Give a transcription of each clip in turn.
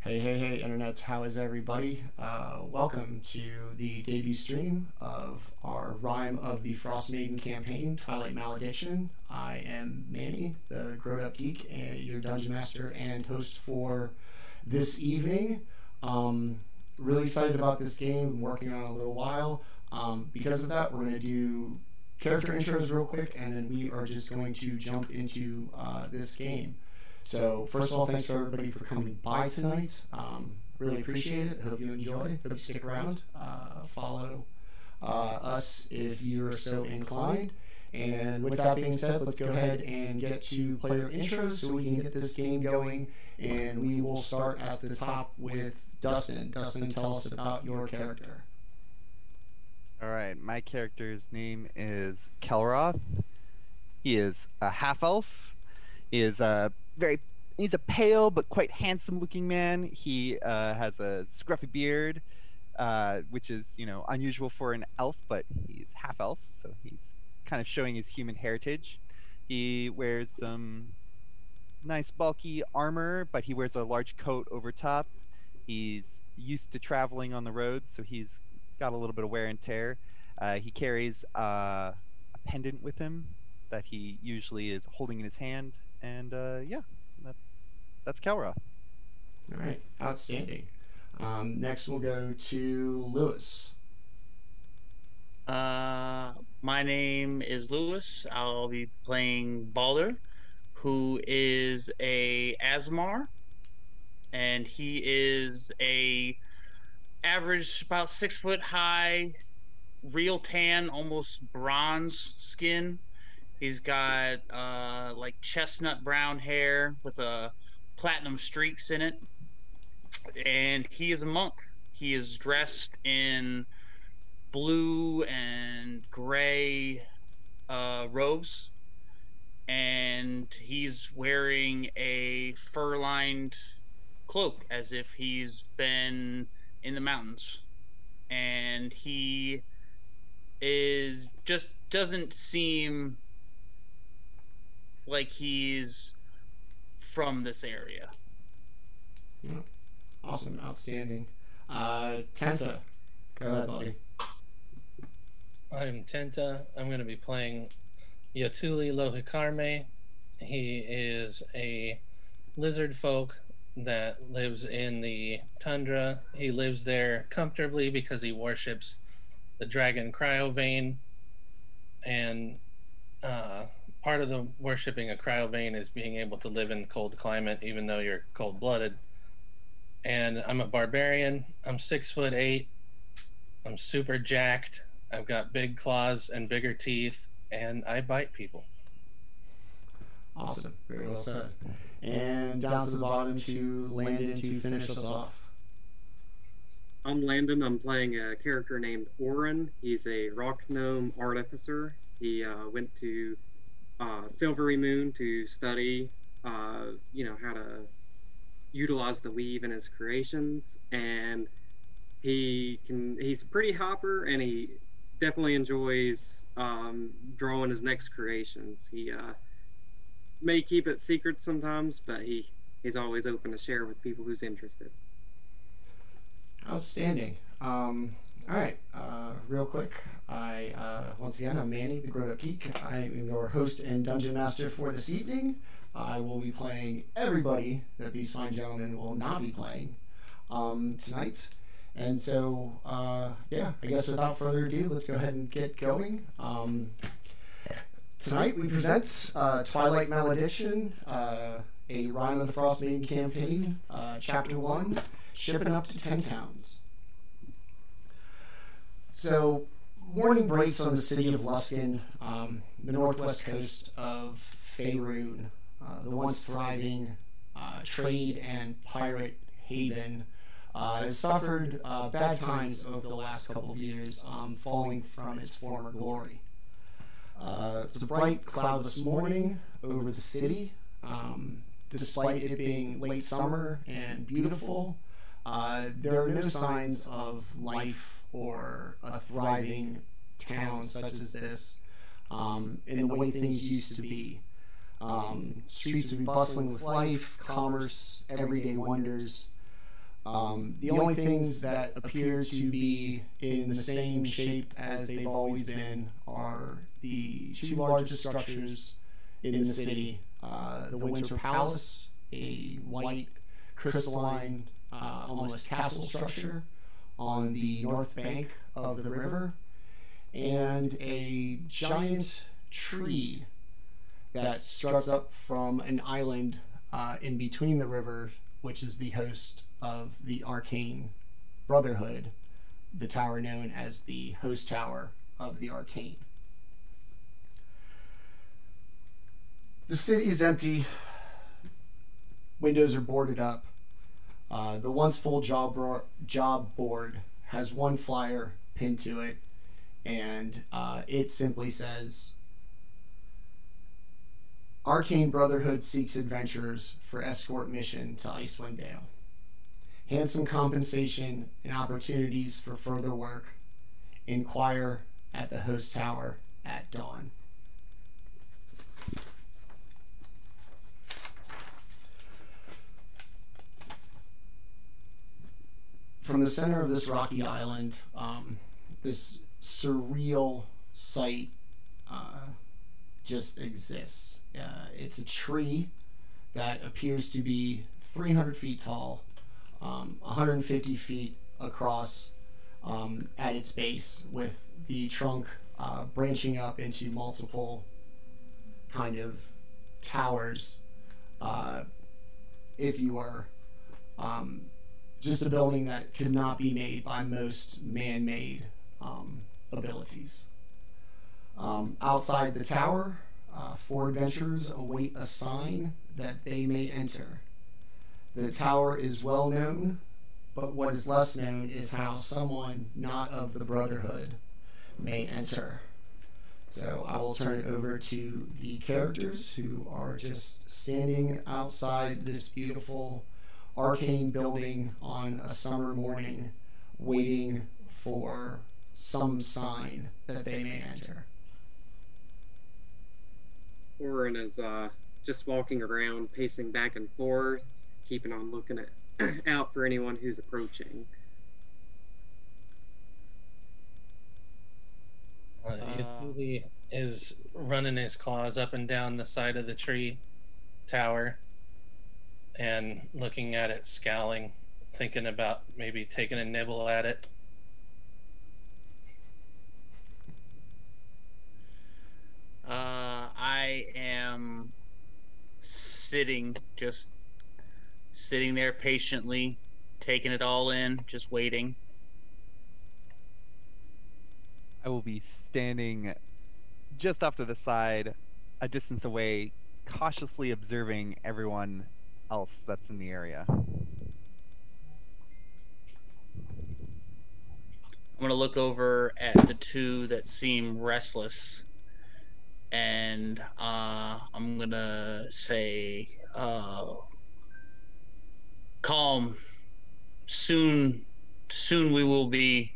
Hey, internets, how is everybody? Welcome to the debut stream of our Rime of the Frostmaiden campaign, Twilight Malediction. I am Manny, the GrowedUpGeek, and your Dungeon Master and host for this evening. Really excited about this game, been working on it a little while. Because of that, we're going to do character intros real quick, and then we are just going to jump into this game. So, first of all, thanks for everybody for coming by tonight. Really appreciate it. Hope you enjoy. Hope you stick around. Follow us if you're so inclined. And with that being said, let's go ahead and get to player intros so we can get this game going. And we will start at the top with Dustin. Dustin, tell us about your character. All right, my character's name is Kelroth. He is a half-elf. He is he's a pale but quite handsome-looking man. He has a scruffy beard, which is, unusual for an elf, but he's half-elf, so he's kind of showing his human heritage. He wears some nice bulky armor, but he wears a large coat over top. He's used to traveling on the road, so he's got a little bit of wear and tear. He carries a pendant with him that he usually is holding in his hand, and yeah, that's Kelroth. All right, outstanding. Next, we'll go to Lewis. My name is Lewis. I'll be playing Baldr, who is a Asmar, and he is a average about 6 foot high, real tan, almost bronze skin. He's got like chestnut brown hair with platinum streaks in it, and he is a monk. He is dressed in blue and gray robes, and he's wearing a fur-lined cloak as if he's been in the mountains, and he doesn't seem like he's from this area. Yeah. Awesome, outstanding. Tenta, go ahead, buddy. I'm Tenta. I'm going to be playing Jaatuuli Lohikarme. He is a lizard folk that lives in the tundra. He lives there comfortably because he worships the dragon Cryovane, and part of the worshipping a Cryovane is being able to live in cold climate even though you're cold-blooded. And I'm a barbarian. I'm 6'8". I'm super jacked. I've got big claws and bigger teeth, and I bite people. Awesome, very well said. And down to the bottom to Landon to finish us off. I'm Landon. I'm playing a character named Orryn. He's a rock gnome artificer. He went to Silvery Moon to study, how to utilize the weave in his creations, and he's pretty hopper, and he definitely enjoys drawing his next creations. He may keep it secret sometimes, but he's always open to share with people who's interested. Outstanding. All right, real quick, once again, I'm Manny, the GrowedUpGeek. I am your host and dungeon master for this evening. I will be playing everybody that these fine gentlemen will not be playing tonight. And so, yeah, I guess without further ado, let's go ahead and get going. Tonight we present Twilight Malediction, a Rime of the Frostmaiden campaign, Chapter 1, Shippin up to 10 towns. So, morning breaks on the city of Luskan, the northwest coast of Faerun, the once thriving trade and pirate haven, has suffered bad times over the last couple of years, falling from its former glory. It's a bright, cloudless morning over the city. Despite it being late summer and beautiful, there are no signs of life or a thriving town such as this in the way things used to be. Streets would be bustling with life, commerce, everyday wonders. The only things that appear to be in the same shape as they've always been are the two largest structures in the city. The Winter Palace, a white crystalline, almost castle structure on the north bank of the river, and a giant tree that struts up from an island in between the river, which is the host of the Arcane Brotherhood, the tower known as the Host Tower of the Arcane. The city is empty. Windows are boarded up. The once full job board has one flyer pinned to it, and it simply says, Arcane Brotherhood seeks adventurers for escort mission to Icewind Dale. Handsome compensation and opportunities for further work. Inquire at the Host Tower at dawn. From the center of this rocky island, this surreal sight just exists. It's a tree that appears to be 300 feet tall, 150 feet across at its base, with the trunk branching up into multiple kind of towers, if you were. Just a building that could not be made by most man-made abilities. Outside the tower, 4 adventurers await a sign that they may enter. The tower is well known, but what is less known is how someone not of the Brotherhood may enter. So I will turn it over to the characters who are just standing outside this beautiful arcane building on a summer morning, waiting for some sign that they may enter. Orryn is just walking around, pacing back and forth, keeping on looking out for anyone who's approaching. Jaatuuli is running his claws up and down the side of the tree tower and looking at it, scowling, thinking about maybe taking a nibble at it. I am just sitting there patiently, taking it all in, just waiting. I will be standing just off to the side, a distance away, cautiously observing everyone else that's in the area. I'm going to look over at the two that seem restless, and I'm going to say, calm. Soon we'll be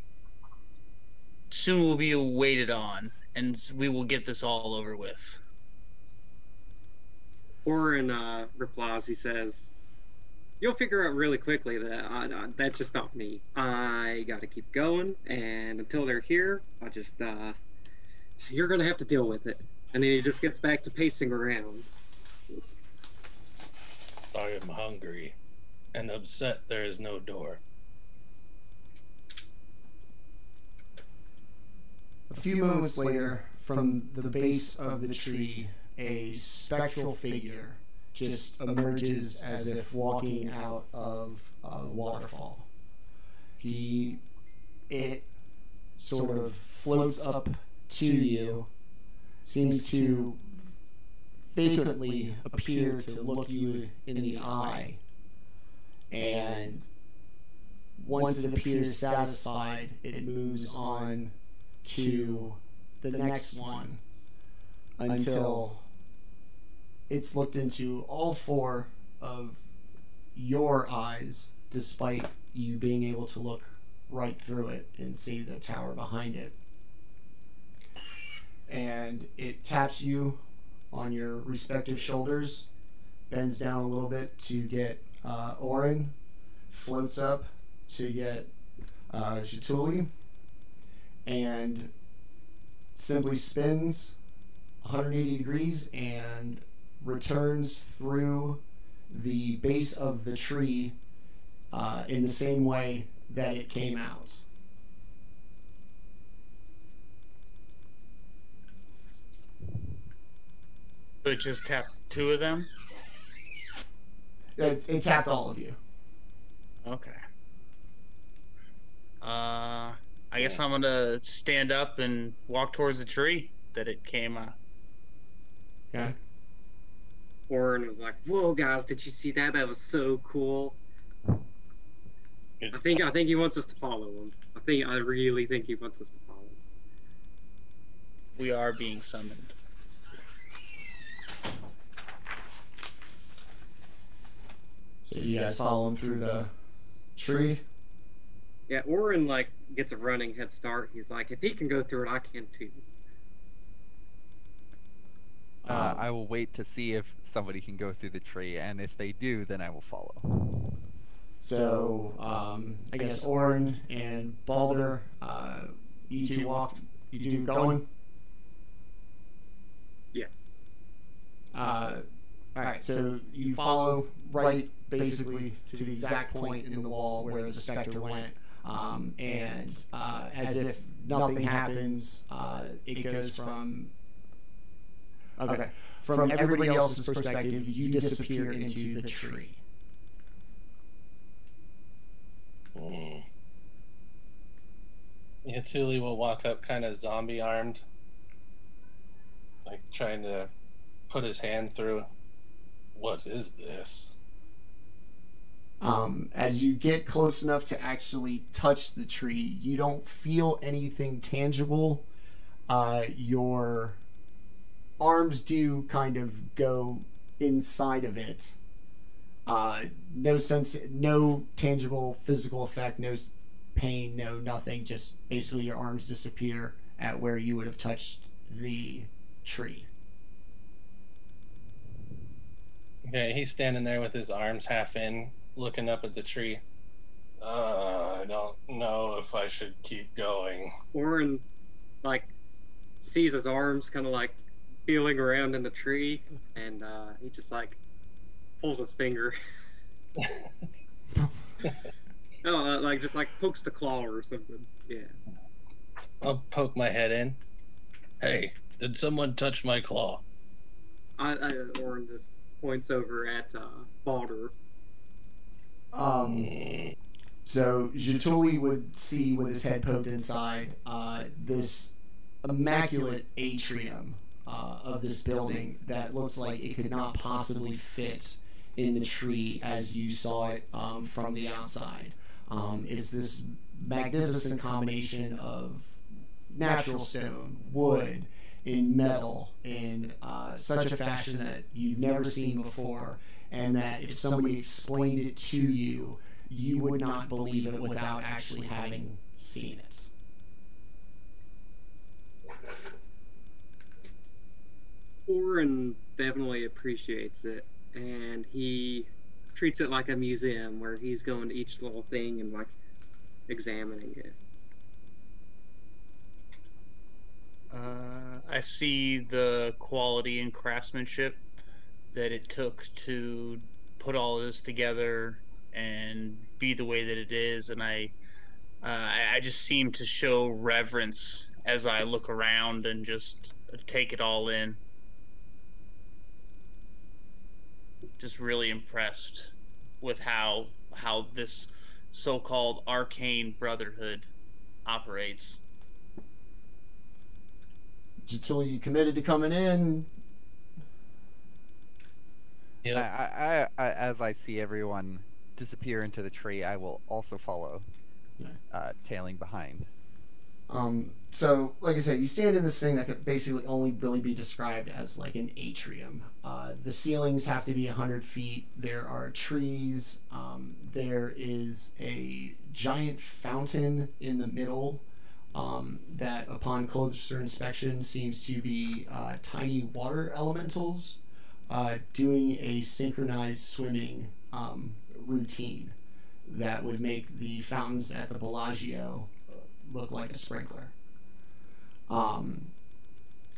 waited on, and we will get this all over with. Orryn replies, he says, you'll figure out really quickly that that's just not me. I gotta keep going, and until they're here, you're gonna have to deal with it. And then he just gets back to pacing around. I am hungry and upset there is no door. A few moments later, from the base of the tree, a spectral figure just emerges as if walking out of a waterfall. It sort of floats up to you, seems to vacantly appear to look you in the eye, and once it appears satisfied, it moves on to the next one until it's looked into all 4 of your eyes, despite you being able to look right through it and see the tower behind it. And it taps you on your respective shoulders, bends down a little bit to get Orryn, floats up to get Jaatuuli, and simply spins 180 degrees and returns through the base of the tree in the same way that it came out. So it just tapped 2 of them? It tapped all of you. Okay. I guess I'm gonna stand up and walk towards the tree that it came out. Okay. Orryn was like, "Whoa, guys, did you see that? That was so cool." I think he wants us to follow him. I really think he wants us to follow him. We are being summoned. So you guys follow him through the tree? Yeah, Orryn like gets a running head start. He's like, "If he can go through it, I can too." I will wait to see if somebody can go through the tree, and if they do, then I will follow. So, I guess Orryn and Baldr, you two going? Yes. Alright, so you follow right basically to the exact point in the wall where the specter went, and as if nothing happens, it goes from everybody else's perspective, you disappear into the tree. Jaatuuli will walk up kind of zombie armed, like trying to put his hand through. What is this? As you get close enough to actually touch the tree, you don't feel anything tangible. Your arms do kind of go inside of it. No tangible physical effect, no pain, no nothing. Just basically your arms disappear at where you would have touched the tree. Okay, he's standing there with his arms half in, looking up at the tree. I don't know if I should keep going. Orryn like sees his arms kind of like feeling around in the tree, and he just like pulls his finger. Like just like pokes the claw or something. Yeah. I'll poke my head in. Hey, did someone touch my claw? Orryn just points over at Baldr. So Jaatuuli would see with his head poked inside this immaculate atrium of this building that looks like it could not possibly fit in the tree as you saw it from the outside. It's this magnificent combination of natural stone, wood, in metal, in such a fashion that you've never seen before, and that if somebody explained it to you, you would not believe it without actually having seen it. Orryn definitely appreciates it, and he treats it like a museum where he's going to each little thing and like examining it. I see the quality and craftsmanship that it took to put all this together and be the way that it is, and I just seem to show reverence as I look around and just take it all in. Just really impressed with how this so-called arcane brotherhood operates. Jaatuuli, you committed to coming in? Yeah. I as I see everyone disappear into the tree, I will also follow, tailing behind. So, like I said, you stand in this thing that could basically only really be described as like an atrium. The ceilings have to be 100 feet. There are trees. There is a giant fountain in the middle that upon closer inspection seems to be tiny water elementals doing a synchronized swimming routine that would make the fountains at the Bellagio look like a sprinkler.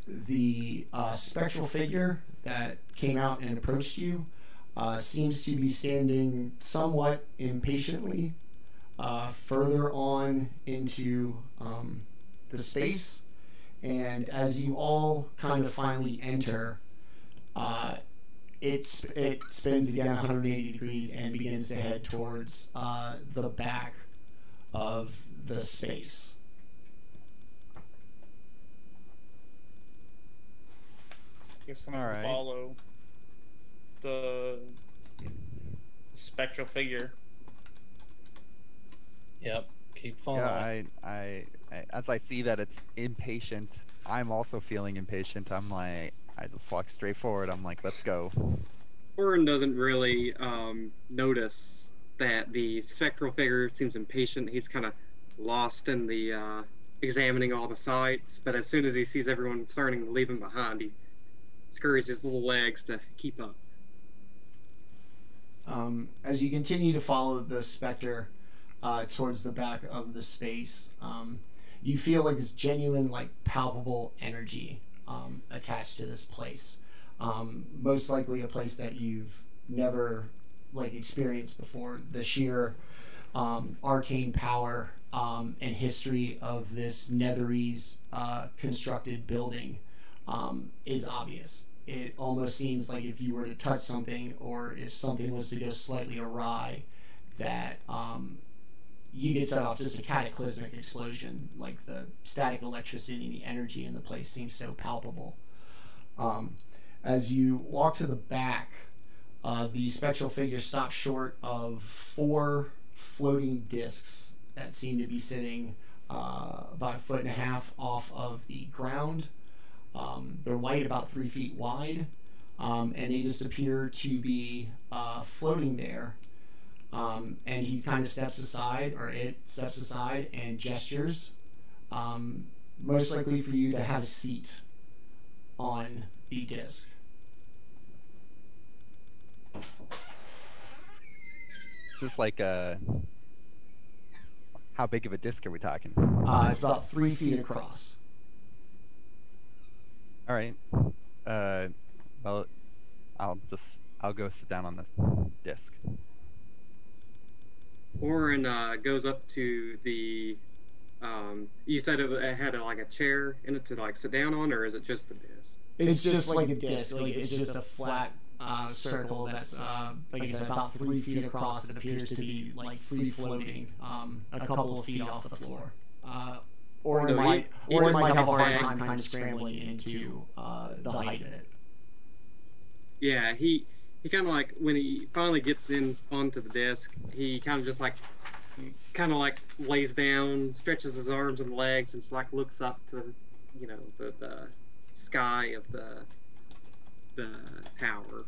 The spectral figure that came out and approached you seems to be standing somewhat impatiently further on into the space, and as you all kind of finally enter, it spins again 180 degrees and begins to head towards the back of the space. I guess I'm All gonna right. follow the spectral figure. Yep. Keep following. Yeah, I as I see that it's impatient, I'm also feeling impatient. I'm like, I just walk straight forward. I'm like, let's go. Orryn doesn't really notice that the spectral figure seems impatient. He's kind of lost in the examining all the sights, but as soon as he sees everyone starting to leave him behind, he scurries his little legs to keep up. As you continue to follow the specter towards the back of the space, you feel like this genuine, like palpable energy attached to this place. Most likely a place that you've never like experienced before. The sheer arcane power and history of this Netherese constructed building is obvious. It almost seems like if you were to touch something, or if something was to go slightly awry, that you get set off just a cataclysmic explosion. Like the static electricity and the energy in the place seems so palpable. As you walk to the back, the spectral figure stops short of 4 floating discs that seem to be sitting about 1.5 feet off of the ground. They're white, about 3 feet wide, and they just appear to be floating there. And he kind of steps aside, or it steps aside and gestures, most likely for you to have a seat on the disc. Is this like a... How big of a disc are we talking? It's about 3 feet across. All right. Well, I'll go sit down on the disc. Orryn goes up to the. You said it had like a chair in it to like sit down on, or is it just the disc? It's just like a disc. Like it's just a flat circle that's, like I said, about 3 feet across. It appears to be like free floating, a couple of feet off the floor. Or it might have a hard time kind of scrambling into the height of it. Yeah, he kind of like, when he finally gets in onto the disc, he kind of just like lays down, stretches his arms and legs, and just like looks up to, you know, the sky of the tower.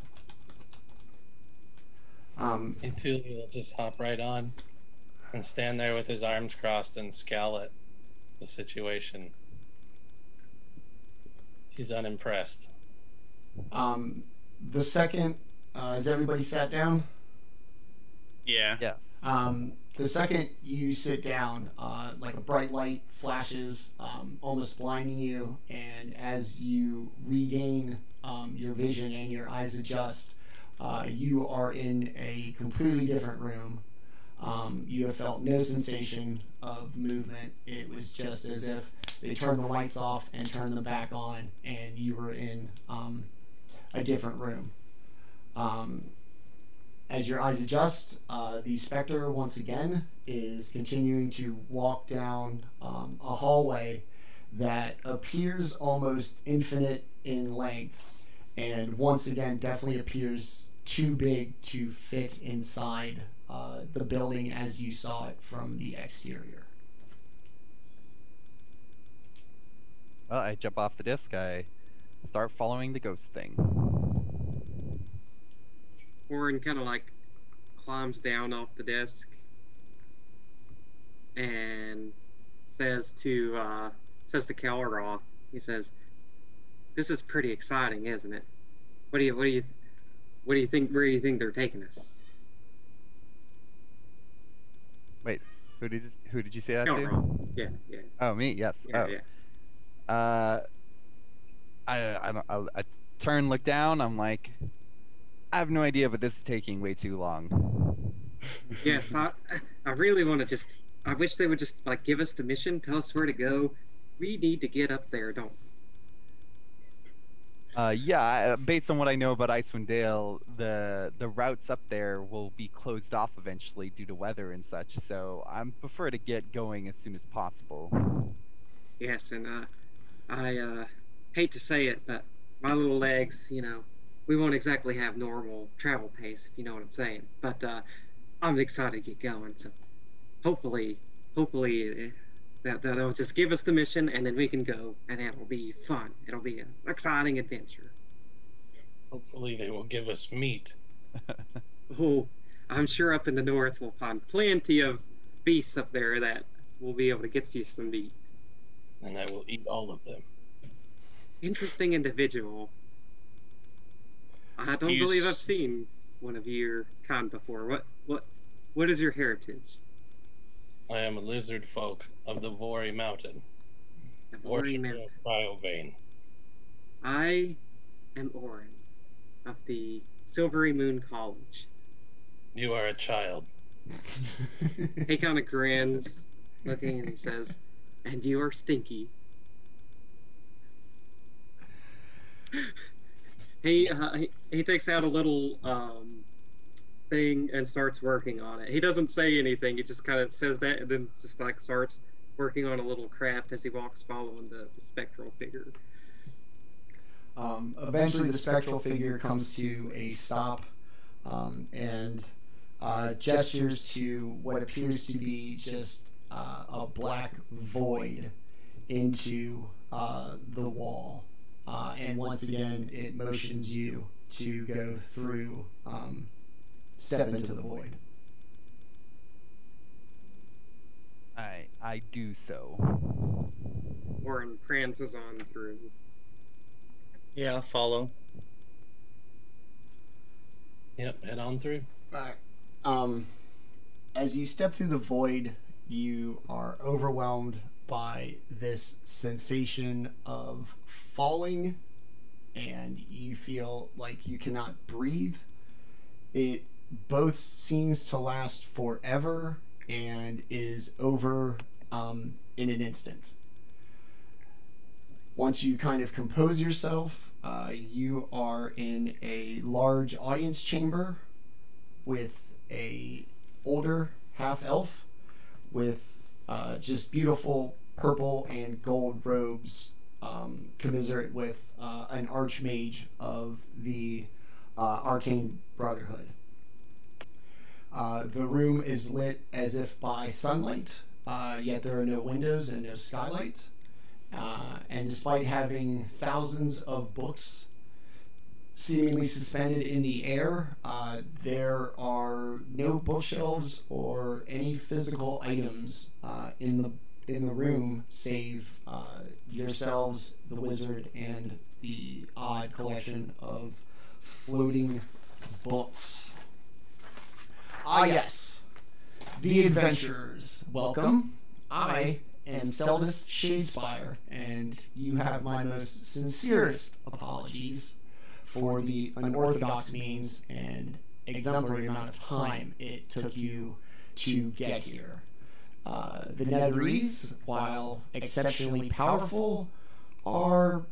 Jaatuuli will just hop right on and stand there with his arms crossed and scowl at the situation. He's unimpressed. The second, has everybody sat down? Yeah. Yes. The second you sit down, like a bright light flashes, almost blinding you, and as you regain your vision and your eyes adjust, you are in a completely different room. You have felt no sensation of movement. It was just as if they turned the lights off and turned them back on, and you were in a different room. As your eyes adjust, the specter once again is continuing to walk down a hallway that appears almost infinite in length, and once again definitely appears too big to fit inside the building as you saw it from the exterior. Well, I jump off the disc. I start following the ghost thing. Orryn kind of like climbs down off the disc and says to Kelroth, he says, "This is pretty exciting, isn't it? What do you think? Where do you think they're taking us?" Wait, who did you say that to? Kelroth. Yeah. Oh, me? Yes. Yeah, oh. yeah. I turn, look down. I'm like, I have no idea, but this is taking way too long. Yes, I really want to just. I wish they would just like give us the mission, tell us where to go. We need to get up there, don't we? Yeah, based on what I know about Icewind Dale, the routes up there will be closed off eventually due to weather and such. So I prefer to get going as soon as possible. Yes, and I hate to say it, but my little legs, we won't exactly have normal travel pace, if you know what I'm saying. But I'm excited to get going. So hopefully that'll just give us the mission, and then we can go, and it'll be fun. It'll be an exciting adventure. Hopefully they will give us meat. Oh, I'm sure up in the north we'll find plenty of beasts up there that will be able to get you some meat. And I will eat all of them. Interesting individual. I don't believe I've seen one of your kind before. What is your heritage? I am a lizard folk of the Vori Mountain. The Vori Mountain. Cryovane. I am Orryn of the Silvery Moon College. You are a child. He kind of grins, looking, and he says, "And you are stinky." He takes out a little thing and starts working on it. He doesn't say anything. He just kind of says that and then just like starts working on a little craft as he walks, following the spectral figure. Eventually, the spectral figure comes to a stop and gestures to what appears to be just a black void into the wall. And once again, it motions you to go through, step into the void. I do so. Orryn prances on through. Yeah, I'll follow. Yep, head on through. Alright. As you step through the void, you are overwhelmed by this sensation of falling, and you feel like you cannot breathe. It both seems to last forever and is over in an instant. Once you kind of compose yourself, you are in a large audience chamber with a older half-elf with just beautiful purple and gold robes, commiserate with an archmage of the Arcane Brotherhood. The room is lit as if by sunlight, yet there are no windows and no skylight. And despite having thousands of books seemingly suspended in the air, there are no bookshelves or any physical items in the room save yourselves, the wizard, and the odd collection of floating books. Ah, yes. The adventurers, welcome. I am Seldus Shadespire, and you have my most sincerest apologies for the unorthodox means and exemplary amount of time it took you to get here. The Netherese, while exceptionally powerful, are,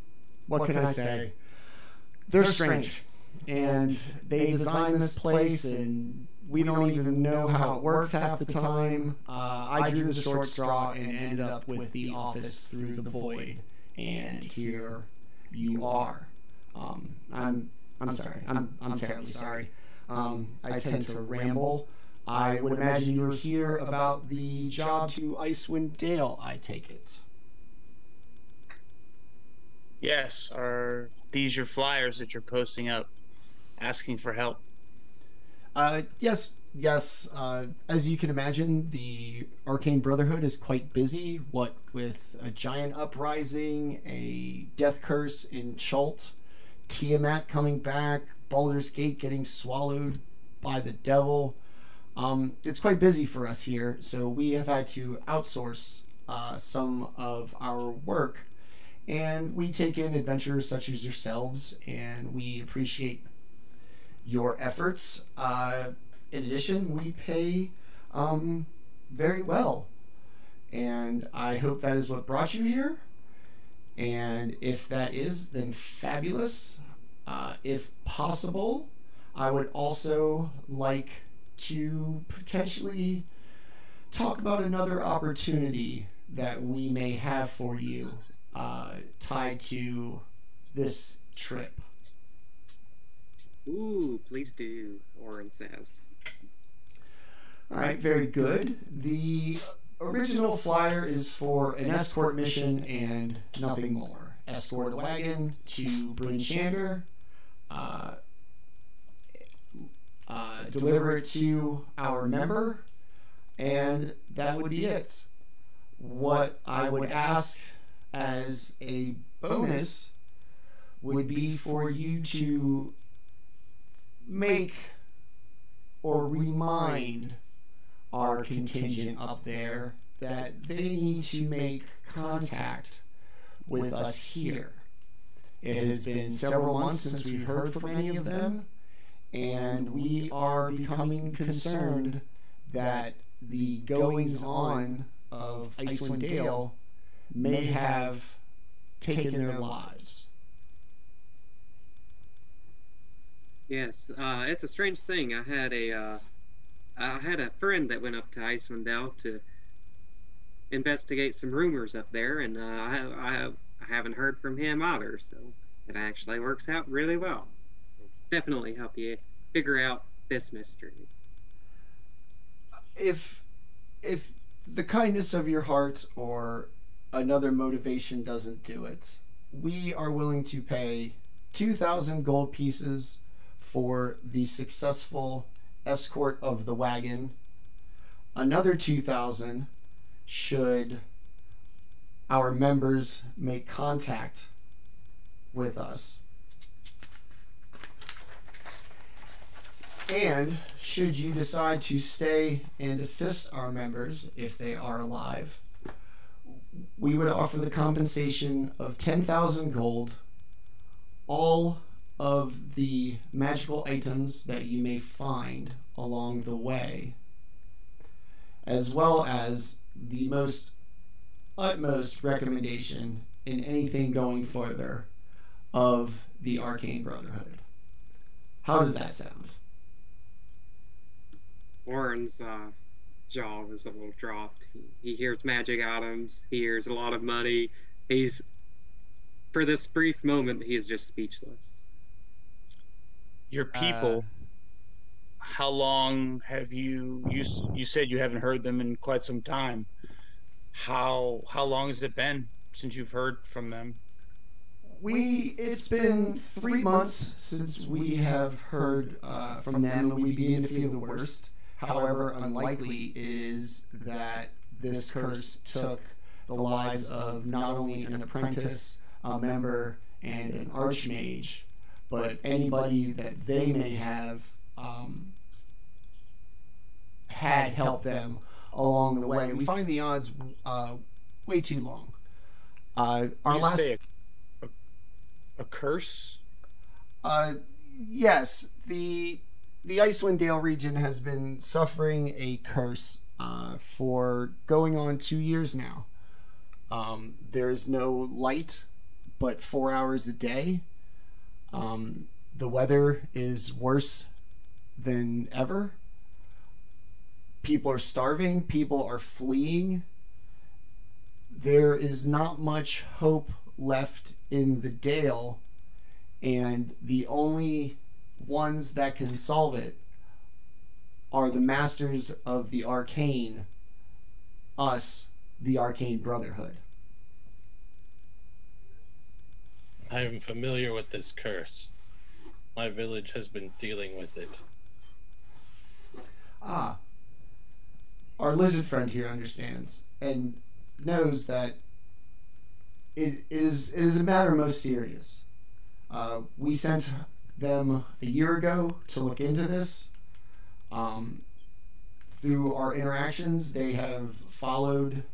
what can I say? They're strange. And they designed this place, and we don't even know how it works half the time. I drew the short straw and ended up with the office through the void, and here you are. I'm sorry. I'm terribly sorry. I tend to ramble. I would imagine you were here about the job to Icewind Dale, I take it. Yes, are these your flyers that you're posting up, asking for help? Yes, yes, as you can imagine, the Arcane Brotherhood is quite busy. What with a giant uprising, a death curse in Chult, Tiamat coming back, Baldur's Gate getting swallowed by the devil. It's quite busy for us here, so we have had to outsource some of our work, and we take in adventurers such as yourselves, and we appreciate your efforts. In addition, we pay very well, and I hope that is what brought you here. And if that is, then fabulous. If possible, I would also like to potentially talk about another opportunity that we may have for you tied to this trip. Ooh, please do, Orryn says. All right, very good. The original flyer is for an escort mission and nothing more. Escort the wagon to Bryn Shander, deliver it to our member, and that would be it. What I would ask as a bonus would be for you to make or remind our contingent up there that they need to make contact with us here. It has been several months since we heard from any of them, and we are becoming concerned that the goings on of Icewind Dale may have taken their lives. Yes, it's a strange thing. I had a friend that went up to Icewind Dale to investigate some rumors up there, and I haven't heard from him either. So it actually works out really well. Definitely help you figure out this mystery. If the kindness of your heart or another motivation doesn't do it, we are willing to pay 2,000 gold pieces for the successful escort of the wagon. Another 2,000 should our members make contact with us. And should you decide to stay and assist our members if they are alive, we would offer the compensation of 10,000 gold, all of the magical items that you may find along the way, as well as the utmost recommendation in anything going further of the Arcane Brotherhood. How does that sound? Orryn's jaw was a little dropped. He hears magic items. He hears a lot of money. For this brief moment, he is just speechless. Your people, how long have you said you haven't heard them in quite some time. How long has it been since you've heard from them? It's been 3 months since we have heard from them, and we begin to feel the worst. However, unlikely is that this curse took the lives of not only an apprentice, a member, and an archmage, but anybody that they may have had help them along the way. We find the odds way too long. Say a curse? Yes, the Icewind Dale region has been suffering a curse for going on 2 years now. There's no light but 4 hours a day. The weather is worse than ever. People are starving. People are fleeing. There is not much hope left in the Dale, and the only ones that can solve it are the masters of the arcane, us, the Arcane Brotherhood. I am familiar with this curse. My village has been dealing with it. Ah, our lizard friend here understands and knows that it is a matter most serious. We sent them a year ago to look into this. Through our interactions, they have followed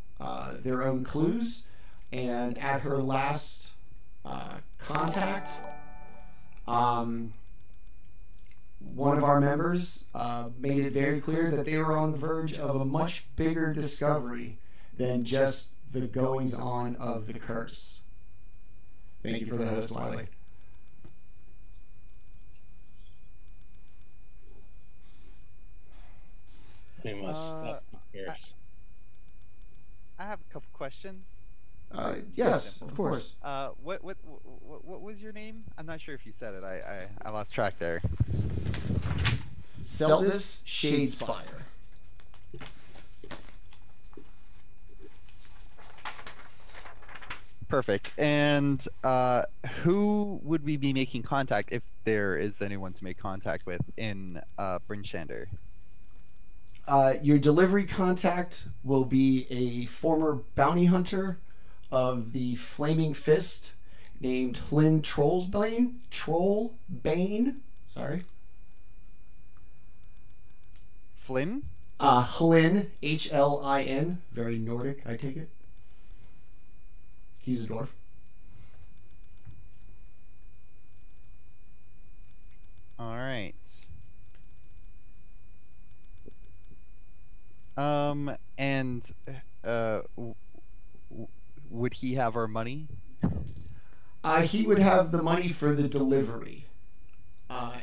their own clues, and at her last contact, one of our members made it very clear that they were on the verge of a much bigger discovery than just the goings-on of the curse. Thank you for the host, Twilight. We must stop the curse. I have a couple questions. Yes, of course. What was your name? I'm not sure if you said it. I lost track there. Seldus Shadespire. Perfect. And who would we be making contact if there is anyone to make contact with in Brinchander? Your delivery contact will be a former bounty hunter of the Flaming Fist named Hlyn Trollbane. Sorry. Flynn? Hlyn, Hlin. Very Nordic, I take it. He's a dwarf. All right. And would he have our money? He would have the money for the delivery.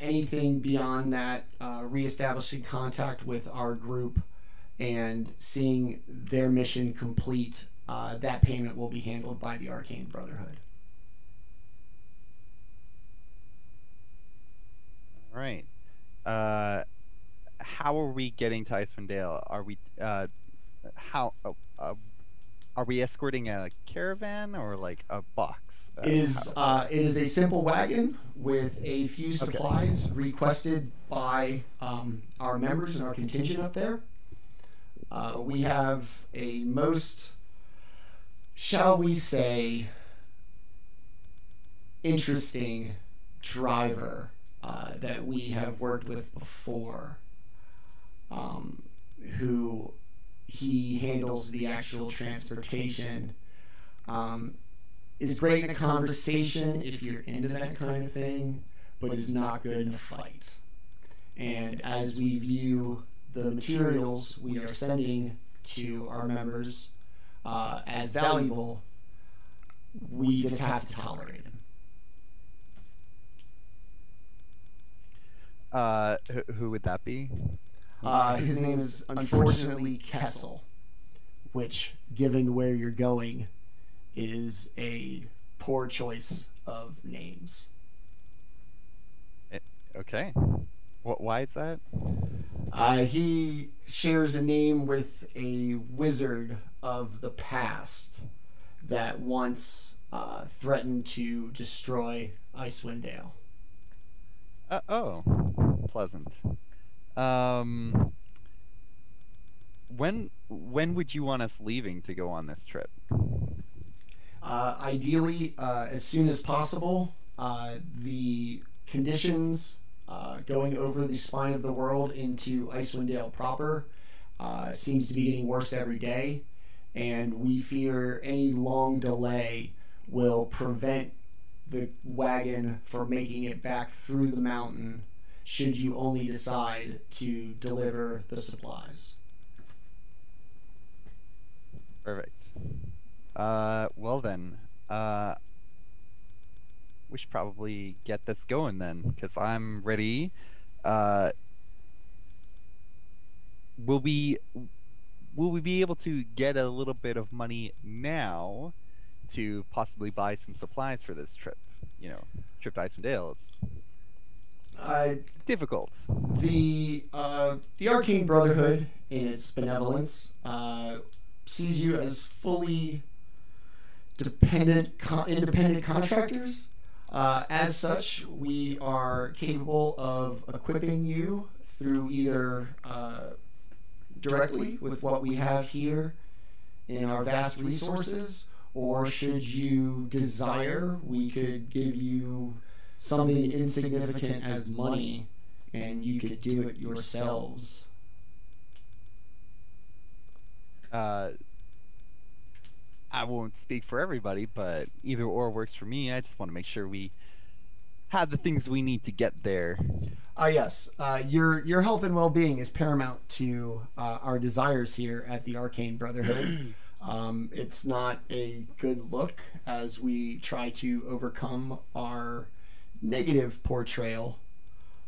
Anything beyond that, reestablishing contact with our group and seeing their mission complete, that payment will be handled by the Arcane Brotherhood. All right. How are we getting to Icewind Dale? Are we are we escorting a caravan or like a box? It is a simple wagon with a few supplies requested by our members and our contingent up there. We have a most, shall we say, interesting driver that we have worked with before, who he handles the actual transportation. Is great in a conversation if you're into that kind of thing, but is not good in a fight. And as we view the materials we are sending to our members as valuable, we just have to tolerate him. Who would that be? His name is unfortunately Kessel, which, given where you're going, is a poor choice of names. Okay. Why is that? He shares a name with a wizard of the past that once threatened to destroy Icewind Dale. Oh, pleasant. When would you want us leaving to go on this trip? Ideally, as soon as possible. The conditions going over the spine of the world into Icewind Dale proper seems to be getting worse every day, and we fear any long delay will prevent the wagon from making it back through the mountain should you only decide to deliver the supplies. Perfect. Well then, we should probably get this going then, because I'm ready. Will we be able to get a little bit of money now to possibly buy some supplies for this trip? You know, trip to Icewind Dale is difficult. The Arcane Brotherhood, in its benevolence, sees you as fully independent contractors. As such, we are capable of equipping you through either directly with what we have here in our vast resources, or should you desire, we could give you something insignificant as money and you could do it yourselves. I won't speak for everybody, but either or works for me. I just want to make sure we have the things we need to get there. Yes. Your health and well-being is paramount to our desires here at the Arcane Brotherhood. It's not a good look as we try to overcome our negative portrayal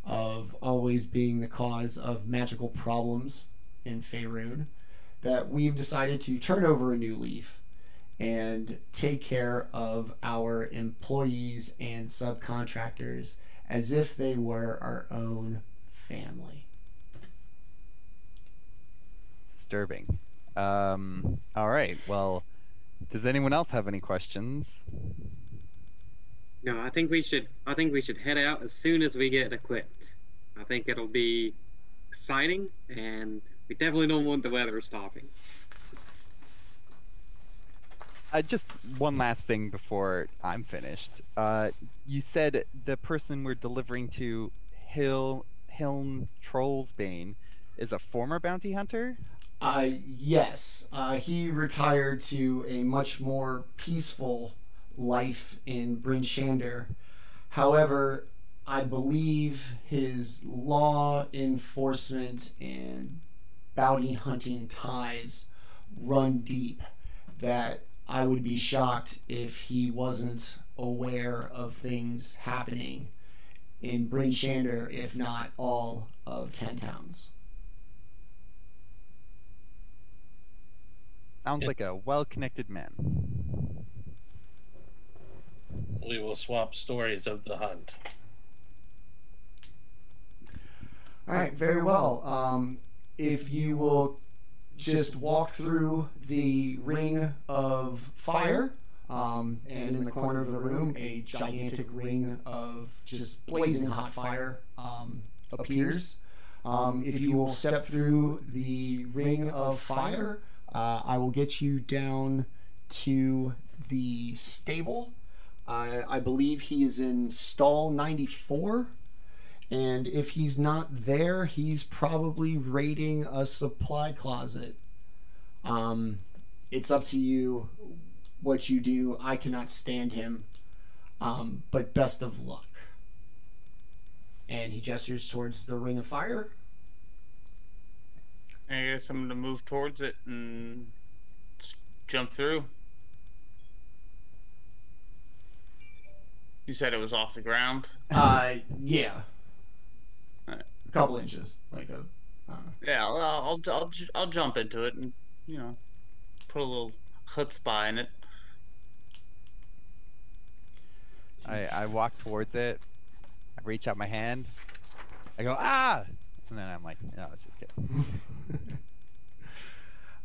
of always being the cause of magical problems in Faerun, that we've decided to turn over a new leaf and take care of our employees and subcontractors as if they were our own family. Disturbing. All right. Well, does anyone else have any questions? No, I think we should head out as soon as we get equipped. I think it'll be exciting, and we definitely don't want the weather stopping. Just one last thing before I'm finished. You said the person we're delivering to, Hiln Trollsbane, is a former bounty hunter? Yes. He retired to a much more peaceful life in Bryn Shander. However, I believe his law enforcement and bounty hunting ties run deep, that I would be shocked if he wasn't aware of things happening in Bryn Shander, if not all of 10 towns. Sounds like a well-connected man. We will swap stories of the hunt. All right, very well. If you will just walk through the ring of fire, and in the corner of the room, a gigantic ring of just blazing hot fire appears. If you will step through the ring of fire, I will get you down to the stable. I believe he is in stall 94. And if he's not there, he's probably raiding a supply closet. It's up to you what you do. I cannot stand him. But best of luck. And he gestures towards the ring of fire. I guess I'm going to move towards it and jump through. You said it was off the ground? Yeah. Right. A couple inches. Like a... Yeah, well, I'll jump into it and, you know, put a little chutzpah in it. I walk towards it. I reach out my hand. I go, ah! And then I'm like, no, I was just kidding.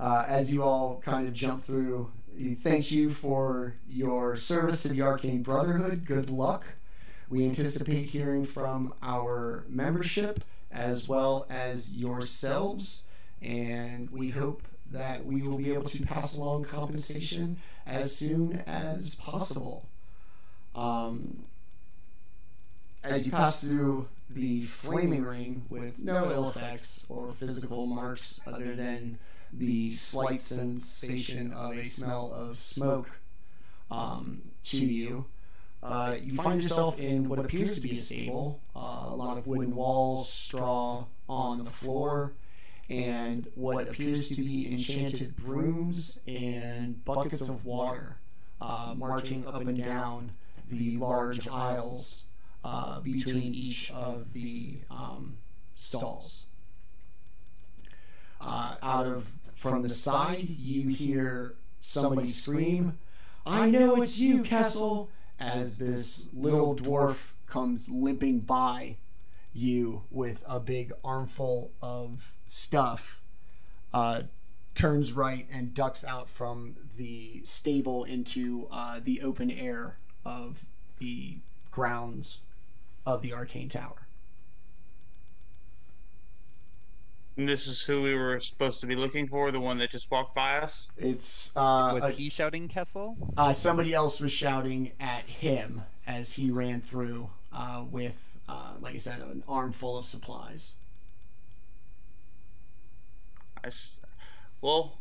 As you all kind of jump through, he thanks you for your service to the Arcane Brotherhood. Good luck. We anticipate hearing from our membership as well as yourselves, and we hope that we will be able to pass along compensation as soon as possible. As you pass through the flaming ring with no ill effects or physical marks other than the slight sensation of a smell of smoke to you, you find yourself in what appears to be a stable. A lot of wooden walls, straw on the floor, and what appears to be enchanted brooms and buckets of water marching up and down the large aisles between each of the stalls. From the side, you hear somebody scream, "I know it's you, Kessel," as this little dwarf comes limping by you with a big armful of stuff, turns right and ducks out from the stable into the open air of the grounds of the Arcane Tower. And this is who we were supposed to be looking for, the one that just walked by us? It's Was he shouting Kessel? somebody else was shouting at him as he ran through with, like I said, an armful of supplies. Well,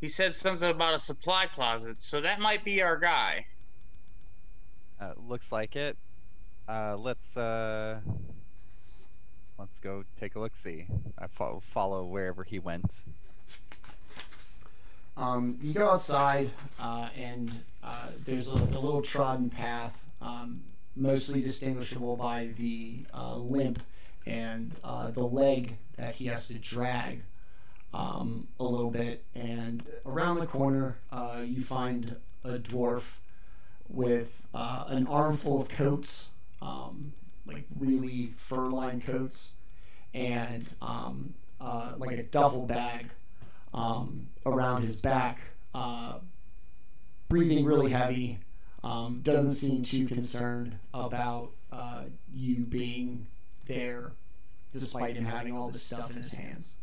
he said something about a supply closet, so that might be our guy. Looks like it. Let's go take a look. See, I follow wherever he went. You go outside, and there's a little trodden path, mostly distinguishable by the limp and the leg that he has to drag a little bit. And around the corner, you find a dwarf with an armful of coats, like really fur-lined coats, and like a duffel bag around his back, breathing really heavy, doesn't seem too concerned about you being there, despite him having all this stuff in his hands.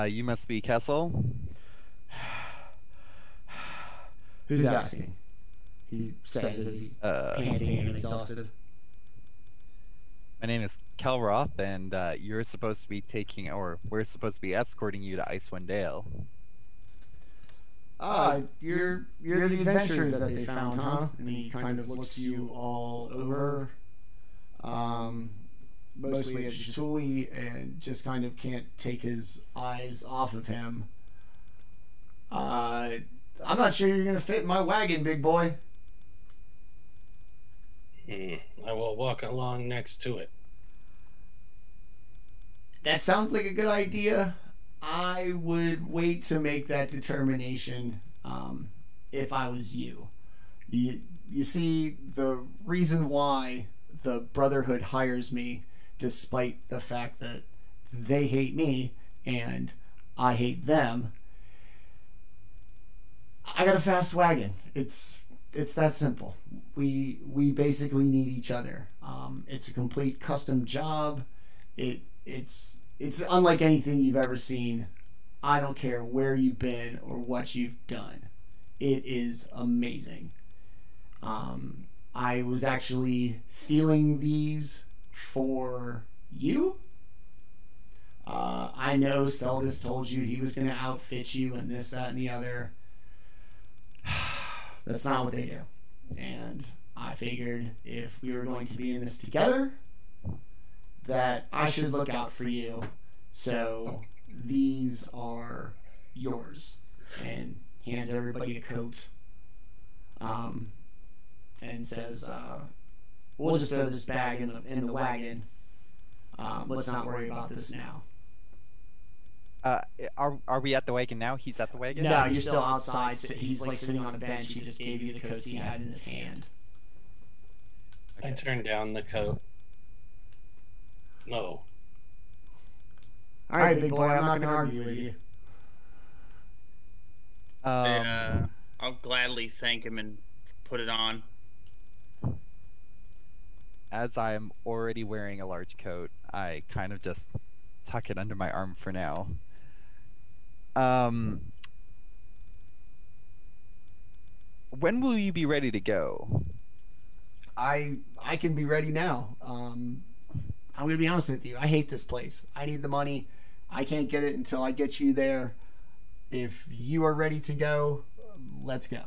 You must be Kessel. Who's asking? He says as he's panting and exhausted. My name is Kelroth, and you're supposed to be we're supposed to be escorting you to Icewind Dale. You're the adventurers that they found, huh? And he kind of looks you all over, mostly at Jaatuuli, and just kind of can't take his eyes off of him. I'm not sure you're gonna fit in my wagon, big boy. I will walk along next to it. That sounds like a good idea. I would wait to make that determination if I was you. You see, the reason why the Brotherhood hires me, despite the fact that they hate me and I hate them, I got a fast wagon. It's that simple. We basically need each other. It's a complete custom job. It's unlike anything you've ever seen. I don't care where you've been or what you've done. It is amazing. I was actually stealing these for you. I know Seldis told you he was going to outfit you and this, that, and the other. That's not what they do. And I figured if we were going to be in this together, that I should look out for you. So these are yours. And hands everybody a coat. And says, we'll just throw this bag in the wagon. Let's not worry about this now. Are we at the wagon now? He's at the wagon? No, you're still outside. He's like sitting on a bench. He just gave you the coats he had in his hand. Okay. I turned down the coat. No. All right, big boy. I'm not going to argue with you. I'll gladly thank him and put it on. As I'm already wearing a large coat, I kind of just tuck it under my arm for now. When will you be ready to go? I can be ready now. I'm going to be honest with you. I hate this place. I need the money. I can't get it until I get you there. If you are ready to go, let's go.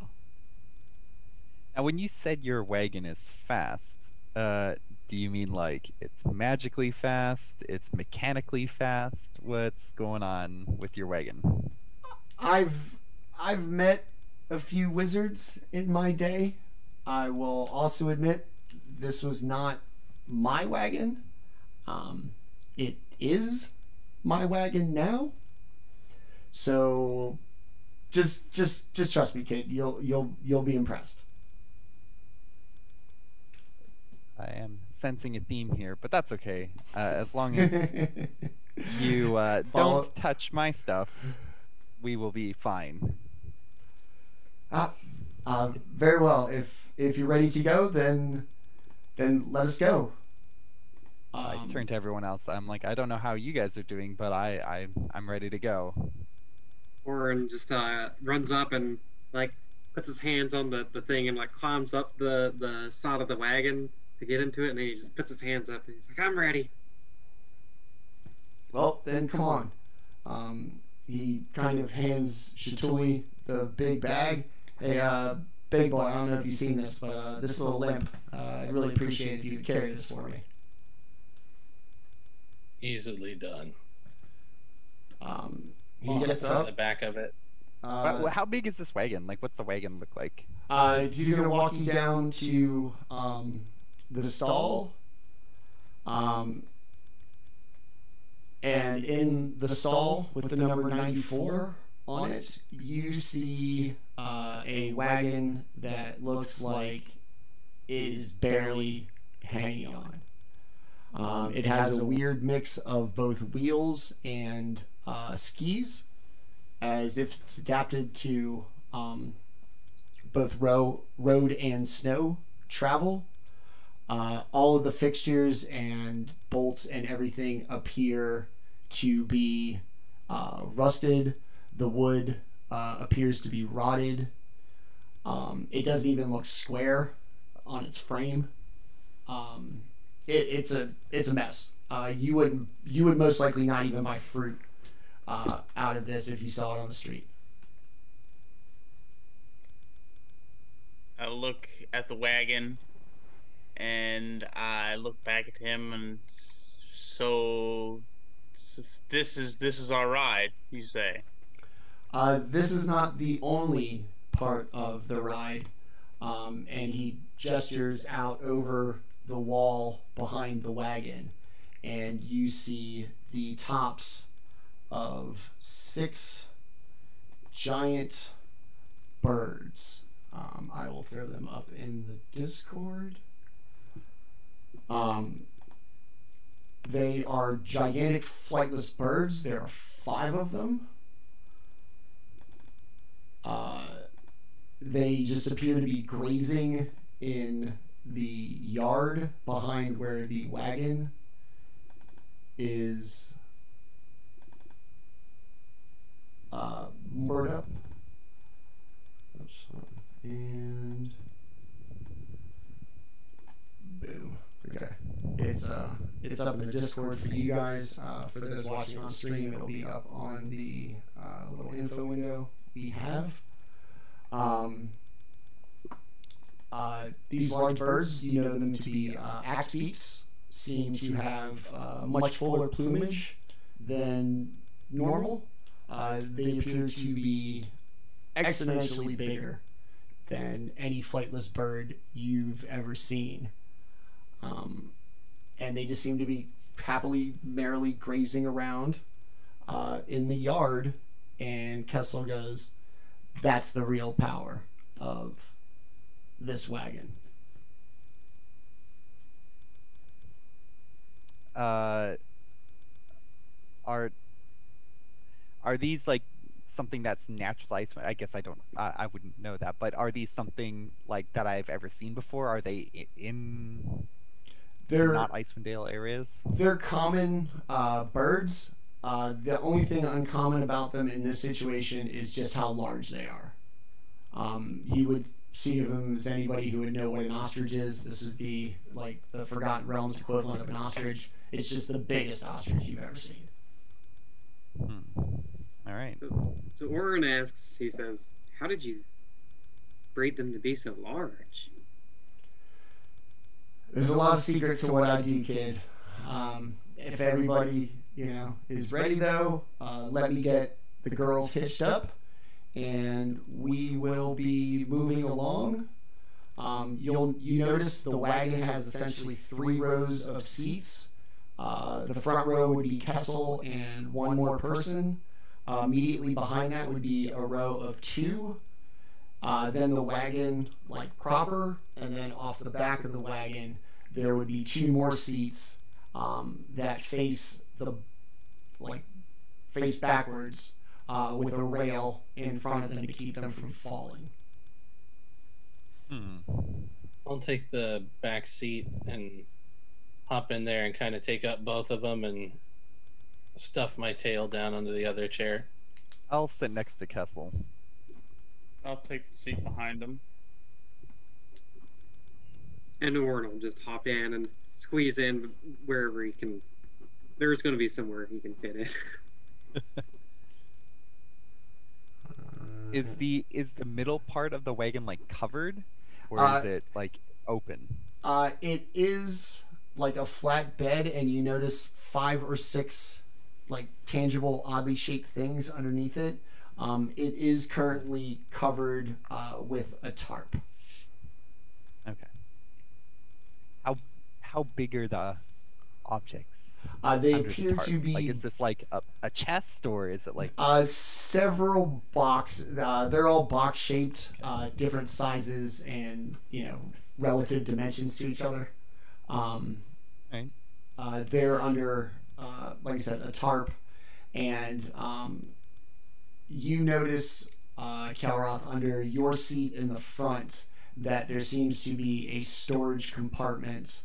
Now, when you said your wagon is fast, do you mean like it's magically fast? It's mechanically fast? What's going on with your wagon? I've met a few wizards in my day. I will also admit this was not my wagon. It is my wagon now. So just trust me, kid. You'll be impressed. I am sensing a theme here, but that's okay. As long as you don't touch my stuff, we will be fine. Very well. If you're ready to go, then then let us go. I turn to everyone else. I'm like, I don't know how you guys are doing, but I'm ready to go. Orryn just runs up and like puts his hands on the thing and like climbs up the side of the wagon to get into it, and then he just puts his hands up and he's like, I'm ready. Well, then come on. He kind of hands Jaatuuli the big bag. Hey, big boy, I don't know if you've seen this, but this little limp, I'd really appreciate it if you could carry this for me. Easily done. He gets on up. the back of it. How big is this wagon? Like, what's the wagon look like? He's going to walk you down to the stall. And in the stall with the number 94 on it, you see a wagon that looks like it is barely hanging on. It has a weird mix of both wheels and skis, as if it's adapted to both road and snow travel. All of the fixtures and bolts and everything appear to be rusted. The wood appears to be rotted. It doesn't even look square on its frame. It's a mess. You would most likely not even buy fruit out of this if you saw it on the street. I look at the wagon and I look back at him, and so this is our ride, you say? This is not the only part of the ride, and he gestures out over the wall behind the wagon, and you see the tops of 6 giant birds. I will throw them up in the Discord. They are gigantic flightless birds. There are 5 of them. They just appear to be grazing in the yard behind where the wagon is moored up. And boom. Okay. It's up in the Discord for you guys. For those watching on stream, it'll be up on the little info window we have. These large birds, you know them to be axe beaks, seem to have much fuller plumage than normal. They appear to be exponentially bigger than any flightless bird you've ever seen. And they just seem to be happily, merrily grazing around in the yard. And Kessler goes, that's the real power of this wagon. Are these like something that's natural ice? I guess I wouldn't know that, but are these something like that I've ever seen before? Are they in not Icewind Dale areas? They're common birds. The only thing uncommon about them in this situation is just how large they are. You would see them as anybody who would know what an ostrich is. This would be like the Forgotten Realms equivalent of an ostrich. It's just the biggest ostrich you've ever seen. All right. So Orryn asks, he says, how did you breed them to be so large? There's a lot of secrets to what I do, kid. If everybody, is ready though, let me get the girls hitched up, and we will be moving along. You notice the wagon has essentially 3 rows of seats. The front row would be Kessel and 1 more person. Immediately behind that would be a row of 2. Then the wagon, like proper, and then off the back of the wagon, there would be 2 more seats that face backwards with a rail in front of them to keep them from falling. I'll take the back seat and hop in there and kind of take up both of them and stuff my tail down under the other chair. I'll sit next to Kessel. I'll take the seat behind him. And Orryn will just hop in and squeeze in wherever he can. There's going to be somewhere he can fit in. Is the middle part of the wagon like covered, or is it like open? It is like a flat bed, and you notice 5 or 6 like tangible, oddly shaped things underneath it. It is currently covered with a tarp. Okay. How big are the objects? They under the appear tarp? to be like, is this like a chest, or is it like several boxes. They're all box shaped, different sizes, and relative dimensions to each other. Right. They're under, like I said, a tarp, and you notice, Kelroth, under your seat in the front, that there seems to be a storage compartment,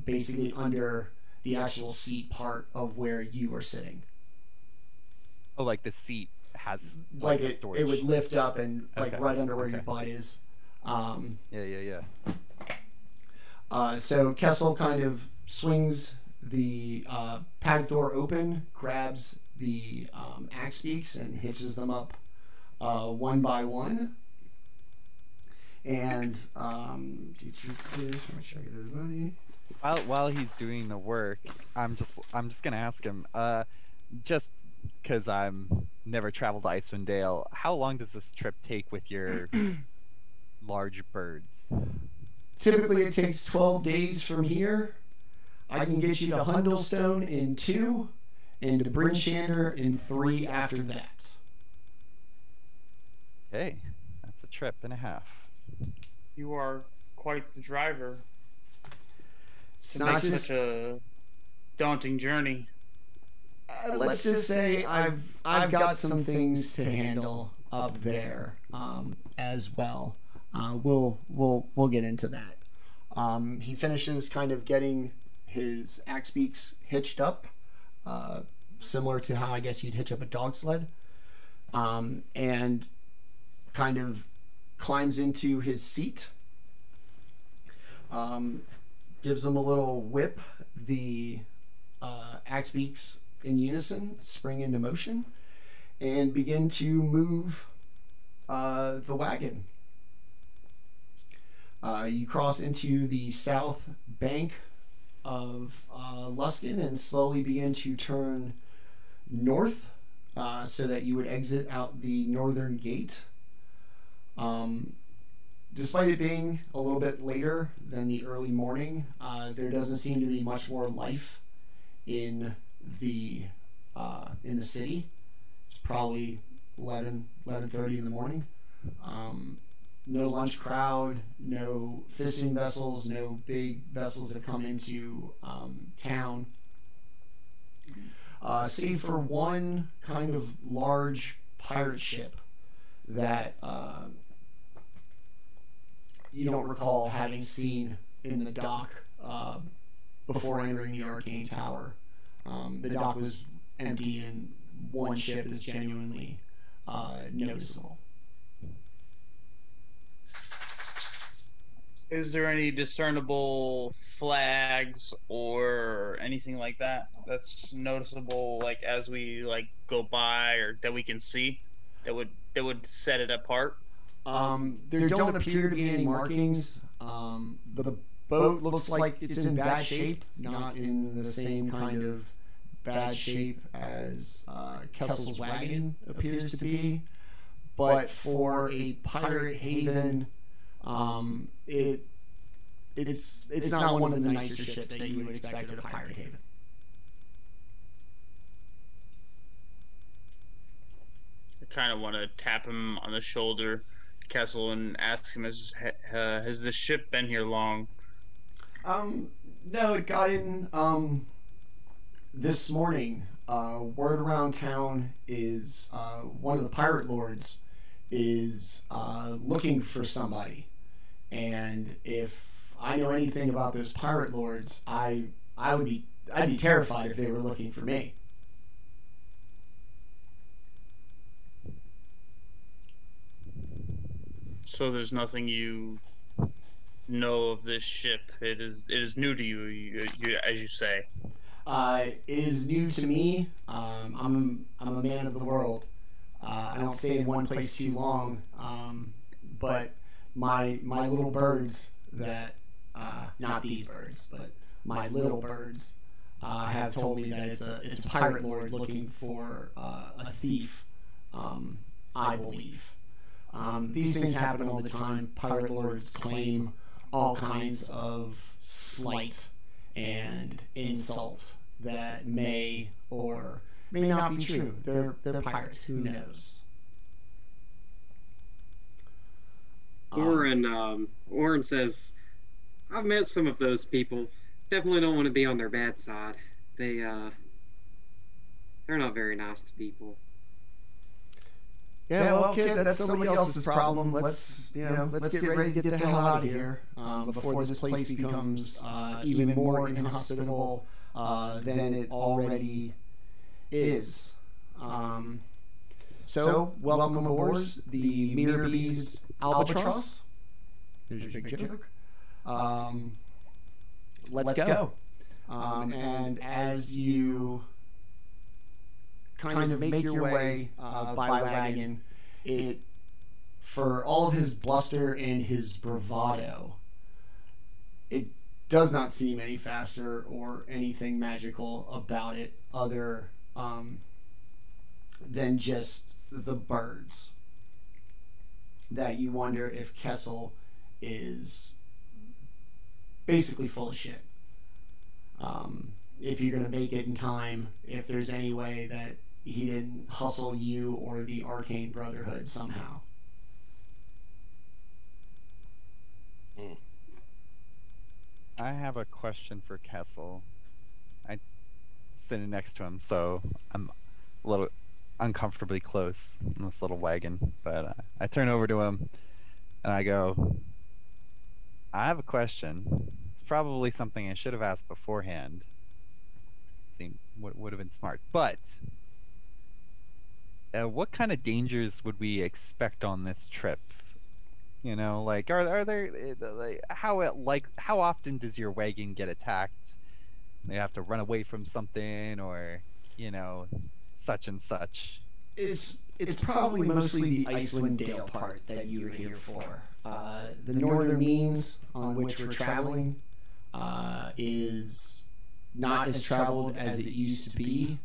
basically under the actual seat part of where you are sitting. Oh, like the seat has Like a it storage. it would lift up and like Okay. right under where Okay. your butt is. Yeah. So Kessel kind of swings the paddock door open, grabs the axe beaks, and hitches them up one by one. And make sure I get everybody. While he's doing the work, I'm just gonna ask him. Just because I'm never traveled to Icewind Dale, how long does this trip take with your large birds? Typically, it takes 12 days from here. I can get you to Hundlestone in 2, and to Bryn Shander in 3 after that. Okay, that's a trip and a half. You are quite the driver. It's It not makes just. such a daunting journey. Let's just say I've got some things to handle up there as well. We'll get into that. He finishes kind of getting his axe beaks hitched up, similar to how I guess you'd hitch up a dog sled, and kind of climbs into his seat. Gives him a little whip. The axe beaks in unison spring into motion and begin to move the wagon. You cross into the south bank of Luskin and slowly begin to turn north so that you would exit out the northern gate. Despite it being a little bit later than the early morning, there doesn't seem to be much more life in the city. It's probably 11:30 in the morning. No lunch crowd, no fishing vessels, no big vessels that come into town. Save for one kind of large pirate ship that you don't recall having seen in the dock before entering the Arcane Tower. The dock was empty, and one ship is genuinely noticeable. Is there any discernible flags or anything like that that's noticeable, like as we go by, or that we can see that would set it apart? There don't appear to be any markings. The boat looks like it's in bad shape, not in the same kind of bad shape as Kessel's wagon appears to be. But for a pirate haven, it's not one of the nicer ships that you would expect at a pirate haven. I kind of want to tap him on the shoulder, Kessel, and ask him, has the ship been here long? No, it got in this morning. Word around town is one of the pirate lords is looking for somebody, And if I know anything about those pirate lords, I'd be terrified if they were looking for me. So there's nothing you know of this ship. It is new to you, as you say. It is new to me. I'm a man of the world. I don't stay in one place too long. But my little birds that not these birds, but my little birds have told me that it's a pirate lord looking for a thief. I believe. These things happen all the time. Pirate lords claim all kinds of slight and insult that may or may not be true. They're pirates. Who knows? Orryn says, "I've met some of those people. Definitely don't want to be on their bad side. They're not very nice to people." Yeah, well, kid, that's somebody else's problem. Let's get ready to get the hell out of here before this place becomes even more inhospitable than it already is. So, welcome aboard the Mirrorbees Albatross. There's your big joke. Let's go. And as you kind of make your way by wagon, for all of his bluster and his bravado, it does not seem any faster or anything magical about it other than just the birds that you wonder if Kessel is basically full of shit. If you're going to make it in time, if there's any way that he didn't hustle you or the Arcane Brotherhood somehow. I have a question for Kessel. I'm sitting next to him, so I'm a little uncomfortably close in this little wagon. But I turn over to him and I go, "I have a question. It's probably something I should have asked beforehand. Would have been smart. But what kind of dangers would we expect on this trip? You know, like are there like how often does your wagon get attacked? They have to run away from something, or such and such." It's probably mostly the Icewind Dale part that you were here for. The northern means on which we're traveling is not as traveled as it used to be.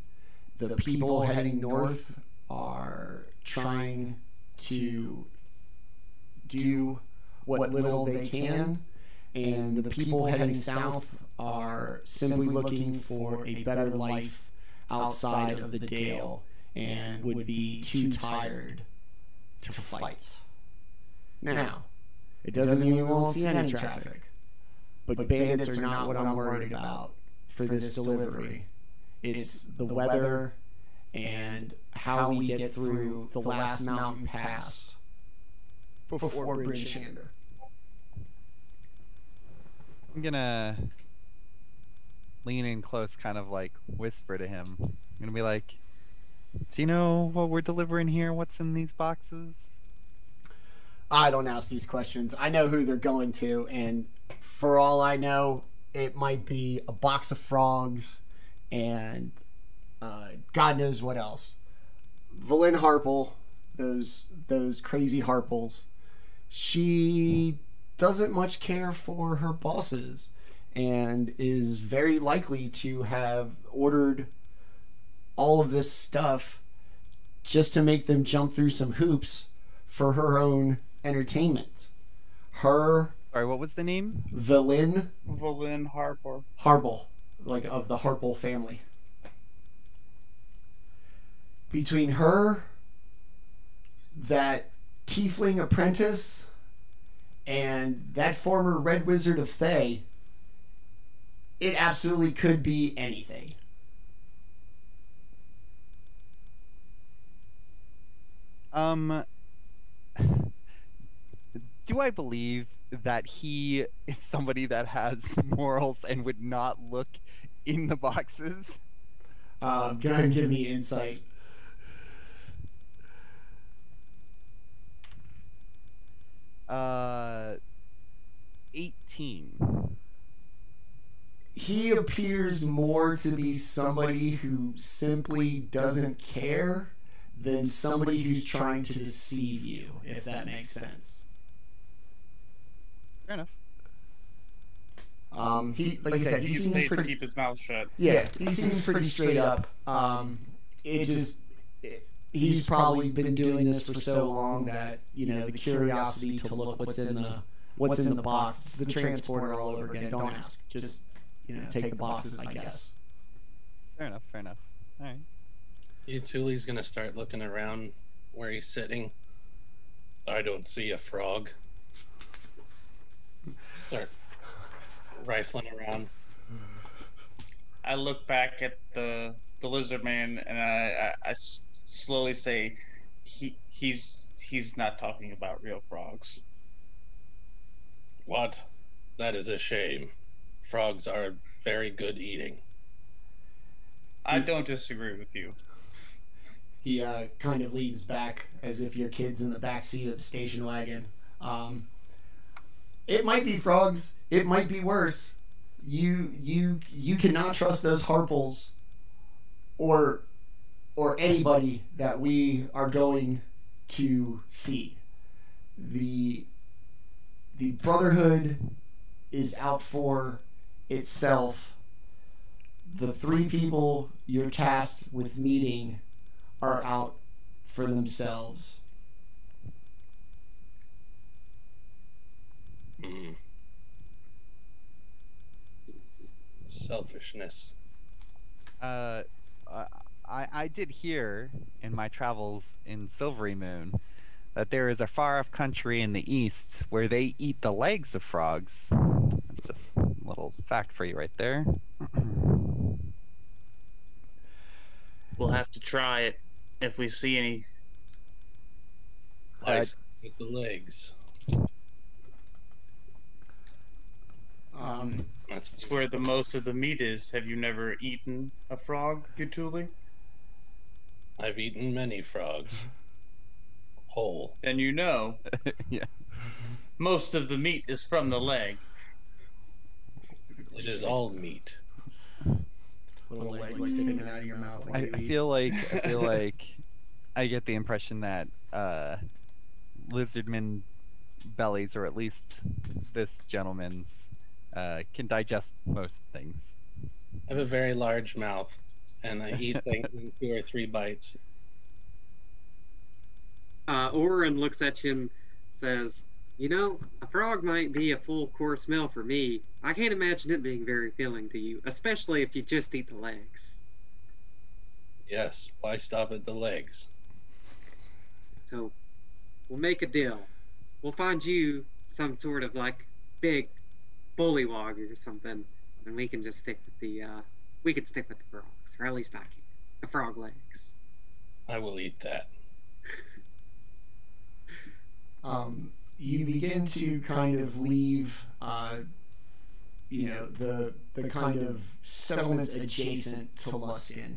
The people heading north are trying to do what little they can, and the people heading south are simply looking for a better life outside of the Dale and would be too tired to fight. Now, it doesn't mean we won't see any traffic, but bandits are not what I'm worried about for this delivery. It's the weather and how we get through the last mountain pass before Bryn Shander. I'm gonna lean in close, kind of like whisper to him. I'm gonna be like, "Do you know what we're delivering here? What's in these boxes?" I don't ask these questions. I know who they're going to, and for all I know, it might be a box of frogs and God knows what else. Valyn Harple, those crazy Harples, she doesn't much care for her bosses and is very likely to have ordered all of this stuff just to make them jump through some hoops for her own entertainment. Sorry, what was the name? Valyn Harple, like of the Harple family. Between her, that tiefling apprentice, and that former Red Wizard of Thay, it absolutely could be anything. Do I believe that he is somebody that has morals and would not look in the boxes. Go ahead and give me insight. Uh, 18. He appears more to be somebody who simply doesn't care than somebody who's trying to deceive you, if that makes sense. Fair enough. He, like I said, he He's seems paid to pretty. keep his mouth shut. Yeah, he seems pretty straight up. He's probably been doing this for so long that, you know, the curiosity to look what's in the box. It's the transporter all over again. Don't ask. Just, you know, take the boxes, I guess. Fair enough. All right. Jaatuuli's gonna start looking around where he's sitting. I don't see a frog. Start rifling around. I look back at the lizard man and I slowly say, he's not talking about real frogs. What? That is a shame. Frogs are very good eating. I don't disagree with you. He kind of leans back as if your kid's in the back seat of the station wagon. It might be frogs. It might be worse. You cannot trust those harpals or anybody that we are going to see. The Brotherhood is out for itself. The three people you're tasked with meeting are out for themselves. Selfishness. I did hear in my travels in Silvery Moon that there is a far-off country in the east where they eat the legs of frogs. That's just a little fact for you right there. We'll have to try it if we see any. Lice with the legs. That's where the most of the meat is. Have you never eaten a frog, Jaatuuli? I've eaten many frogs. Whole. And you know, Yeah. most of the meat is from the leg. It is all meat. Little leg sticking out of your mouth. While I you eat. feel like I get the impression that lizardmen bellies, or at least this gentleman's, can digest most things. I have a very large mouth, and I eat things in 2 or 3 bites. Orryn looks at you and says, "You know, a frog might be a full course meal for me. I can't imagine it being very filling to you, especially if you just eat the legs. Yes, why stop at the legs? So, we'll make a deal. We'll find you some sort of like big bullywog or something, and we can just stick with the frogs, or at least I can. The frog legs." I will eat that. You begin to kind of leave, the kind of settlements adjacent to Luskin,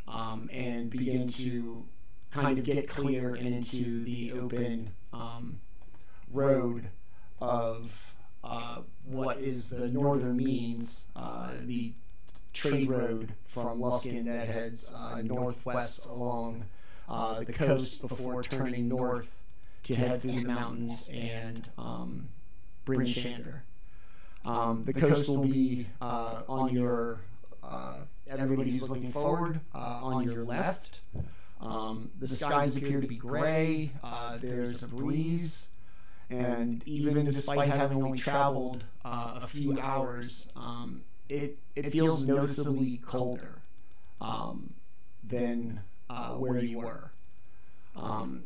and begin to kind of get clear and into the open road of what is the northern means, the trade road from Luskin that heads northwest along the coast before turning north to head through the mountains and Bryn Shander. The coast will be on your, everybody who's looking forward, on your left. The skies appear to be gray, there's a breeze, and even despite having only traveled a few hours, it feels noticeably colder than where you were.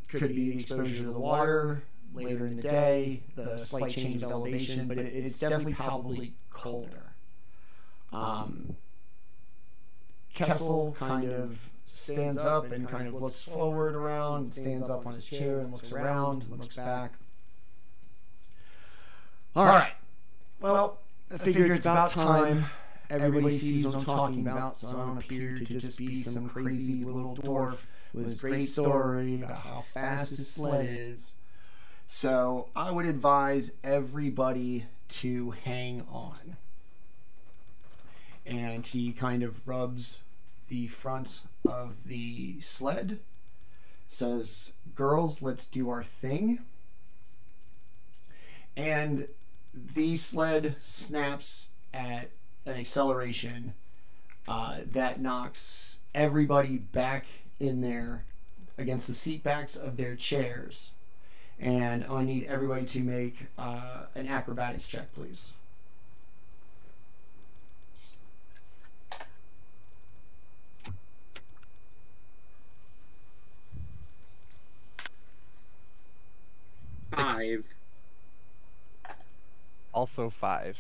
Could be the exposure to the water later in the day, the slight change of elevation, but it's definitely probably colder. Kessel kind of stands up and kind of looks forward around, stands up on his chair and looks around, looks back. All right. Well, I figure it's about time everybody sees what I'm talking about, so I don't appear to just be some crazy little dwarf with his great story about how fast his sled is. So I would advise everybody to hang on. And he kind of rubs the front of the sled, says, "Girls, let's do our thing." And the sled snaps at an acceleration that knocks everybody back in there against the seat backs of their chairs. And I need everybody to make an acrobatics check, please. Five. Also 5.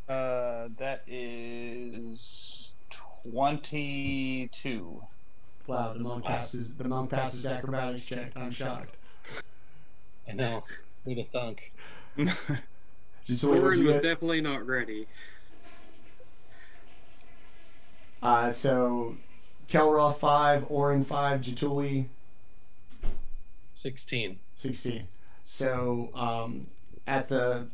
That is 22. Wow, the monk passes acrobatics check. I'm shocked. I know. Who'd have thunk? Orryn was definitely not ready. So Kelroth 5, Orryn 5, Jaatuuli 16. 16. So at the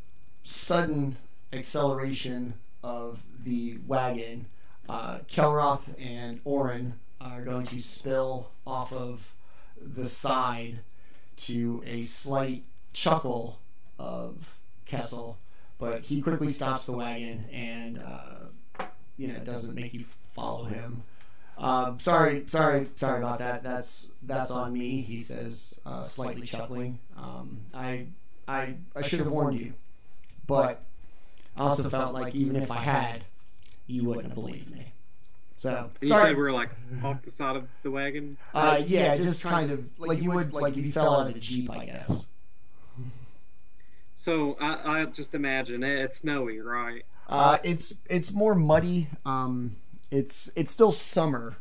sudden acceleration of the wagon, Kelroth and Orryn are going to spill off of the side to a slight chuckle of Kessel, but he quickly stops the wagon and doesn't make you follow him. Sorry about that. That's on me, he says, slightly chuckling. I should have warned you, but I also felt like even if I had, you wouldn't have believed me. So you said we were like off the side of the wagon? Yeah, just kind of like you would, like if you fell out of a Jeep, I guess. So I just imagine it's snowy, right? It's more muddy. It's still summer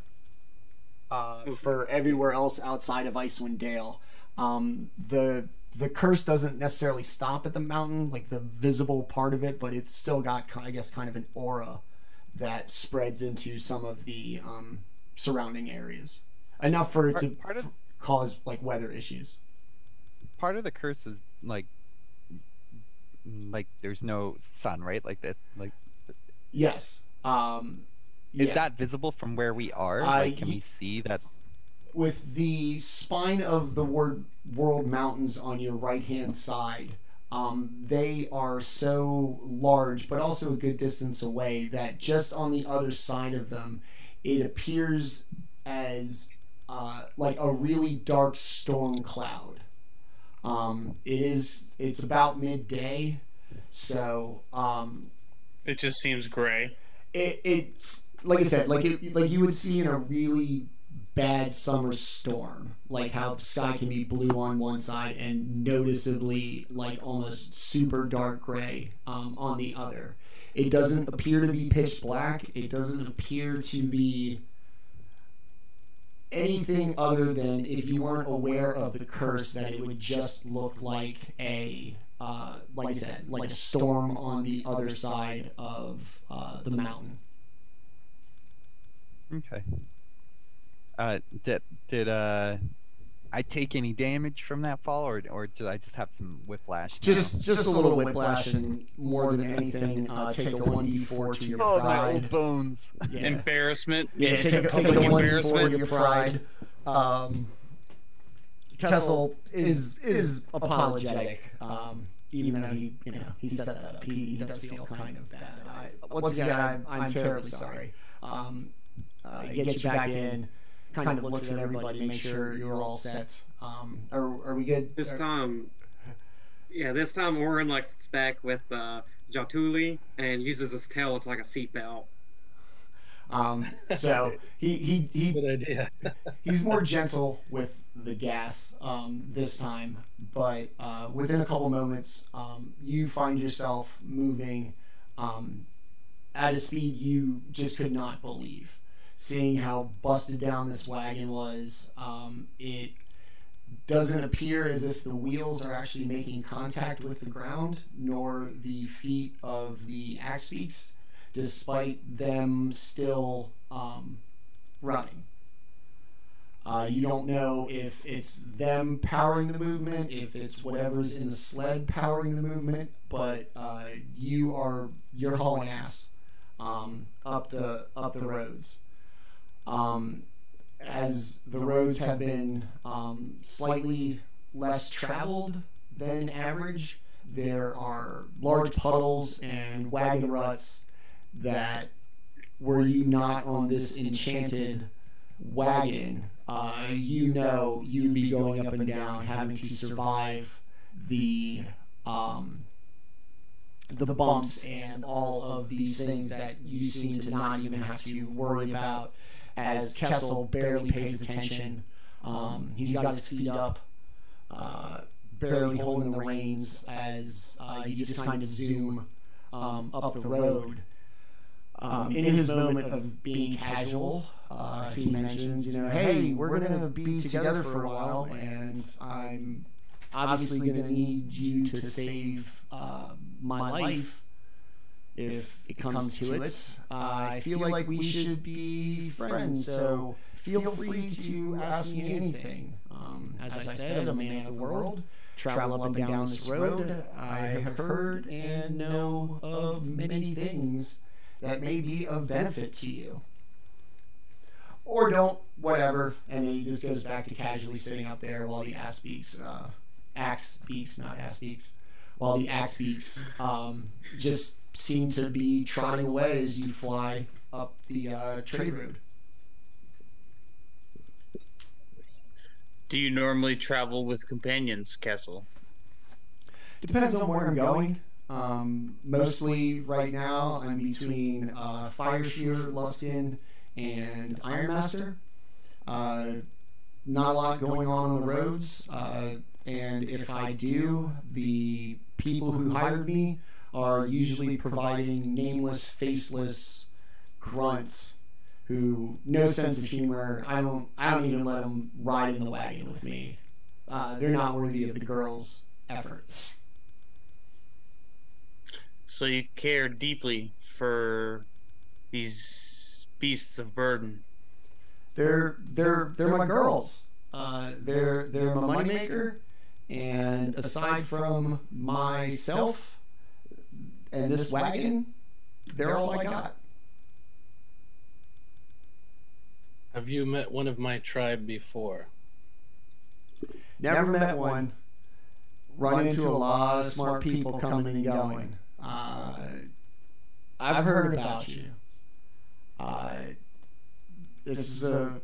for everywhere else outside of Icewind Dale. The curse doesn't necessarily stop at the mountain, like the visible part of it, but it's still got, I guess, kind of an aura that spreads into some of the surrounding areas, enough for it to cause like weather issues. Part of the curse is like there's no sun, right? Like that, like. Yes. Is that visible from where we are? Can we see that? With the spine of the world mountains on your right-hand side, they are so large, but also a good distance away, that just on the other side of them, it appears as like a really dark storm cloud. It's about midday, so it just seems gray. It's like I said, like you would see in a really bad summer storm, like how the sky can be blue on one side and noticeably like almost super dark gray on the other. It doesn't appear to be pitch black. It doesn't appear to be anything other than, if you weren't aware of the curse, that it would just look like a like I said, like a storm on the other side of the mountain. Okay. Did I take any damage from that fall, or did I just have some whiplash? Just a little whiplash, and more than anything, take a 1d4 to your pride. Oh, my old bones. Yeah. Embarrassment. Yeah, take a 1d4 to your pride. Kessel is apologetic, even though he set that up. He does feel kind of bad. Once again, I'm terribly sorry. Get you back in. Kind of looks at everybody, make sure you're all set. Are we good? This time Orryn like sits back with Jaatuuli and uses his tail as like a seatbelt. So he Good idea. he's more gentle with the gas this time, but within a couple moments, you find yourself moving at a speed you just could not believe. Seeing how busted down this wagon was, it doesn't appear as if the wheels are actually making contact with the ground, nor the feet of the axe beaks, despite them still running. You don't know if it's them powering the movement, if it's whatever's in the sled powering the movement, but you're hauling ass up the roads. As the roads have been slightly less traveled than average, there are large puddles and wagon ruts that, were you not on this enchanted wagon, you'd be going up and down, having to survive the bumps and all of these things that you seem to not even have to worry about, as Kessel barely pays attention. He's got his feet up, barely holding the reins as you just kind of zoom up the road. In his moment of being casual, he mentions, hey, we're going to be together for a while, and I'm obviously going to need you to save my life if it comes to it. I feel like we should be friends, so feel free to ask me anything. As I said, I'm a man of the world, travel up and down this road. I have heard and know of many things that may be of benefit to you. Or don't, whatever. And then he just goes back to casually sitting up there while the axe beaks, while the axe beaks just seem to be trotting away as you fly up the trade road. Do you normally travel with companions, Kessel? Depends on where I'm going. Mostly right now I'm between Fire Shear, Luskin, and Ironmaster. Not a lot going on the roads, and if I do, the people who hired me are usually providing nameless, faceless grunts who, no sense of humor. I don't even let them ride in the wagon with me. They're not worthy of the girls' effort. So you care deeply for these beasts of burden. They're my girls. They're my moneymaker, and aside from myself and this wagon, they're all I got. Have you met one of my tribe before? Never met one. Run into a lot of smart people coming and going. I've heard about you. It's a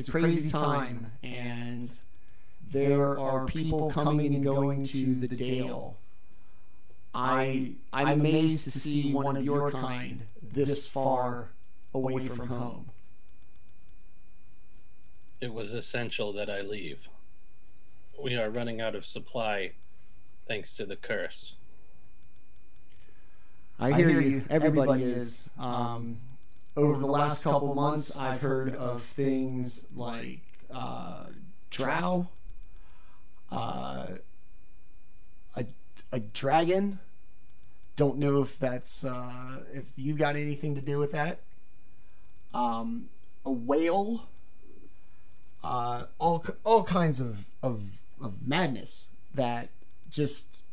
crazy time, and there are people coming and going to the Dale. I'm amazed to see one of your kind this far away from home. It was essential that I leave. We are running out of supply thanks to the curse. I hear you. Everybody is. Over the last couple months, I've heard of things like drow, a dragon. Don't know if that's if you got anything to do with that. A whale. All kinds of madness that just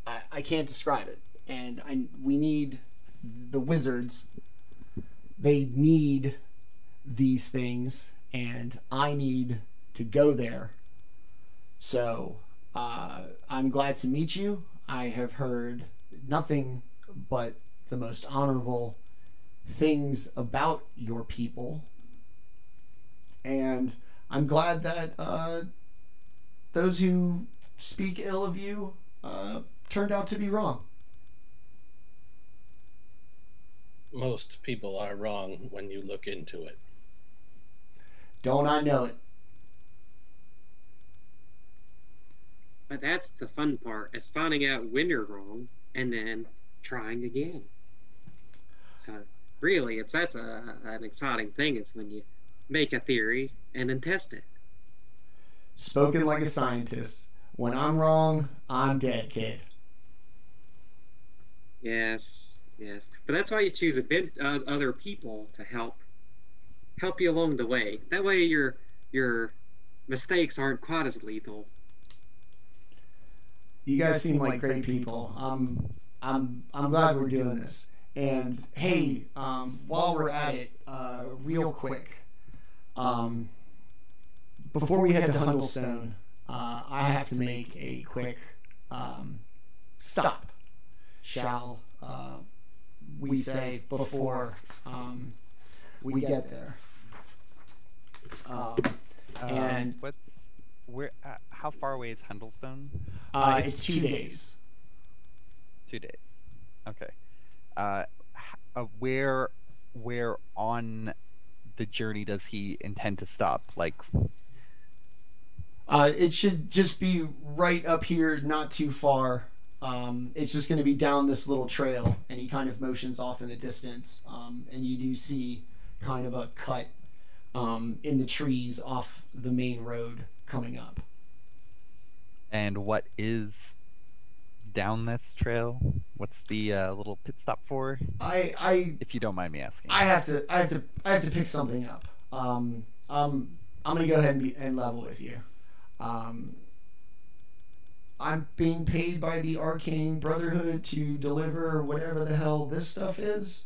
I can't describe it. And we need the wizards. They need these things, and I need to go there. So I'm glad to meet you. I have heard nothing but the most honorable things about your people, and I'm glad that those who speak ill of you turned out to be wrong. Most people are wrong when you look into it. Don't I know it? But that's the fun part, is finding out when you're wrong and then trying again. So really, that's an exciting thing. It's when you make a theory and then test it. Spoken like a scientist. When I'm wrong, I'm dead, kid. Yes, yes. But that's why you choose a bit other people to help you along the way. That way your mistakes aren't quite as lethal. You guys seem like great people. I'm glad we're doing this. And hey, while we're at it, real quick, before we head to Hundlestone, I have to make a quick stop. Shall we say before we get there? And how far away is Hundlestone? It's 2 days. 2 days. Okay. Where on the journey does he intend to stop? Like, it should just be right up here, not too far. It's just going to be down this little trail, and he kind of motions off in the distance, and you do see kind of a cut in the trees off the main road coming up. And what is down this trail? What's the little pit stop for? If you don't mind me asking. I have to pick something up. I'm gonna go ahead and level with you. I'm being paid by the Arcane Brotherhood to deliver whatever the hell this stuff is,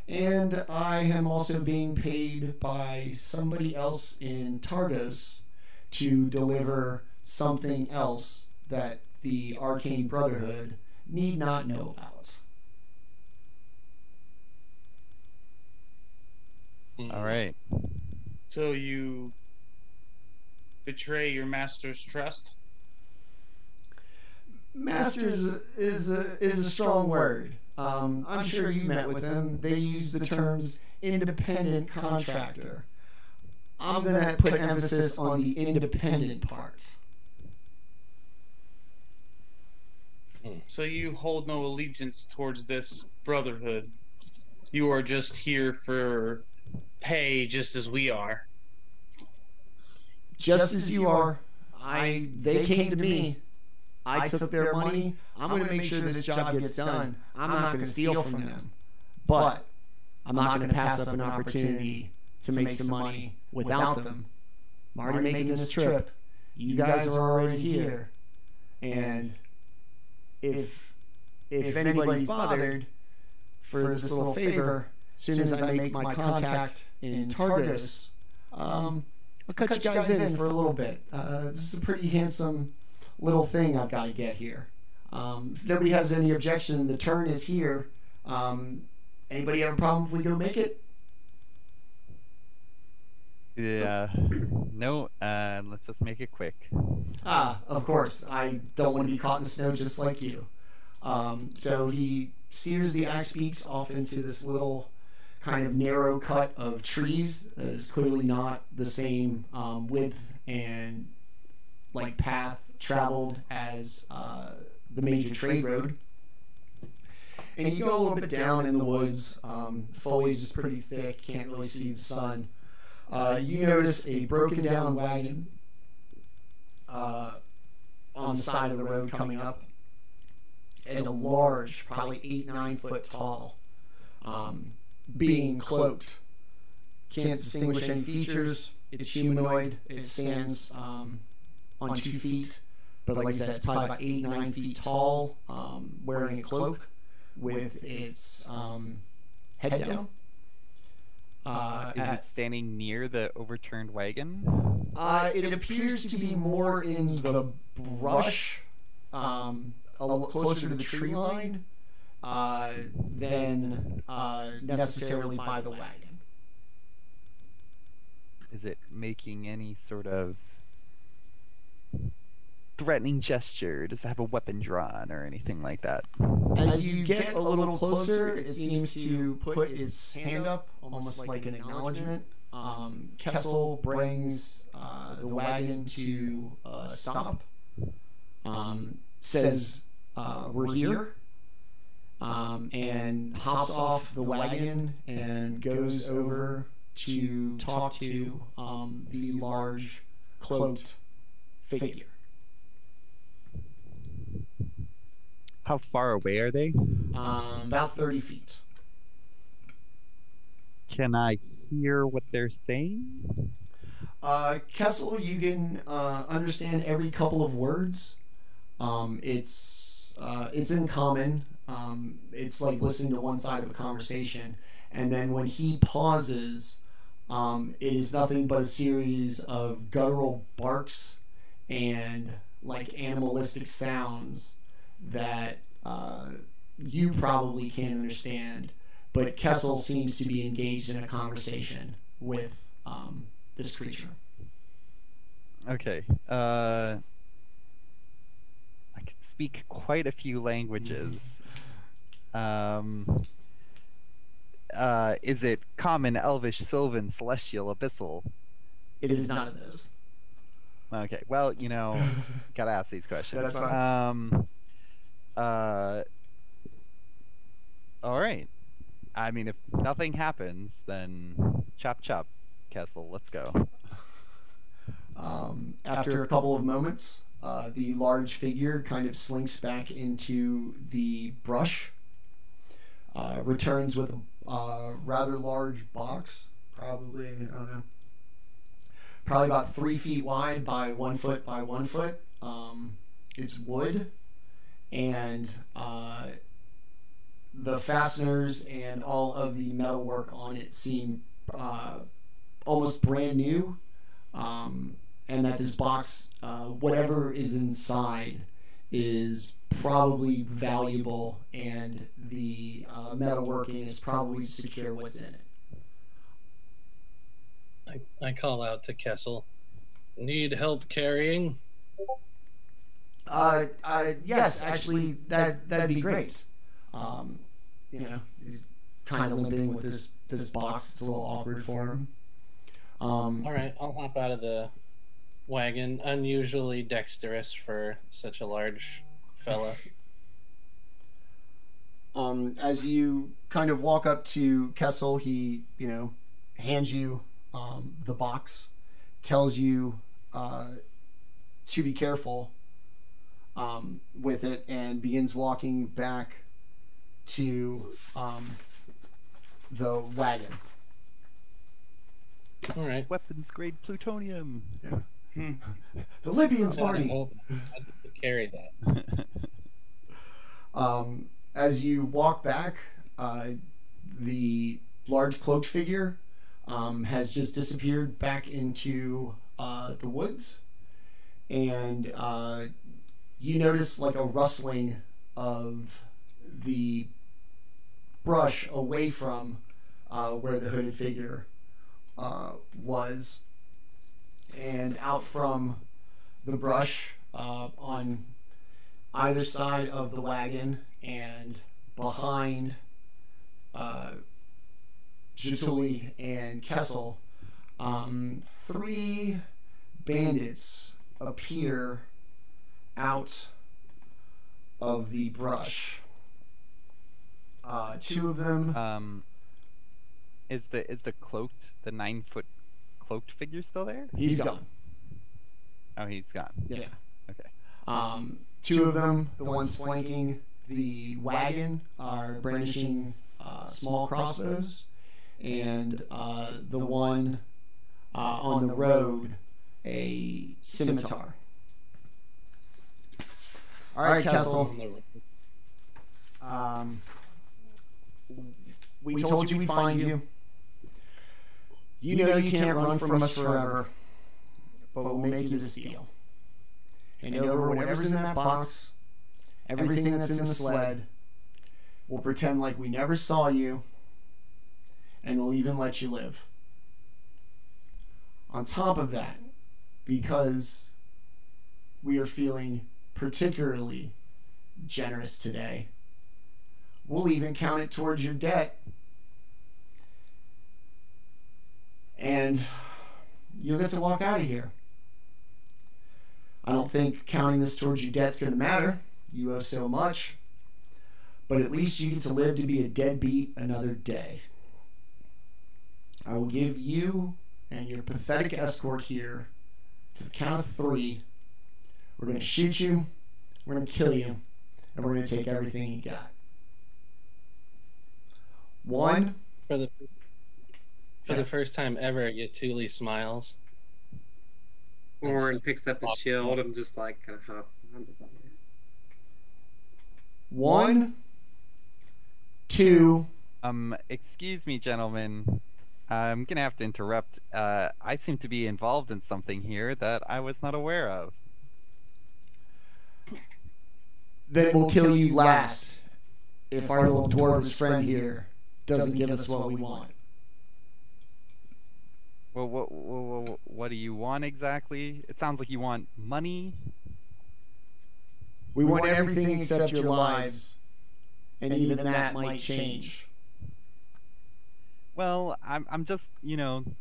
and I am also being paid by somebody else in Tardos to deliver something else that the Arcane Brotherhood need not know about. All right. So you betray your master's trust? Masters is a strong word. I'm sure you met with them. They use the terms independent contractor. I'm going to put emphasis on the independent part. So you hold no allegiance towards this brotherhood. You are just here for pay, just as we are. Just as you are. They came to me. I took their money. I'm going to make sure this job gets done. I'm not going to steal from them. But I'm not going to pass up an opportunity to make some money without them. I'm already making this trip. You guys are already here. And if anybody's bothered for this little favor, as soon as I make my contact in Tardos, I'll cut you guys in for a little bit. This is a pretty handsome little thing I've got to get here. If nobody has any objection, the turn is here. Anybody have a problem if we go make it? Yeah. No, let's just make it quick. Of course. I don't want to be caught in the snow just like you. So he steers the axe beaks off into this little kind of narrow cut of trees that is clearly not the same width and like path traveled as the major trade road. And you go a little bit down in the woods. Foliage is pretty thick, can't really see the sun. You notice a broken down wagon on the side of the road coming up, and a large, probably 8-9 foot tall, being cloaked. Can't distinguish any features. It's humanoid. It stands on 2 feet, but like I said, it's probably about 8-9 feet tall, wearing a cloak with its head down. Is it standing near the overturned wagon? It appears to be more in the brush, a little closer to the tree line, than necessarily by the wagon. Is it making any sort of threatening gesture? Does it have a weapon drawn or anything like that? As you get a little closer, it seems to put its hand up, almost like an acknowledgement. Kessel brings the wagon to a stop, says, "We're here," and hops off the wagon and goes over to talk to the large cloaked figure. How far away are they? About 30 feet. Can I hear what they're saying? Kessel, you can understand every couple of words. It's in common. It's like listening to one side of a conversation, and then when he pauses, it is nothing but a series of guttural barks and like animalistic sounds that you probably can't understand, but Kessel seems to be engaged in a conversation with this creature. Okay. I can speak quite a few languages. Is it common, elvish, sylvan, celestial, abyssal? It is none of those. Okay, well, you know, gotta ask these questions. That's fine. All right. I mean, if nothing happens, then chop chop, Kessel. Let's go. After a couple of moments, the large figure kind of slinks back into the brush, returns with a rather large box, probably, I don't know, probably about 3 feet wide by 1 foot by 1 foot. It's wood, and the fasteners and all of the metalwork on it seem almost brand new, and that this box, whatever is inside, is probably valuable, and the metalworking is probably secure what's in it. I call out to Kessel. Need help carrying? Yes, actually, that'd be great. You know, he's kind of limping with this box. It's a little awkward for him. All right, I'll hop out of the wagon. Unusually dexterous for such a large fella. As you kind of walk up to Kessel, he, hands you the box, tells you to be careful with it, and begins walking back to the wagon. All right. Weapons grade plutonium. Yeah. The Libyans party. I can carry that. As you walk back, the large cloaked figure has just disappeared back into the woods, and you notice like a rustling of the brush away from where the hooded figure was, and out from the brush on either side of the wagon and behind Jaatuuli and Kessel, 3 bandits appear out of the brush. 2 of them. Is the 9-foot cloaked figure still there? He's gone. Oh, he's gone. Yeah. Okay. 2 of them, the ones flanking the wagon, are brandishing small crossbows, and the one on the road, a scimitar. All right, Kessel. We told you we'd find you. You know you can't run from us forever, but we'll make you this deal. Hand over whatever's in that box, everything that's in the sled. We'll pretend like we never saw you, and we'll even let you live. On top of that, because we are feeling particularly generous today, we'll even count it towards your debt. And you'll get to walk out of here. I don't think counting this towards your debt's going to matter. You owe so much. But at least you get to live to be a deadbeat another day. I will give you and your pathetic escort here, to the count of 3, We're going to shoot you, we're going to kill you, and we're going to take everything you got. One. For the first time ever, Jaatuuli smiles. Orryn picks up his shield and just like kind of One. Two. Excuse me, gentlemen. I'm gonna have to interrupt. I seem to be involved in something here that I was not aware of. Then we'll kill you last if our little dwarves friend here doesn't give us what we want. Well, what do you want exactly? It sounds like you want money. We want everything except your lives, and even that might change. Well, I'm just,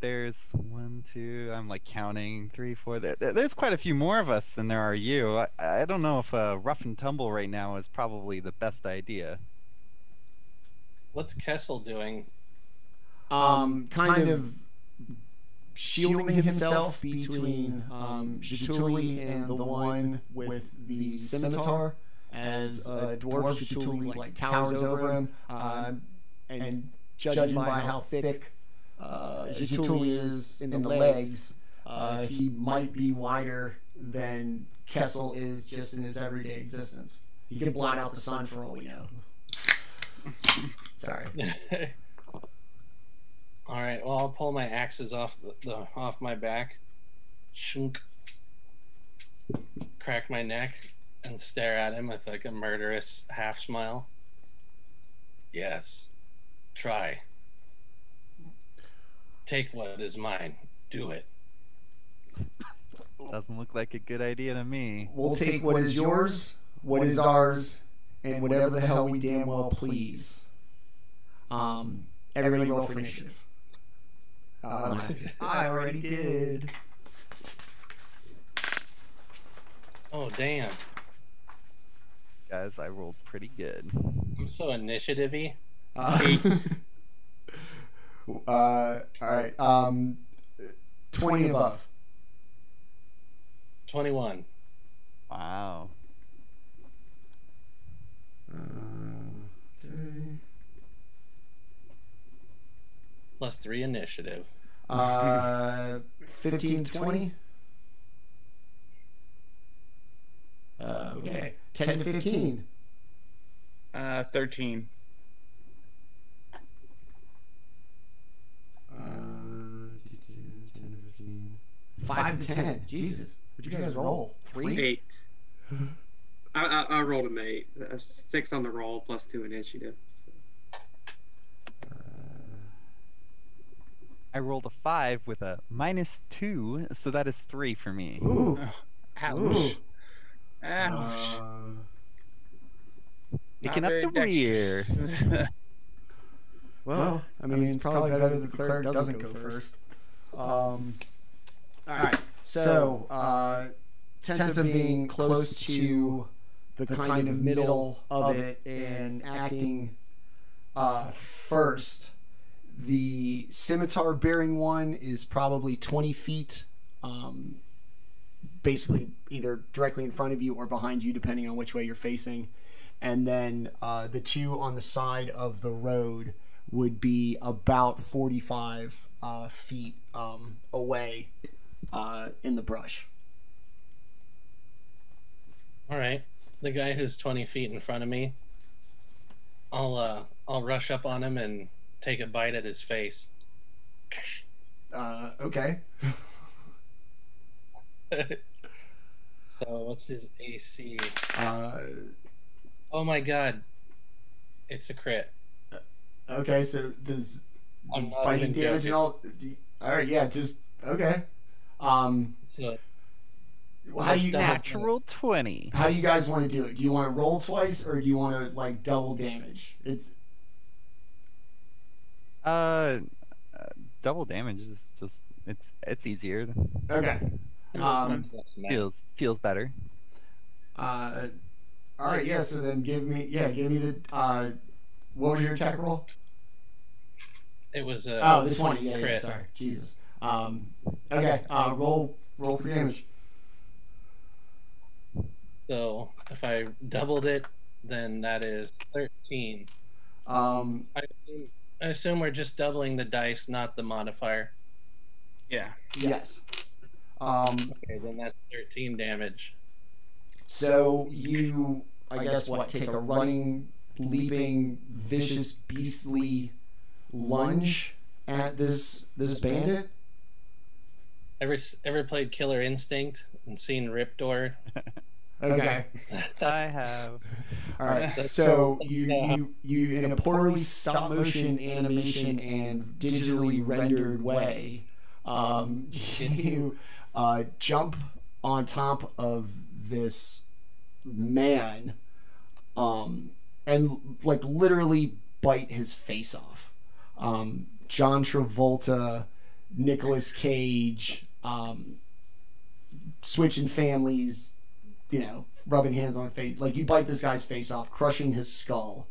there's 1, 2, I'm like counting, 3, 4. There's quite a few more of us than there are you. I don't know if rough and tumble right now is probably the best idea. What's Kessel doing? Kind of shielding himself between Jaatuuli and the one with the scimitar, as dwarf Jaatuuli like towers over him, and judging by how thick Jaatuuli is in the legs, he might be wider than Kessel is just in his everyday existence. He could blot out the sun for all we know. Sorry. All right. Well, I'll pull my axes off off my back, shunk, crack my neck, and stare at him with like a murderous half smile. Yes. Try. Take what is mine. Do it. Doesn't look like a good idea to me. We'll take what is yours, what is ours, and whatever the hell we damn well please. Everybody roll for initiative. I already did. Oh, damn. Guys, I rolled pretty good. I'm so initiative-y. All right. 20 and above. 21. Wow. Okay. Plus 3 initiative. 15, 20. Okay. 10 to 15. 13. 5 to 10. Jesus. What'd you guys roll? 3? 8. I rolled an 8. 6 on the roll plus 2 initiative. I rolled a 5 with a -2, so that is 3 for me. Ooh. Ouch. Ooh. Ouch. Picking Not up the very rear. dexterous. Well, I mean, it's probably better that the cleric doesn't go first. All right. So, Tenta being close to the kind of middle of it and acting first, the scimitar-bearing one is probably 20 feet, basically either directly in front of you or behind you, depending on which way you're facing. And then the two on the side of the road would be about 45 feet away in the brush. All right. The guy who's 20 feet in front of me, I'll rush up on him and take a bite at his face. Okay. So what's his AC? Oh my god. It's a crit. Okay, so does I'm not biting even damage joking. and all? Alright, yeah, just okay. So How do you Natural 20. how do you guys want to do it? Do you want to roll twice or do you want to like double damage? It's Double damage is just it's easier. okay. Feels better. All right, yeah. So then give me the what was your attack roll? it was The 20. Yeah, crit. sorry, Jesus. Okay, roll for damage. So if I doubled it, then that is 13. Um, I assume we're just doubling the dice, not the modifier. Yeah. yes. Okay, then that's 13 damage. So you, I guess, what, take a running, leaping, vicious, beastly lunge at this bandit? Ever played Killer Instinct and seen Riptor? Okay. I have. All right. So you in a poorly stop motion animation and digitally rendered way, you jump on top of this man, and like literally bite his face off. John Travolta, Nicolas Cage, switching families, rubbing hands on the face. Like, you bite this guy's face off, crushing his skull,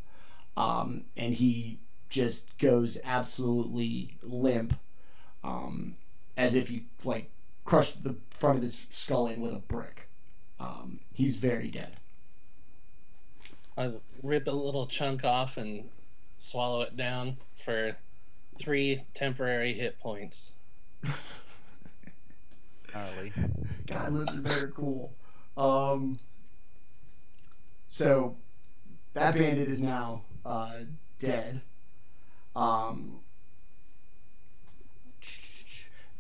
and he just goes absolutely limp, as if you like crushed the front of his skull in with a brick. He's very dead. I rip a little chunk off and swallow it down for 3 temporary hit points. Gnarly. God, lizard men are cool. So that bandit is now dead.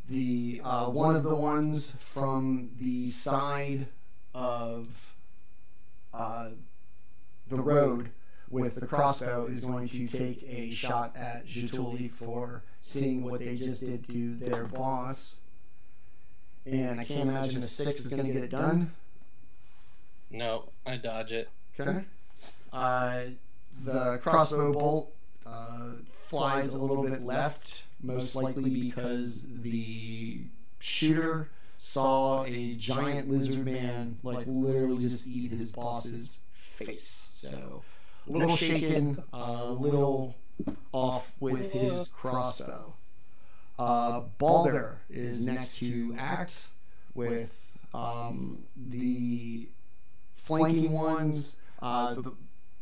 The one of the ones from the side of the road with the crossbow is going to take a shot at Jaatuuli for seeing what they just did to their boss. And I can't imagine a 6 is going to get it done. No, I dodge it. Okay. The crossbow bolt flies a little bit left, most likely because the shooter saw a giant lizard man like literally just eat his boss's face. So a little shaken, a little off with his crossbow. Baldr is next to act with the flanking ones,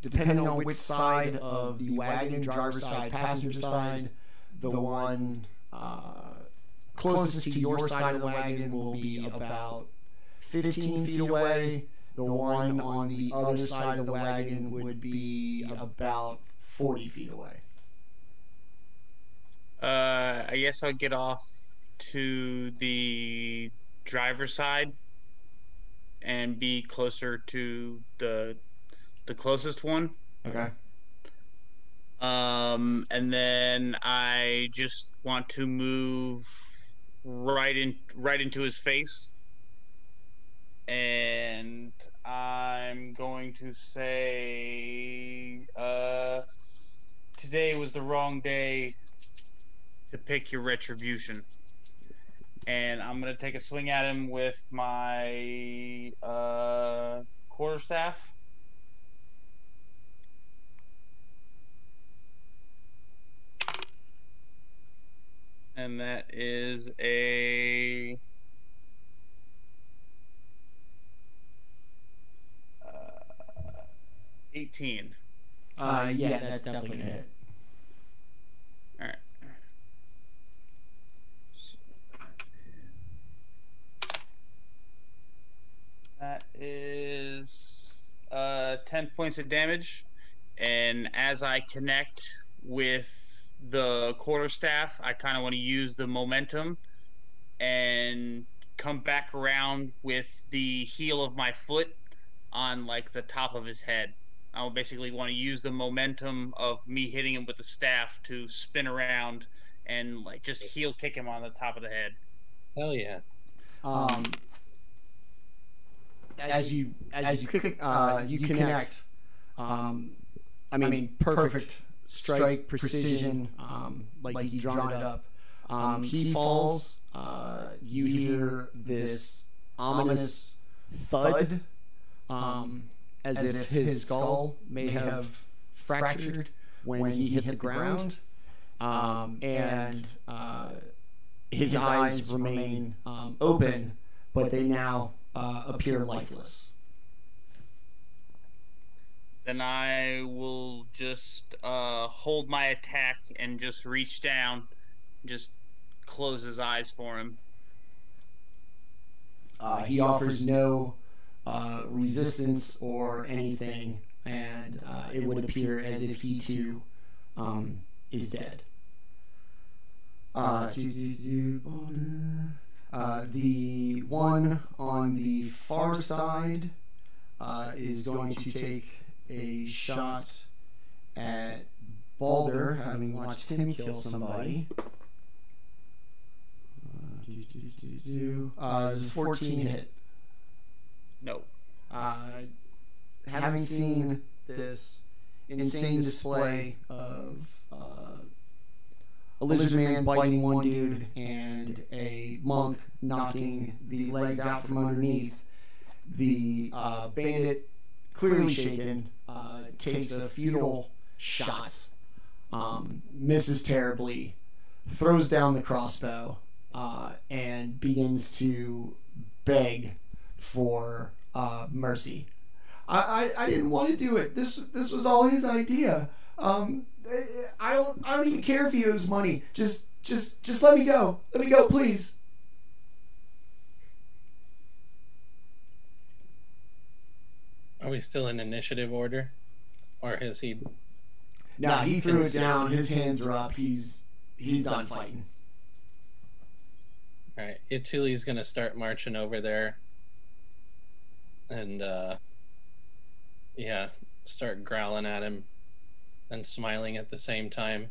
depending on which side of the wagon, driver's side, passenger side, the one closest to your side of the wagon will be about 15 feet away. The one on the other side of the wagon would be about 40 feet away. I guess I'll get off to the driver's side and be closer to the closest one. Okay. And then I just want to move right into his face, and I'm going to say, today was the wrong day to pick your retribution. And I'm going to take a swing at him with my quarterstaff. And that is a 18. Yeah, that's definitely gonna hit. All right. That is 10 points of damage, and as I connect with the quarterstaff, I kind of want to use the momentum and come back around with the heel of my foot on like the top of his head. I basically want to use the momentum of me hitting him with the staff to spin around and like just heel kick him on the top of the head. Hell yeah. As you connect, I mean, perfect strike, precision, like you drawn it up. He falls. You hear this ominous thud, as if his skull may have fractured when he hit the ground, and his eyes remain open, but they now appear lifeless. then I will just hold my attack and just reach down, just close his eyes for him. He offers no resistance or anything, and it would appear as if he too is dead. The one on the far side is going to take a shot at Baldr, having watched him kill somebody. Is 14 hit? No. Having seen this insane display of a lizard man biting one dude and a monk knocking the legs out from underneath, the bandit, clearly shaken, takes a futile shot, misses terribly, throws down the crossbow, and begins to beg for mercy. I didn't want to do it. This was all his idea. I don't even care if he owes money. Just let me go. Let me go, please. Are we still in initiative order, or has he? No, he threw it down. His hands are up. He's done fighting. All right, Jaatuli's gonna start marching over there, and start growling at him and smiling at the same time.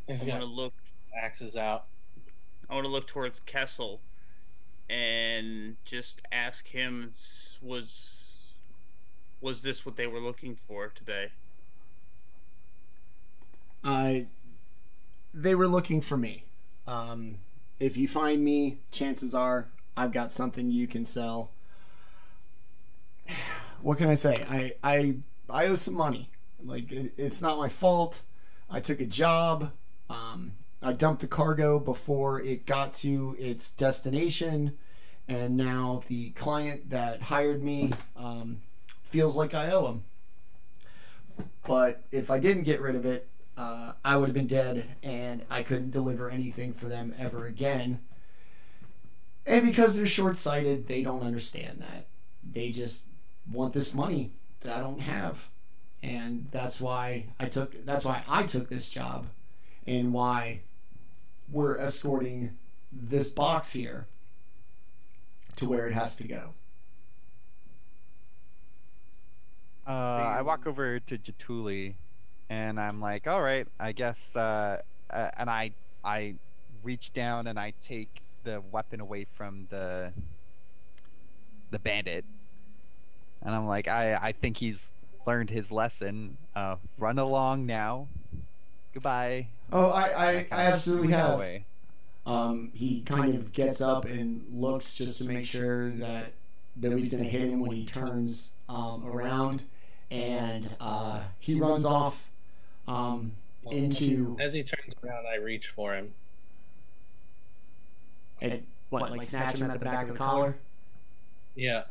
He's I'm got gonna look. axes out. I want to look towards Kessel and just ask him, was this what they were looking for today? They were looking for me. If you find me, chances are I've got something you can sell. What can I say? I owe some money. Like, it's not my fault. I took a job. I dumped the cargo before it got to its destination, and now the client that hired me feels like I owe him. But if I didn't get rid of it, I would have been dead, and I couldn't deliver anything for them ever again. And because they're short-sighted, they don't understand that. They just want this money that I don't have. And that's why I took this job, and why we're escorting this box here to where it has to go. I walk over to Jaatuuli, and I'm like, all right, I guess, and I reach down and I take the weapon away from the bandit, and I'm like, I think he's learned his lesson. Run along now. Goodbye. Oh, I absolutely have. Away. He kind of gets up and looks just to make sure that nobody's going to hit him when he turns around, and he runs off into... As he turns around, I reach for him. And what, like snatch him at the back of the collar? Yeah.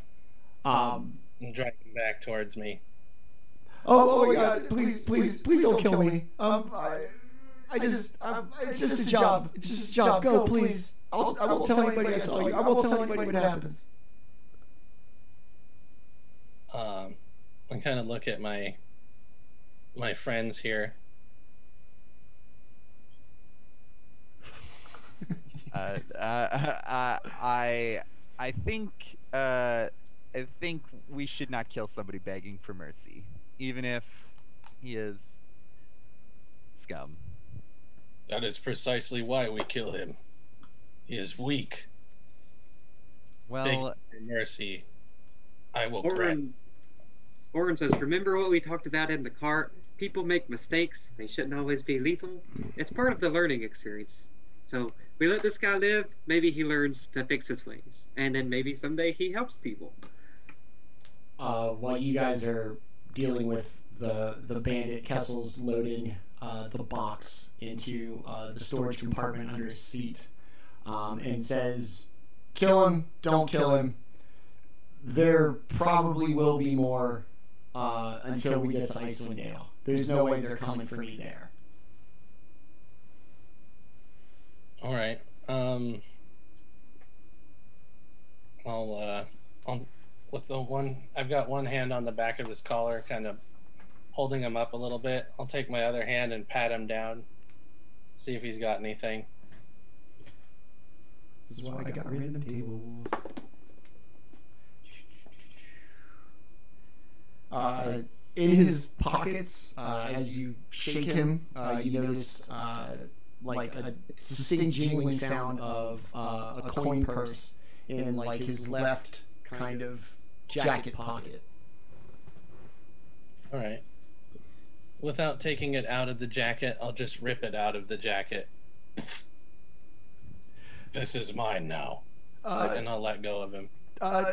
And drag him back towards me. Oh my God! Please don't kill me. It's just a job. It's just a job. Go, please. I won't tell anybody I saw you. I won't tell anybody what happens. I kind of look at my friends here. I think we should not kill somebody begging for mercy, even if he is scum. That is precisely why we kill him. He is weak. Well, for mercy, I will. Orryn says, remember what we talked about in the car? People make mistakes. They shouldn't always be lethal. It's part of the learning experience. So we let this guy live. Maybe he learns to fix his ways. And then maybe someday he helps people. While you guys are dealing with the bandit, Kessel's loading the box into the storage compartment under his seat, and says, kill him, don't kill him. There probably will be more until we get to Icewind Dale. There's no way they're coming for me there. All right. I'll with the one, I've got one hand on the back of his collar, kind of holding him up a little bit. I'll take my other hand and pat him down, see if he's got anything. This is why I got random tables. In his pockets, as you shake him, you notice like a distinct jingling sound of a coin purse in like his left kind of jacket pocket. All right. Without taking it out of the jacket, I'll just rip it out of the jacket. This is mine now, and I'll let go of him.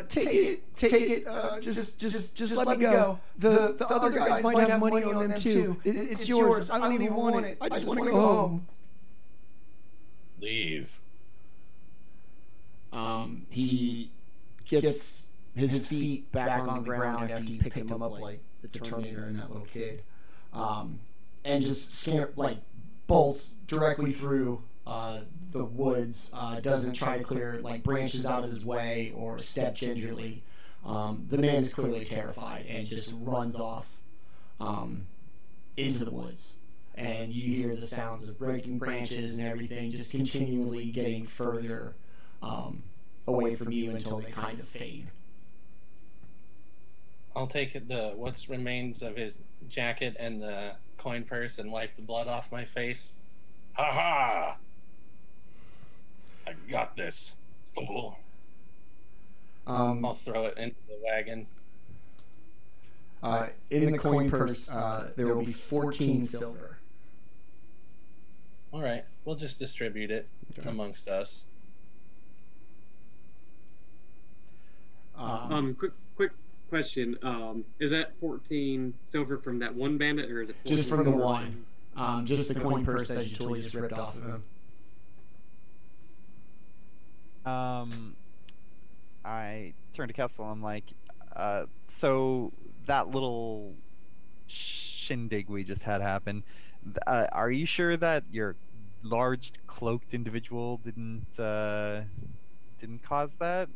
Take it. Just let me go. The other guys might have money on them too. It's yours. I don't even want it. I just want to go home. Leave. He gets his feet back on the ground after you pick him up like the Terminator and that little kid, and just bolts directly through the woods. Doesn't try to clear like branches out of his way or step gingerly. The man is clearly terrified and just runs off into the woods. And you hear the sounds of breaking branches and everything, just continually getting further away from you until they kind of fade. I'll take what's remains of his jacket and the coin purse and wipe the blood off my face. Ha ha! I got this, fool. I'll throw it into the wagon. In the coin purse, there will be 14 silver. All right, we'll just distribute it amongst us. Quick question. Is that 14 silver from that one bandit, or is it 14 just from the one? Just the coin purse that Jaatuuli just ripped off of him. I turn to Kessel. I'm like, so that little shindig we just had happen. Are you sure that your large cloaked individual didn't cause that?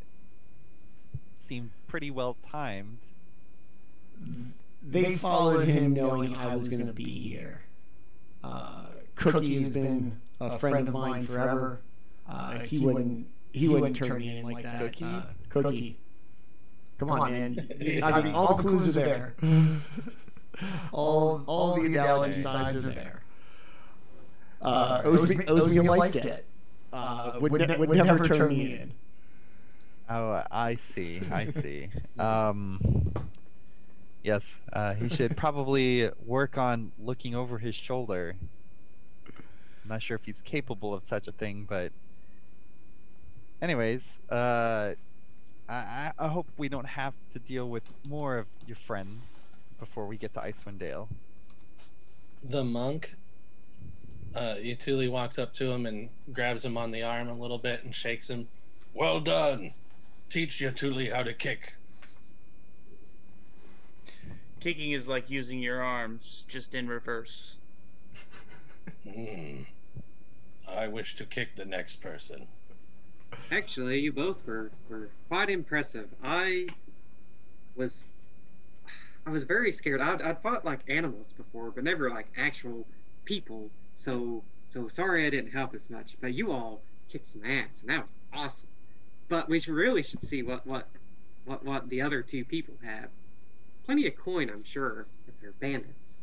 Seemed pretty well timed. They followed him knowing I was going to be here. Cookie has been a friend of mine forever. He wouldn't turn me in like that. Cookie. Come on, man. I mean, all the clues are there. all the analogy signs are there. Owes me a life debt. Would never turn me in. Oh, I see. Yes, he should probably work on looking over his shoulder. I'm not sure if he's capable of such a thing, but anyways, I hope we don't have to deal with more of your friends before we get to Icewind Dale. The monk, Jaatuuli walks up to him and grabs him on the arm a little bit and shakes him. Well done. Teach Jaatuuli how to kick. Kicking is like using your arms, just in reverse. I wish to kick the next person. Actually, you both were quite impressive. I was very scared. I'd fought like animals before, but never like actual people. So sorry I didn't help as much. But you all kicked some ass, and that was awesome. But we should see what the other two people have. Plenty of coin, I'm sure, if they're bandits.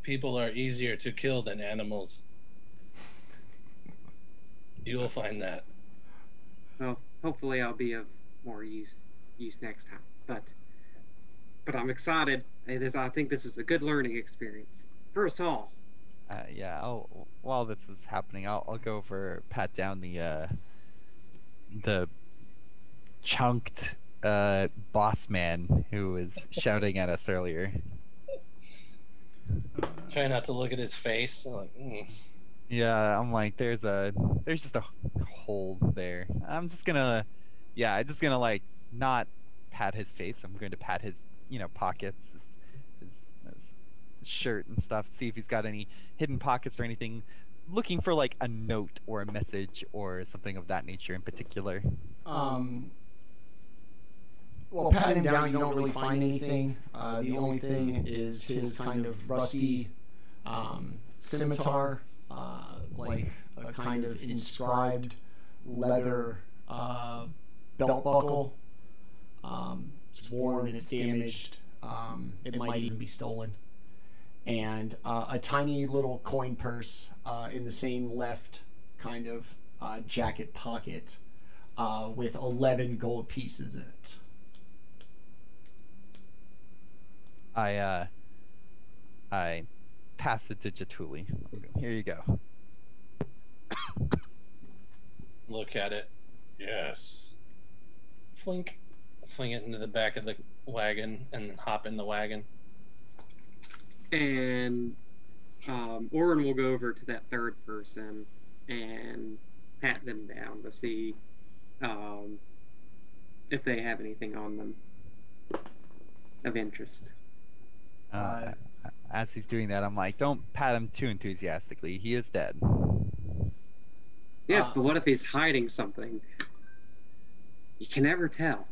People are easier to kill than animals. You will find that. Well, hopefully I'll be of more use next time. But I'm excited. I think this is a good learning experience for us all. Yeah. While this is happening, I'll go over, pat down the chunked boss man who was shouting at us earlier. Try not to look at his face. Yeah, I'm like, there's just a hole there. I'm just gonna like not pat his face. I'm going to pat his, pockets, his shirt and stuff, see if he's got any hidden pockets or anything, looking for like a note or a message or something of that nature in particular. Well, patting him down, you don't really find anything. The only thing is his kind of rusty scimitar, like a kind of inscribed leather belt buckle. It's worn and it's damaged. It might even be stolen. And a tiny little coin purse in the same left kind of jacket pocket with 11 gold pieces in it. I pass it to Jaatuuli. Here you go. Look at it. Yes. Flink. Fling it into the back of the wagon and hop in the wagon. And Orryn will go over to that third person and pat them down to see if they have anything on them of interest. As he's doing that, I'm like, don't pat him too enthusiastically. He is dead. Yes, but what if he's hiding something? You can never tell.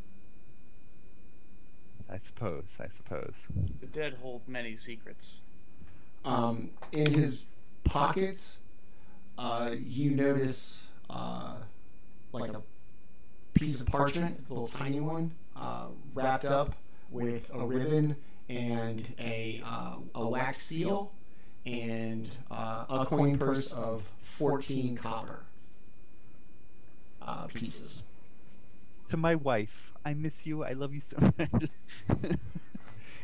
I suppose. The dead hold many secrets. In his pockets, you notice like a piece of parchment, a little tiny one, wrapped up with a ribbon and a wax seal and a coin purse of 14 copper pieces. To my wife, I miss you. I love you so much.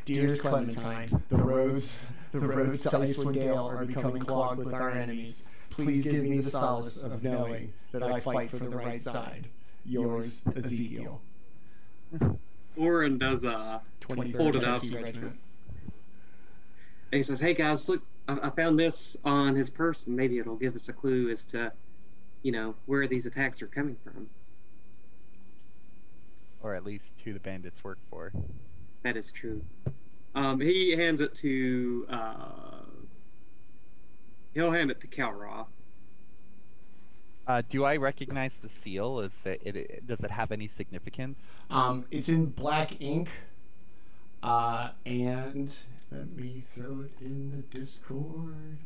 Dearest Clementine, the roads to Icewind Dale are becoming clogged with our enemies. Please give me the solace of knowing that I fight for the right side. Yours, Ezekiel. Orryn does hold it up. Regiment. And he says, "Hey guys, look, I found this on his purse. Maybe it'll give us a clue as to, where these attacks are coming from." Or at least who the bandits work for. That is true. He hands it to he'll hand it to Kelroth. Do I recognize the seal? Does it have any significance? It's in black ink, and let me throw it in the Discord.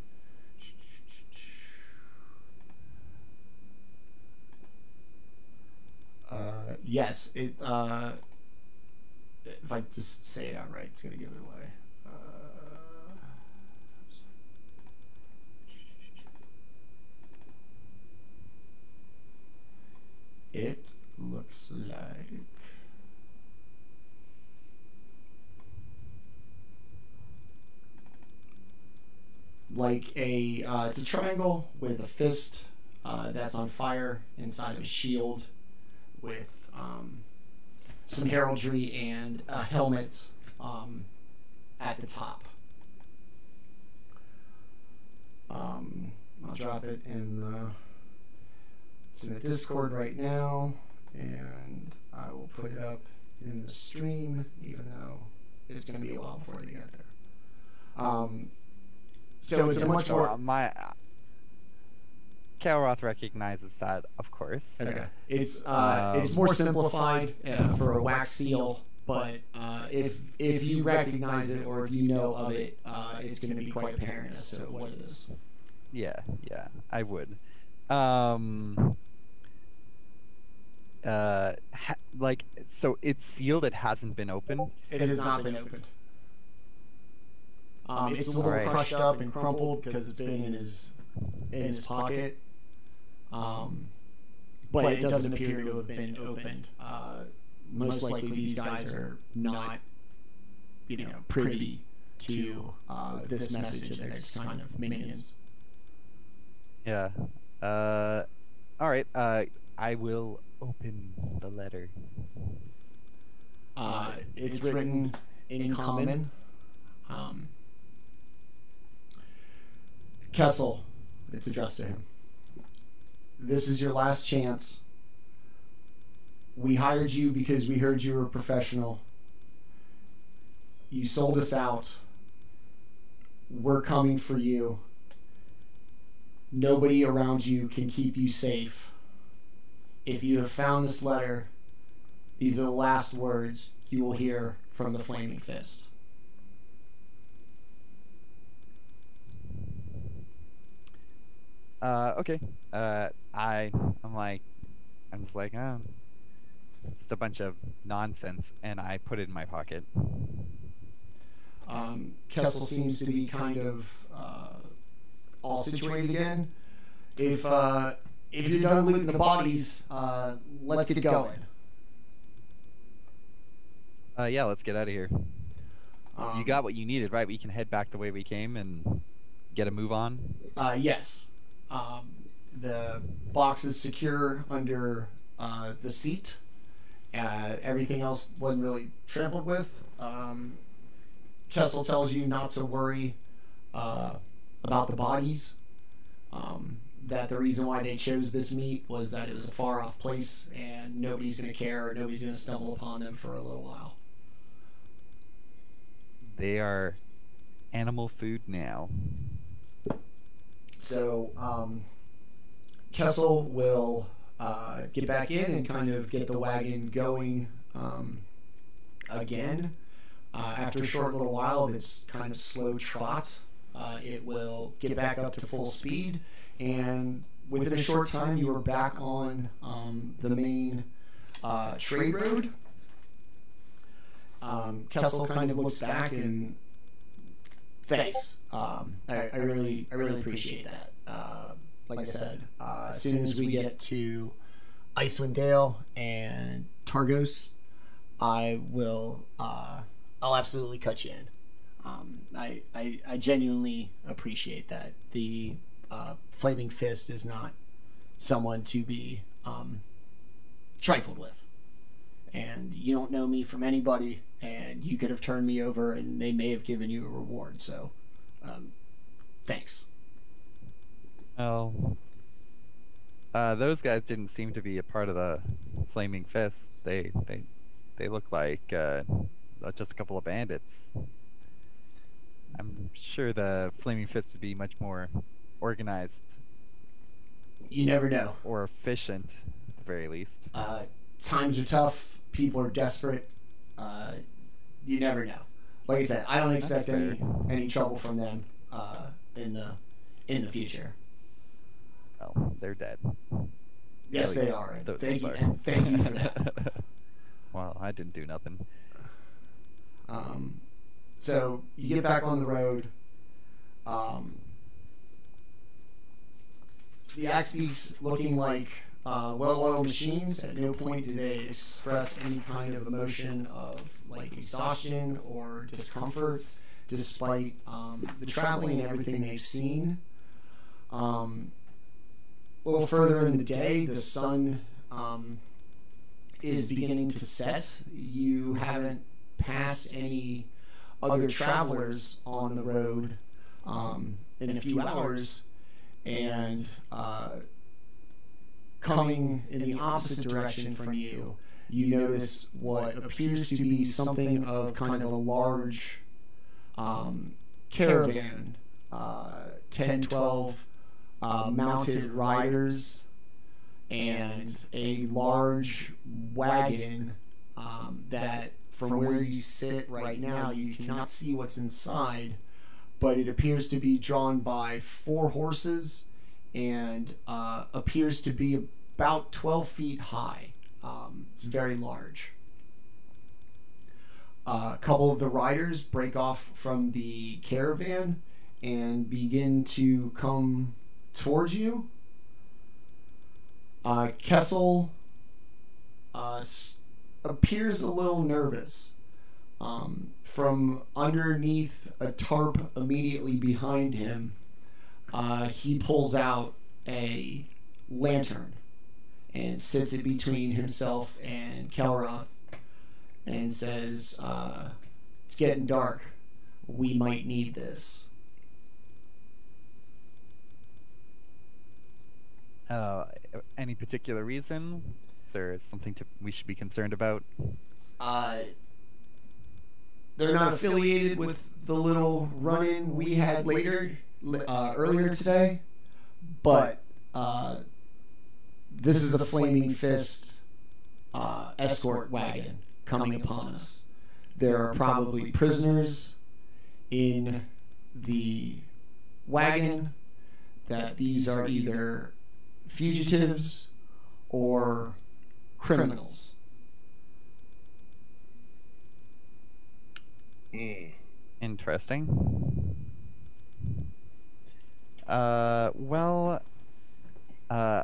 Yes, it. If I just say it outright, it's gonna give it away. It looks like it's a triangle with a fist that's on fire inside of a shield with some heraldry and a helmet at the top. I'll drop it it's in the Discord right now, and I will put it up in the stream, even though it's going to be a while before they get there. So it's a much more... Kelroth recognizes that, of course. Okay. It's more simplified for a wax seal, but if you recognize it or if you know of it, it's going to be quite apparent as to what it is. Yeah, I would. So it's sealed. It hasn't been opened. It has not been opened. It's a little crushed up and crumpled because it's been in his pocket. But it doesn't appear to have been opened. Most likely these guys are not, privy to this message, and they're just kind of minions. Yeah. All right. I will open the letter. It's written in common. Kessel, it's addressed to him. This is your last chance. We hired you because we heard you were a professional. You sold us out. we're coming for you. Nobody around you can keep you safe. If you have found this letter, these are the last words you will hear from the Flaming Fist. Okay. I'm just like, oh, it's just a bunch of nonsense, and I put it in my pocket. Kessel seems to be kind of all situated again. If you're done looting the bodies, let's get going. Yeah, let's get out of here. You got what you needed, right? We can head back the way we came and get a move on. Yes. The box is secure under the seat. Everything else wasn't really trampled with. Kessel tells you not to worry about the bodies. That the reason why they chose this meet was that it was a far off place and nobody's going to care or nobody's going to stumble upon them for a little while. They are animal food now. So Kessel will get back in and kind of get the wagon going again. After a short little while of its kind of slow trot, it will get back up to full speed, and within a short time you are back on the main trade road. Kessel kind of looks back and thanks. I really appreciate that. Like I said, as soon as we get to Icewind Dale and Targos, I'll absolutely cut you in. I genuinely appreciate that. The Flaming Fist is not someone to be trifled with. And you don't know me from anybody, and you could have turned me over and they may have given you a reward. So, thanks. Oh. Those guys didn't seem to be a part of the Flaming Fist. They look like just a couple of bandits. I'm sure the Flaming Fist would be much more organized. You never know. Or efficient, at the very least. Times are tough. People are desperate. You never know. Like I said, I don't expect any trouble from them in the future. Well, they're dead. Yes, they are. Thank you for that. Well, I didn't do nothing. So you get back on the road. The Axebeaks looking like well-oiled machines. At no point do they express any kind of emotion of like exhaustion or discomfort, despite the traveling and everything they've seen. A little further in the day, the sun is beginning to set. You haven't passed any other travelers on the road in a few hours, and coming in the opposite direction from you, you notice what appears to be something of kind of a large caravan, 10, 12 mounted riders, and a large wagon that from where you sit right now you cannot see what's inside, but it appears to be drawn by 4 horses and appears to be about 12 feet high. It's very large. A couple of the riders break off from the caravan and begin to come towards you. Kessel appears a little nervous. From underneath a tarp immediately behind him, he pulls out a lantern and sits it between himself and Kelroth and says, "It's getting dark. We might need this." Any particular reason? Is there something we should be concerned about? they're not affiliated with the little run-in we had earlier today, but this is a Flaming Fist escort wagon coming upon us. There are probably prisoners in the wagon, that these are either fugitives or criminals. Interesting. Well, are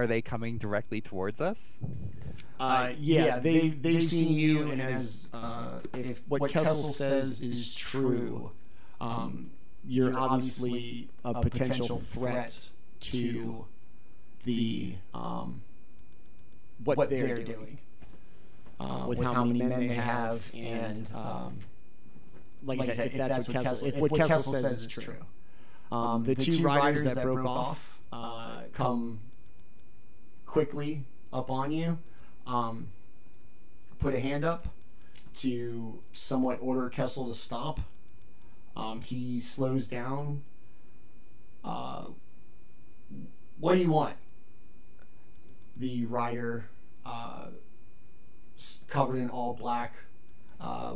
they coming directly towards us? Yeah, they've seen you, and as if what Kessel says is true, you're obviously a potential threat to the what they're doing with how many men they have, and like I said, if what Kessel says is true. The two riders that broke off come quickly up on you, put a hand up to somewhat order Kessel to stop. He slows down. What do you want? The rider, covered in all black,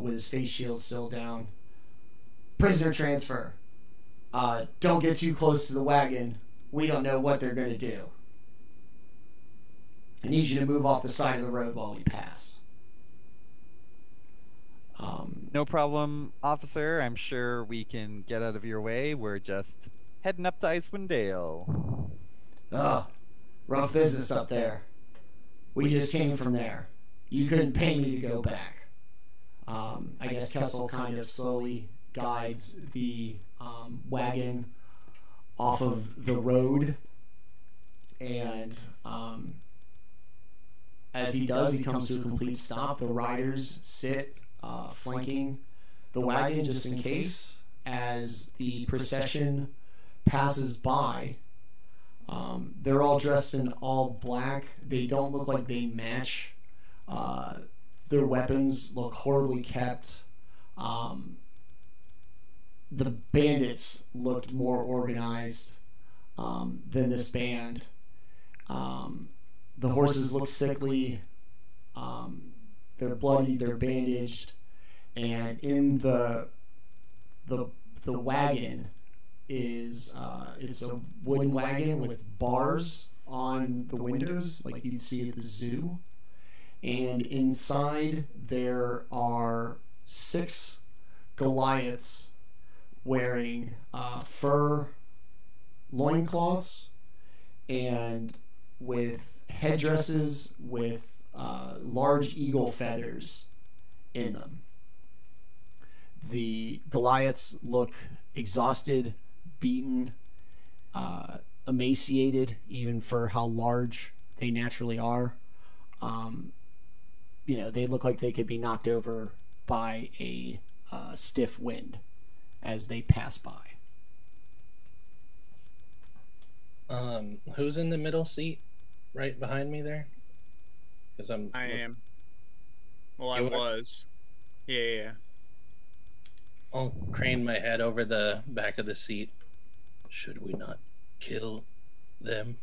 with his face shield still down. Prisoner transfer. Don't get too close to the wagon. We don't know what they're going to do. I need you to move off the side of the road while we pass. No problem, officer. I'm sure we can get out of your way. We're just heading up to Icewind Dale. Rough business up there. We just came from there. You couldn't pay me to go back. I guess Kessel kind of slowly guides the wagon off of the road, and as he does, he comes to a complete stop. The riders sit flanking the wagon just in case. As the procession passes by, they're all dressed in all black. They don't look like they match. Their weapons look horribly kept. The bandits looked more organized than this band. The horses look sickly. They're bloody. They're bandaged, and in the wagon is it's a wooden wagon with bars on the windows, like you'd see at the zoo. And inside there are 6 Goliaths wearing fur loincloths and with headdresses with large eagle feathers in them. The Goliaths look exhausted, beaten, emaciated, even for how large they naturally are. They look like they could be knocked over by a stiff wind as they pass by. Who's in the middle seat right behind me there? Because I am. Well, I You are? was. Yeah. I'll crane my head over the back of the seat. Should we not kill them?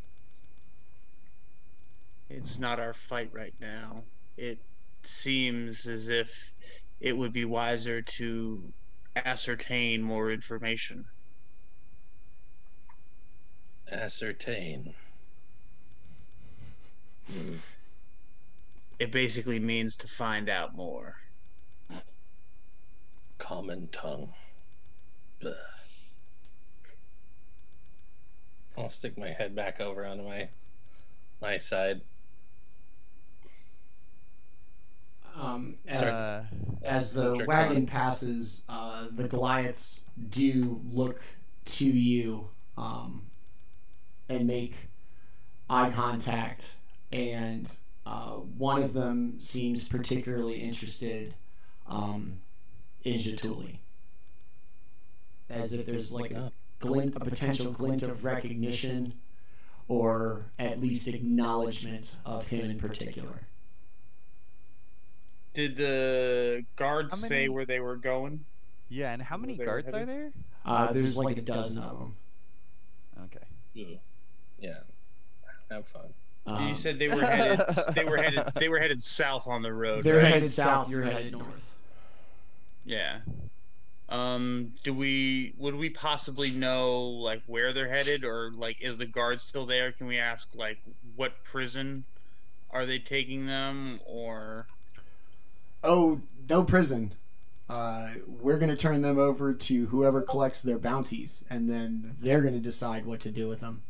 It's not our fight right now. It seems as if it would be wiser to ascertain more information. Ascertain. It basically means to find out more. Common tongue. Blech. I'll stick my head back over onto my side. As the wagon passes, the Goliaths do look to you and make eye contact, and one of them seems particularly interested in Jaatuuli, as if there's like a potential glint of recognition, or at least acknowledgement of him in particular. Did the guards How say many- where they were going? Yeah, and how many Where they were guards are headed? there? There's like a dozen of them. Okay. Ooh. Yeah. Have fun. You said they were headed. They were headed south on the road. They're right? headed south. You're headed north. Yeah. Would we possibly know like where they're headed, or like is the guard still there? Can we ask like what prison are they taking them, or? Oh, no prison. We're going to turn them over to whoever collects their bounties, and then they're going to decide what to do with them.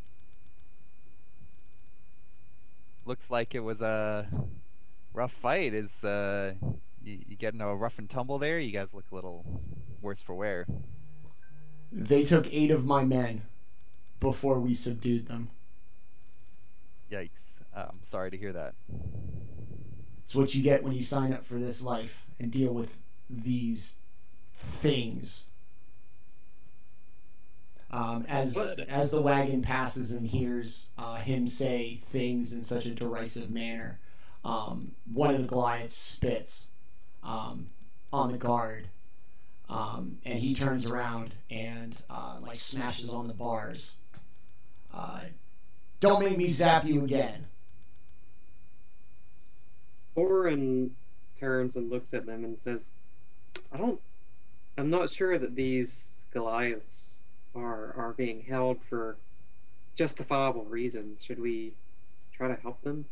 Looks like it was a rough fight. Is you getting a rough and tumble there? You guys look a little worse for wear. They took 8 of my men before we subdued them. Yikes. I'm sorry to hear that. It's what you get when you sign up for this life and deal with these things. As the wagon passes and hears him say things in such a derisive manner, one of the Goliaths spits on the guard, and he turns around and like smashes on the bars. Don't make me zap you again. Orryn turns and looks at them and says, I'm not sure that these Goliaths are being held for justifiable reasons. Should we try to help them?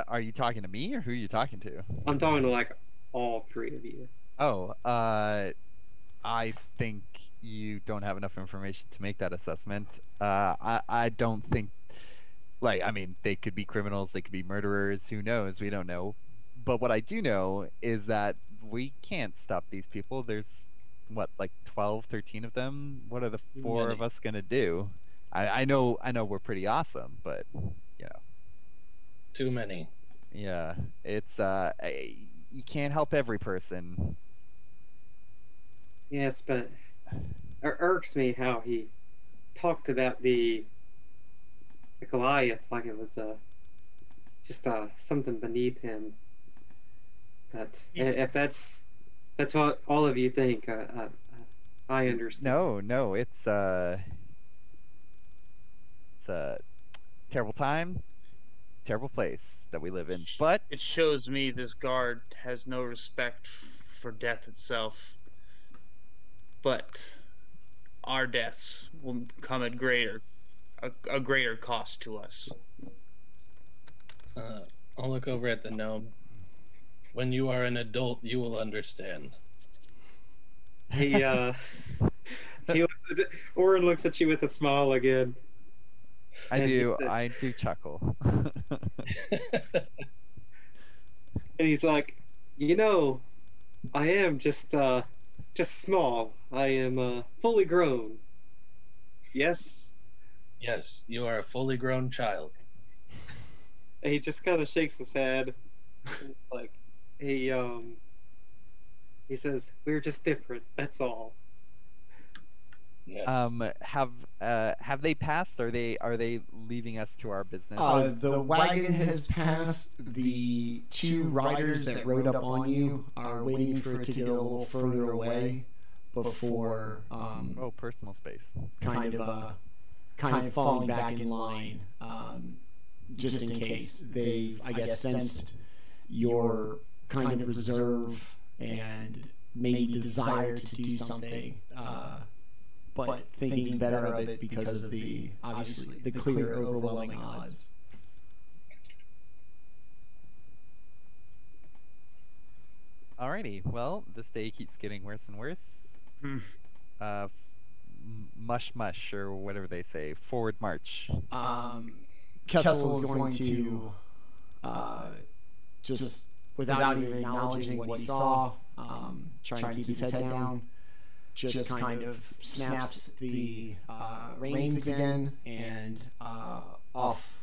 Are you talking to me, or who are you talking to? I'm talking to like all 3 of you. Oh, I think you don't have enough information to make that assessment. I don't think, like, I mean, they could be criminals, they could be murderers, who knows? We don't know. But what I do know is that we can't stop these people. There's, what, like 12, 13 of them? What are the 4 of us gonna do? I know we're pretty awesome, but, you know. Too many. Yeah, it's, you can't help every person. Yes, but it irks me how he talked about the Goliath like it was just something beneath him. But if that's what all of you think, I understand. No, it's a terrible time, terrible place that we live in. But it shows me this guard has no respect for death itself. But our deaths will come at a greater cost to us. I'll look over at the gnome. When you are an adult, you will understand. Orryn looks at you with a smile again. I do chuckle. And he's like, I am just small. I am fully grown. Yes? Yes, you are a fully grown child. And he just kind of shakes his head. Like, he says, we're just different, that's all. Yes. Have they passed? Are they leaving us to our business? The wagon has passed. The 2 riders that rode up on you are waiting for it to get a little further away before personal space. kind of falling back in line, just in case. They've, I guess, sensed your kind of reserve and maybe desire to do something, but thinking better of it because of the, obviously, the clear, overwhelming odds. Alrighty, well, this day keeps getting worse and worse. Mush mush, or whatever they say. Forward march. Kessel is going to just without even acknowledging what he saw, trying to keep his head down, just kind of snaps the reins again, and off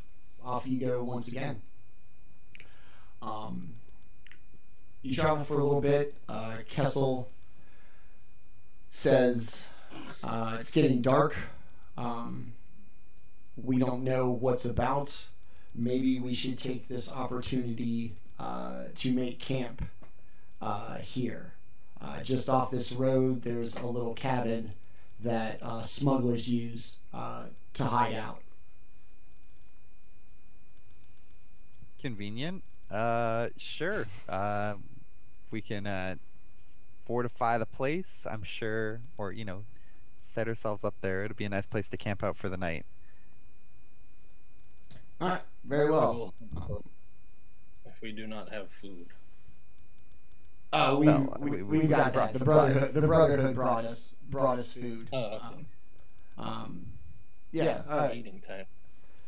you go once again. You travel for a little bit. Kessel says, it's getting dark. We don't know what's about. Maybe we should take this opportunity to make camp here. Just off this road, there's a little cabin that smugglers use to hide out. Convenient. Sure. We can fortify the place, I'm sure, or set ourselves up there. It'll be a nice place to camp out for the night. All right, very well. If we do not have food. We've got that. The Brotherhood brought us food. Oh, okay. Yeah. All right. Eating time.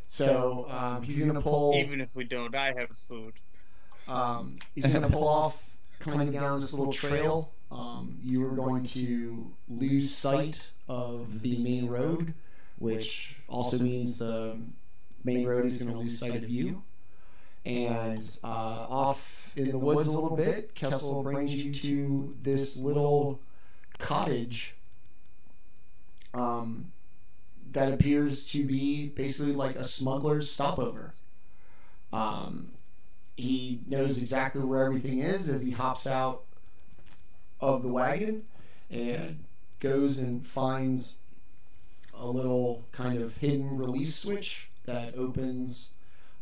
So he's gonna pull. Even if we don't, I have food. He's gonna pull off kind of down this little trail. You are going to lose sight of the main road, which also means the main road is going to lose sight of you. And off in the woods a little bit, Kessel brings you to this little cottage that appears to be basically like a smuggler's stopover. He knows exactly where everything is as he hops out of the wagon and goes and finds a little kind of hidden release switch that opens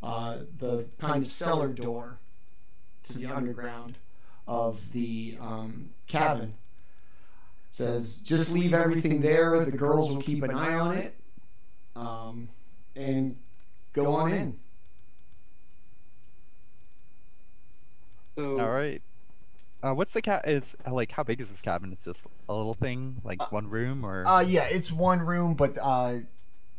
the kind of cellar door to the underground of the cabin. Says, just leave everything there. The girls will keep an eye on it, and go on in. So, All right. What's the how big is this cabin? It's just a little thing, like one room, or? Yeah, it's one room, but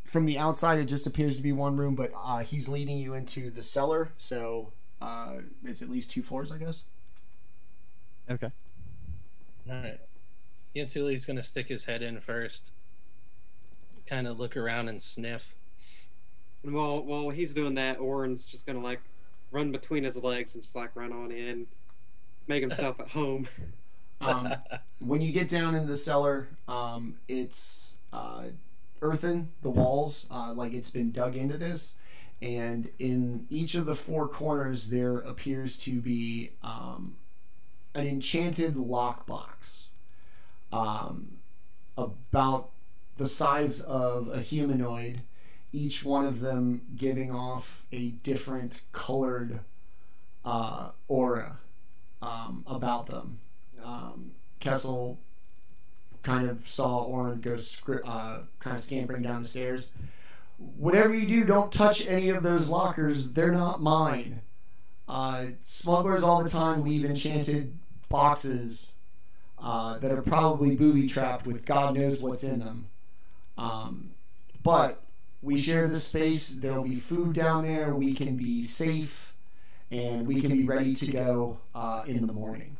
from the outside it just appears to be one room. But he's leading you into the cellar, so it's at least 2 floors, I guess. Okay. All right. Jaatuuli's going to stick his head in first, kind of look around and sniff. And while he's doing that, Orryn's just gonna like run between his legs and just like run on in, make himself at home. When you get down in the cellar, it's earthen, the walls, like it's been dug into this, and in each of the 4 corners there appears to be an enchanted lockbox, about the size of a humanoid, each one of them giving off a different colored aura about them. Kessel kind of saw Orryn go kind of scampering down the stairs. Whatever you do, don't touch any of those lockers. They're not mine. Smugglers all the time leave enchanted boxes that are probably booby-trapped with God knows what's in them. But we share the space. There'll be food down there. We can be safe, and we can be ready to go in the morning.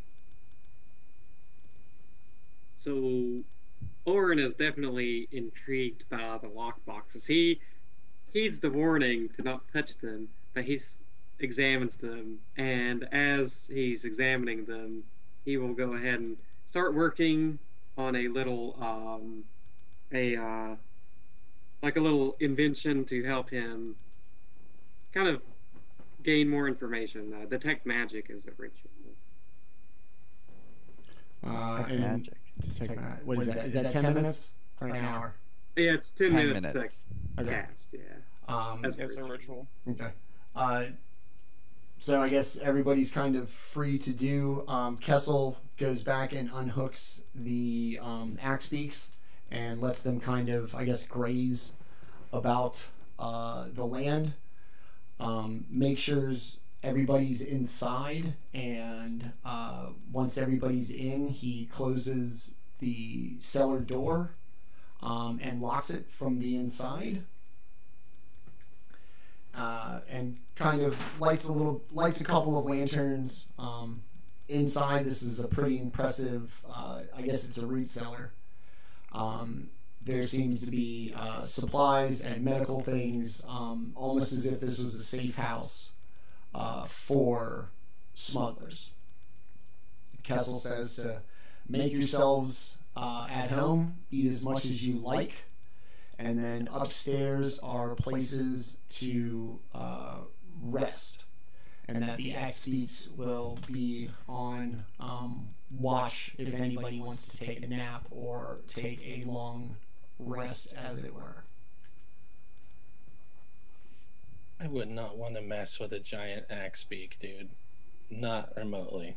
So, Orryn is definitely intrigued by the lockboxes. He heeds the warning to not touch them, but he examines them, and as he's examining them, he will go ahead and start working on a little, like a little invention to help him kind of gain more information. Detect magic is a ritual. Magic. What is that? Is that 10 minutes or an hour? Yeah, it's 10 minutes. To Okay. cast. Yeah. That's It's a ritual. Okay. So I guess everybody's kind of free to do. Kessel goes back and unhooks the axe beaks and lets them kind of, I guess, graze about the land. Make sure everybody's inside, and once everybody's in, he closes the cellar door and locks it from the inside. And kind of lights a couple of lanterns inside. This is a pretty impressive, I guess it's a root cellar. There seems to be supplies and medical things, almost as if this was a safe house for smugglers. Kessel says to make yourselves at home, eat as much as you like, and then upstairs are places to rest. and that the axe beaks will be on watch if anybody wants to take a nap or take a long rest, as it were. I would not want to mess with a giant axe beak, dude. Not remotely.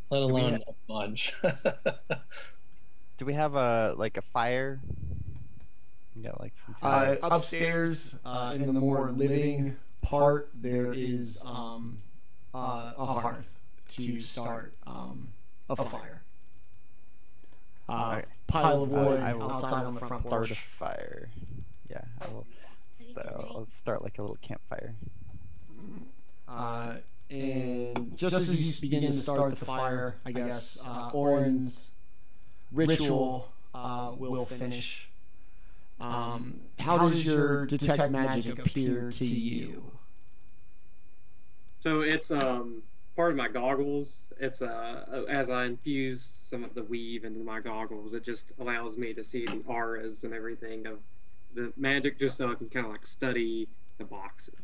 Let alone a bunch. Do we have a fire? We got like some kind of... Upstairs, in the more living part, there is a hearth to start a fire. Right. Pile of wood I will outside on the front start a porch. fire. Yeah, I will. I'll start like a little campfire. And just as you begin to start the fire, I guess Orryn's ritual will finish. How does your detect magic appear to you? So it's part of my goggles. It's as I infuse some of the weave into my goggles, it just allows me to see the auras and everything of the magic, just so I can kind of like study the boxes.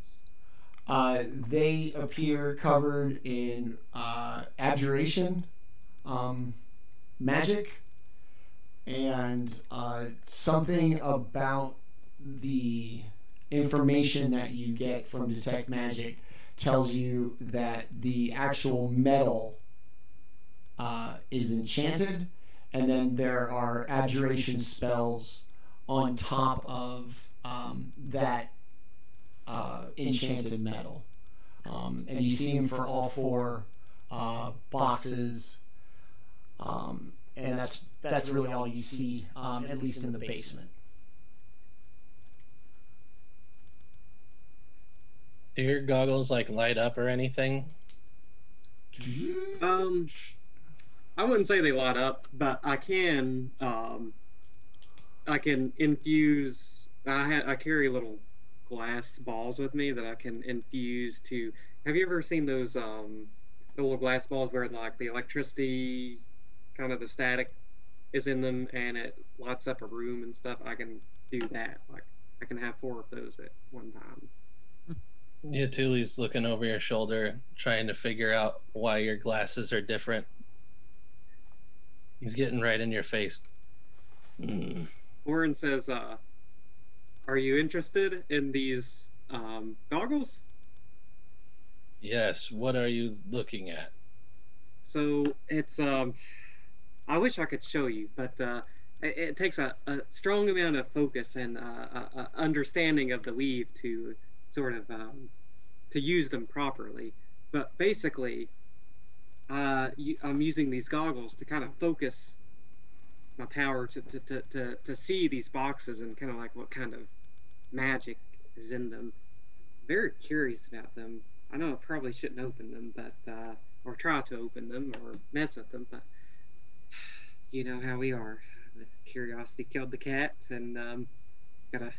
They appear covered in abjuration magic, and something about the information that you get from detect magic tells you that the actual metal is enchanted, and then there are abjuration spells on top of that enchanted metal. And you see them for all four boxes, and that's really all you see, at least in the basement. Do your goggles like light up or anything? I wouldn't say they light up, but I can infuse. I carry little glass balls with me that I can infuse to. Have you ever seen those the little glass balls where like the electricity, kind of the static, is in them and it lights up a room and stuff? I can do that. Like I can have 4 of those at one time. Jaatuuli's looking over your shoulder, trying to figure out why your glasses are different. He's getting right in your face. Orryn says, "Are you interested in these goggles?" Yes. What are you looking at? So it's I wish I could show you, but it takes a strong amount of focus and understanding of the weave to sort of to use them properly. But basically, I'm using these goggles to kind of focus my power to see these boxes and kind of like what kind of magic is in them. Very curious about them. I know I probably shouldn't open them, but or try to open them or mess with them, but you know how we are. The curiosity killed the cat, and gotta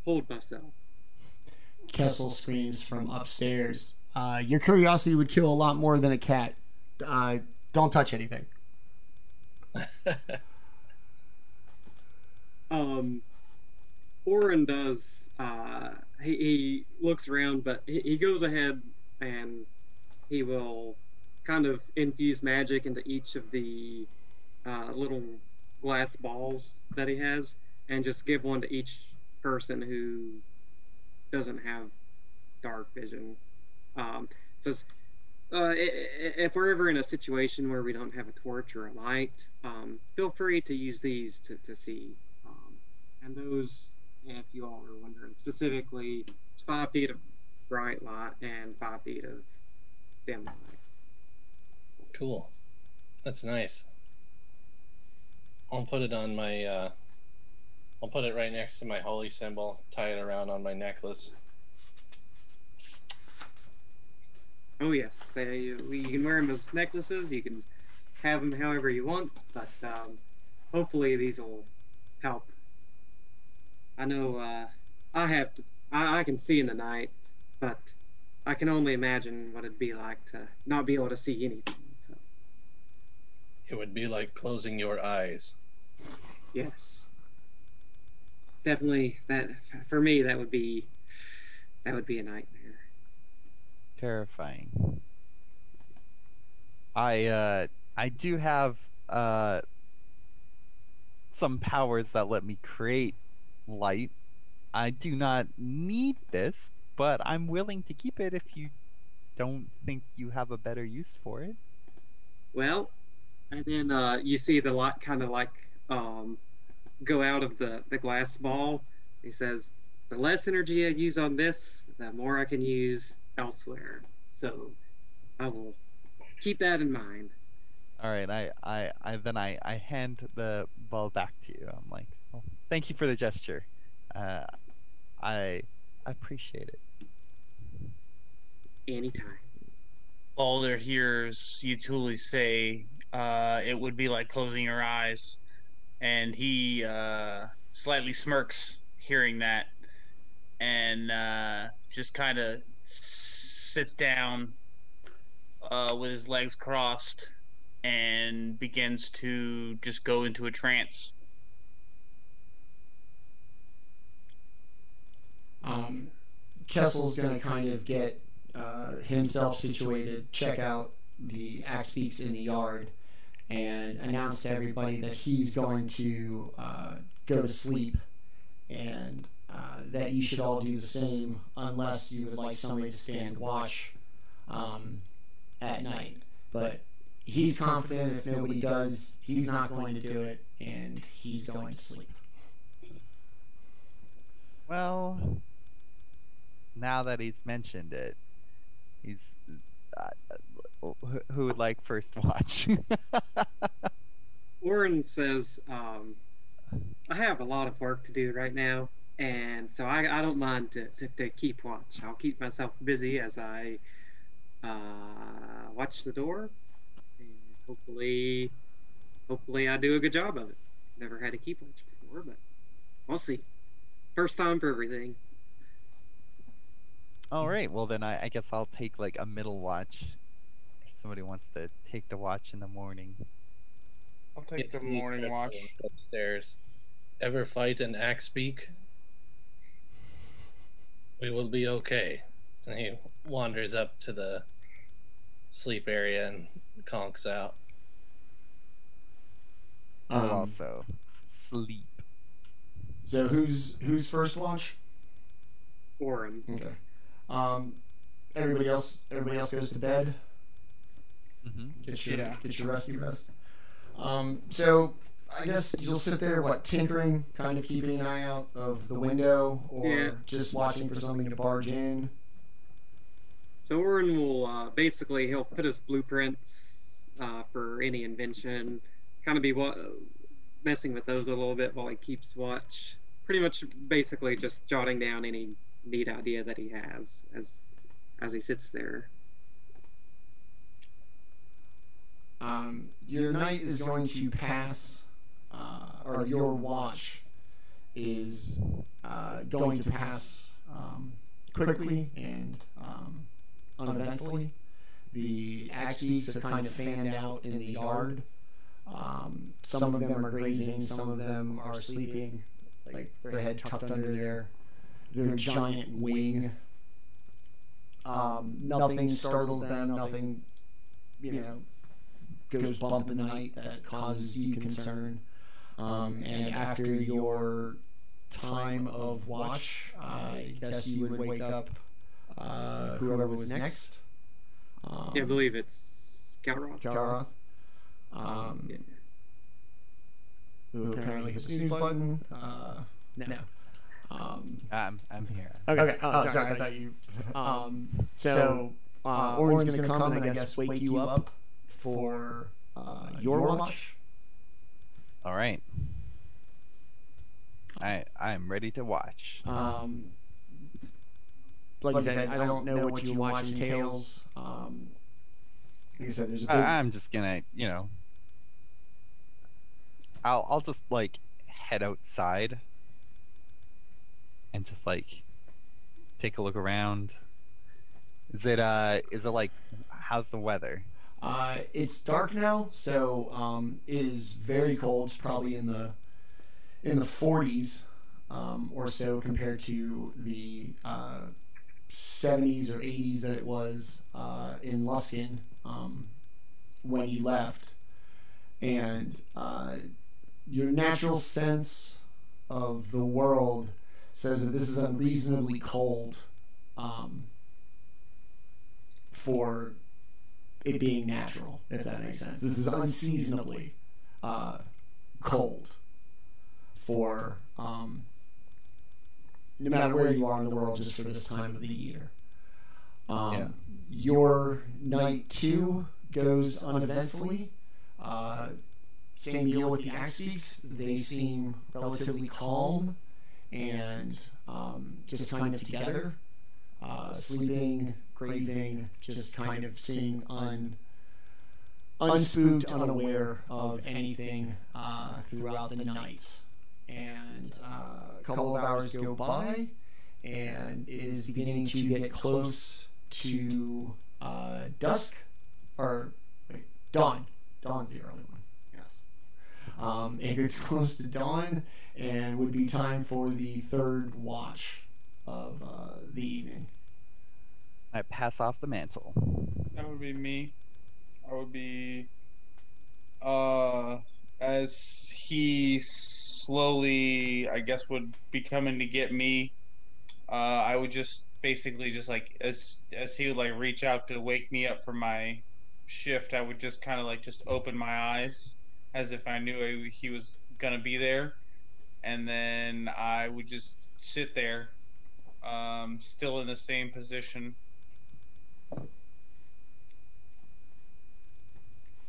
hold myself. Kessel screams from upstairs. Your curiosity would kill a lot more than a cat. Don't touch anything. Orryn does. He looks around, but he goes ahead and he will kind of infuse magic into each of the little glass balls that he has, and just give one to each person who doesn't have dark vision. Says, if we're ever in a situation where we don't have a torch or a light, feel free to use these to see. And those, if you all are wondering, specifically, it's 5 feet of bright light and 5 feet of dim light. Cool. That's nice. I'll put it on my I'll put it right next to my holy symbol, tie it around on my necklace. Oh yes, you can wear them as necklaces, you can have them however you want, but hopefully these will help. I know I can see in the night, but I can only imagine what it'd be like to not be able to see anything. So. It would be like closing your eyes. Yes. Definitely, that for me that would be a nightmare. Terrifying. I do have some powers that let me create light. I do not need this, but I'm willing to keep it if you don't think you have a better use for it. Well, and then you see the light kind of like go out of the glass ball. He says, the less energy I use on this, the more I can use elsewhere. So I will keep that in mind. All right, I hand the ball back to you. I'm like, oh, thank you for the gesture. I appreciate it. Anytime. Baldr hears Jaatuuli say, it would be like closing your eyes. And he slightly smirks hearing that and just kind of sits down with his legs crossed and begins to just go into a trance. Kessel's going to kind of get himself situated, check out the axe beaks in the yard, and announce to everybody that he's going to go to sleep, and that you should all do the same unless you would like somebody to stand watch at night. But he's confident if nobody does, he's not going to do it, and he's going to sleep. Well, now that he's mentioned it, he's who would like first watch? Orryn says, I have a lot of work to do right now, and so I don't mind to keep watch. I'll keep myself busy as I watch the door, and hopefully I do a good job of it. Never had to keep watch before, but we'll see. First time for everything. All right, well then I guess I'll take like a middle watch. If somebody wants to take the watch in the morning. I'll take the morning watch. Upstairs. Ever fight an axe beak? We will be okay. And he wanders up to the sleep area and conks out. I'll also sleep. So who's first watch? Orryn. Okay. Everybody else goes to bed. Mm-hmm. Get your rusty rest. So I guess you'll sit there, tinkering, kind of keeping an eye out of the window, or just watching for something to barge in. So Orryn will basically he'll put his blueprints for any invention, kind of be messing with those a little bit while he keeps watch. Pretty much, basically, just jotting down any neat idea that he has as he sits there. Your night is going to pass, or your watch is going to pass quickly and uneventfully. The axe beaks are kind of fanned out in the yard. Some of them are grazing, some of them are sleeping, like their head tucked under their giant wing. Nothing startles them, nothing, goes bump in the night that causes you concern. And after your time of watch, I guess you would wake up whoever was next. I believe it's Kelroth. Who apparently hits the snooze button. No. I'm here. Okay. Sorry. I thought you. So Orryn's going to come and I guess wake you up for your watch. All right. I'm ready to watch. Like I said, I don't know what your watch entails. Like I said, there's a big... I'm just gonna, I'll just head outside and just take a look around. Is it how's the weather? It's dark now, so it is very cold. It's probably in the 40s or so compared to the 70s or 80s that it was in Luskin when he left. And your natural sense of the world says that this is unreasonably cold for it being natural, if that makes sense. This is unseasonably cold for no matter where you are in the world, just for this time of the year. Your night 2 goes uneventfully. Same deal with the Axebeaks. They seem relatively calm and just kind of together, sleeping, grazing, just kind of seeing unspooked, unaware of anything throughout the night. And a couple of hours go by, and it is beginning to get close to dusk, or wait, dawn. Dawn's the early one, yes. It gets close to dawn, and would be time for the third watch of the evening. I pass off the mantle. That would be me. I would be, as he slowly, I guess, would be coming to get me, I would just basically just like, as he would like reach out to wake me up from my shift, I would just kind of like just open my eyes as if I knew he was gonna be there, and then I would just sit there, still in the same position.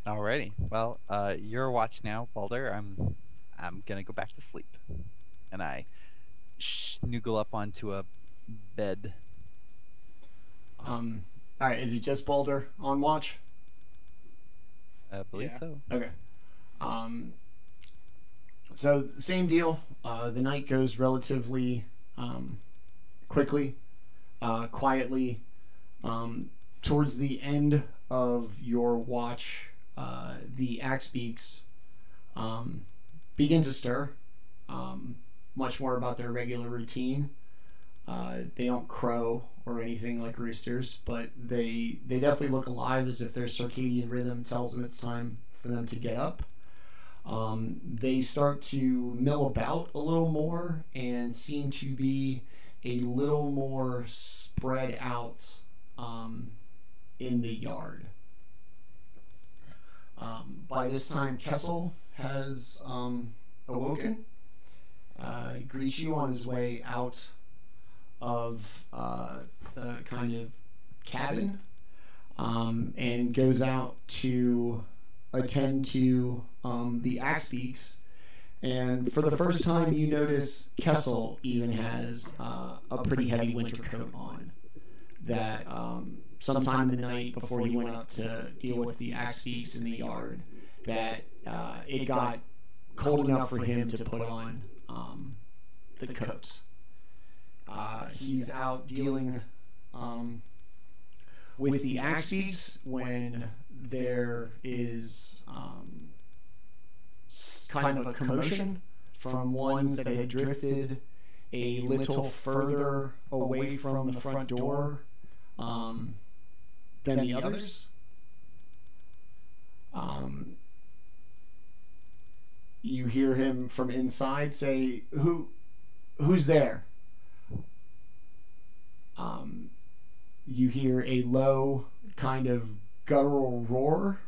Alrighty. Well, your watch now, Baldr. I'm gonna go back to sleep, and I snuggle up onto a bed. All right. Is it just Baldr on watch? I believe so. Okay. So same deal. The night goes relatively quickly, quietly. Towards the end of your watch, the Axebeaks begin to stir. Much more about their regular routine. They don't crow or anything like roosters, but they definitely look alive, as if their circadian rhythm tells them it's time for them to get up. They start to mill about a little more and seem to be a little more spread out in the yard. By this time, Kessel has awoken. He greets you on his way out of the kind of cabin, and goes out to attend to the Axebeaks. And for the first time, you notice Kessel even has a pretty heavy winter coat on. That sometime in the night before he went up to deal with the Axebeaks in the yard, that it got cold enough for him to put on the coat. He's out dealing with the Axebeaks when there is kind of a commotion from ones that had drifted a little further away from the front door than the others. You hear him from inside say, "Who's there?" You hear a low kind of guttural roar,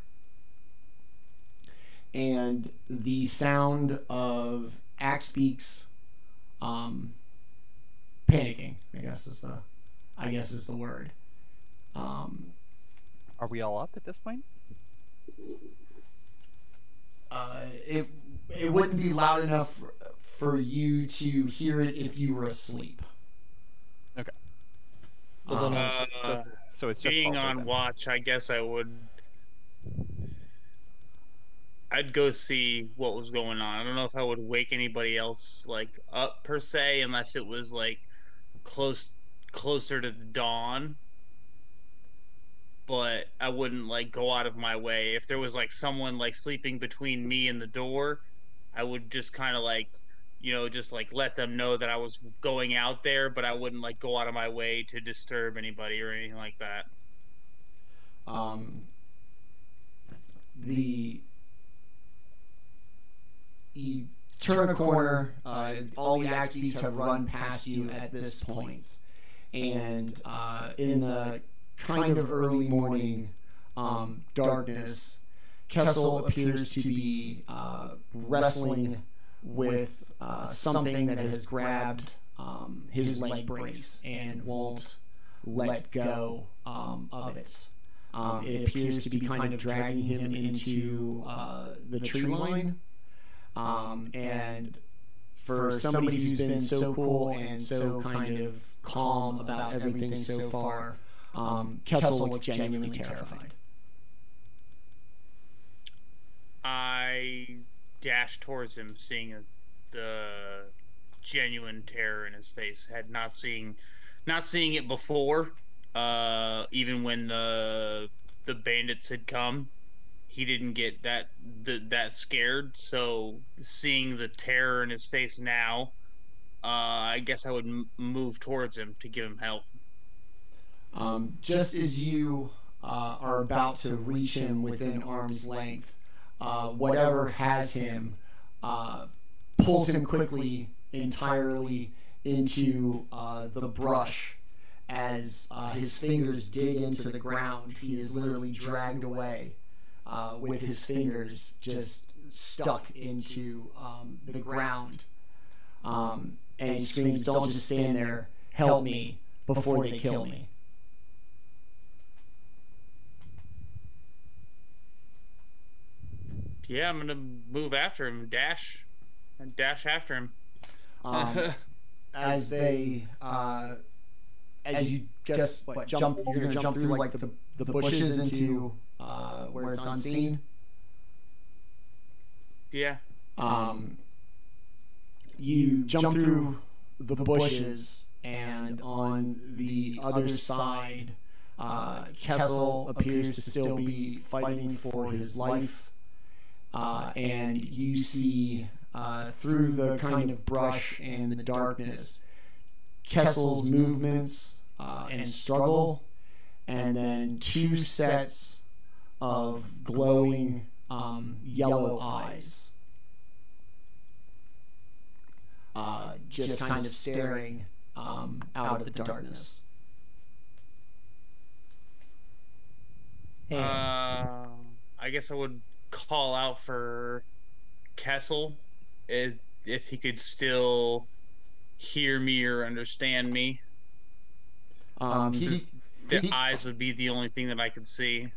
and the sound of Axebeaks panicking, I guess is the word. Are we all up at this point? It wouldn't be loud enough for you to hear it if you were asleep. Okay. Well, then So it's just Being Baldr on then. watch, I guess I'd go see what was going on. I don't know if I would wake anybody else like up per se, unless it was like closer to the dawn. But I wouldn't like go out of my way. If there was like someone like sleeping between me and the door, I would just kind of like just like let them know that I was going out there, but I wouldn't like go out of my way to disturb anybody or anything like that. You turn a corner, all the axe beats have run past you at this point, and in the kind of early morning darkness, Kessel appears to be wrestling with something that has grabbed his leg brace and won't let go of it. It appears to be kind of dragging him into the tree line. And for somebody who's been so cool and so kind of calm about everything so far, Kessel looks genuinely terrified. I dash towards him, seeing the genuine terror in his face. Had not seeing it before. Even when the bandits had come, he didn't get that scared. So seeing the terror in his face now, I guess I would move towards him to give him help. Just as you are about to reach him within arm's length, whatever has him pulls him quickly entirely into the brush. As his fingers dig into the ground, he is literally dragged away with his fingers just stuck into the ground. And he screams, "Don't just stand there, help me before they kill me." Yeah, I'm gonna move after him, dash after him. As they, as you guess, what jump? You're gonna jump through like the bushes into where it's unseen. Yeah. You jump through the bushes, and on the other side, Kessel appears to still be fighting for his life. And you see through the kind of brush and the darkness, Kessel's movements and struggle, and then two sets of glowing yellow eyes just kind of staring out of the darkness. I guess I would call out for Kessel, is if he could still hear me or understand me. The eyes would be the only thing that I could see.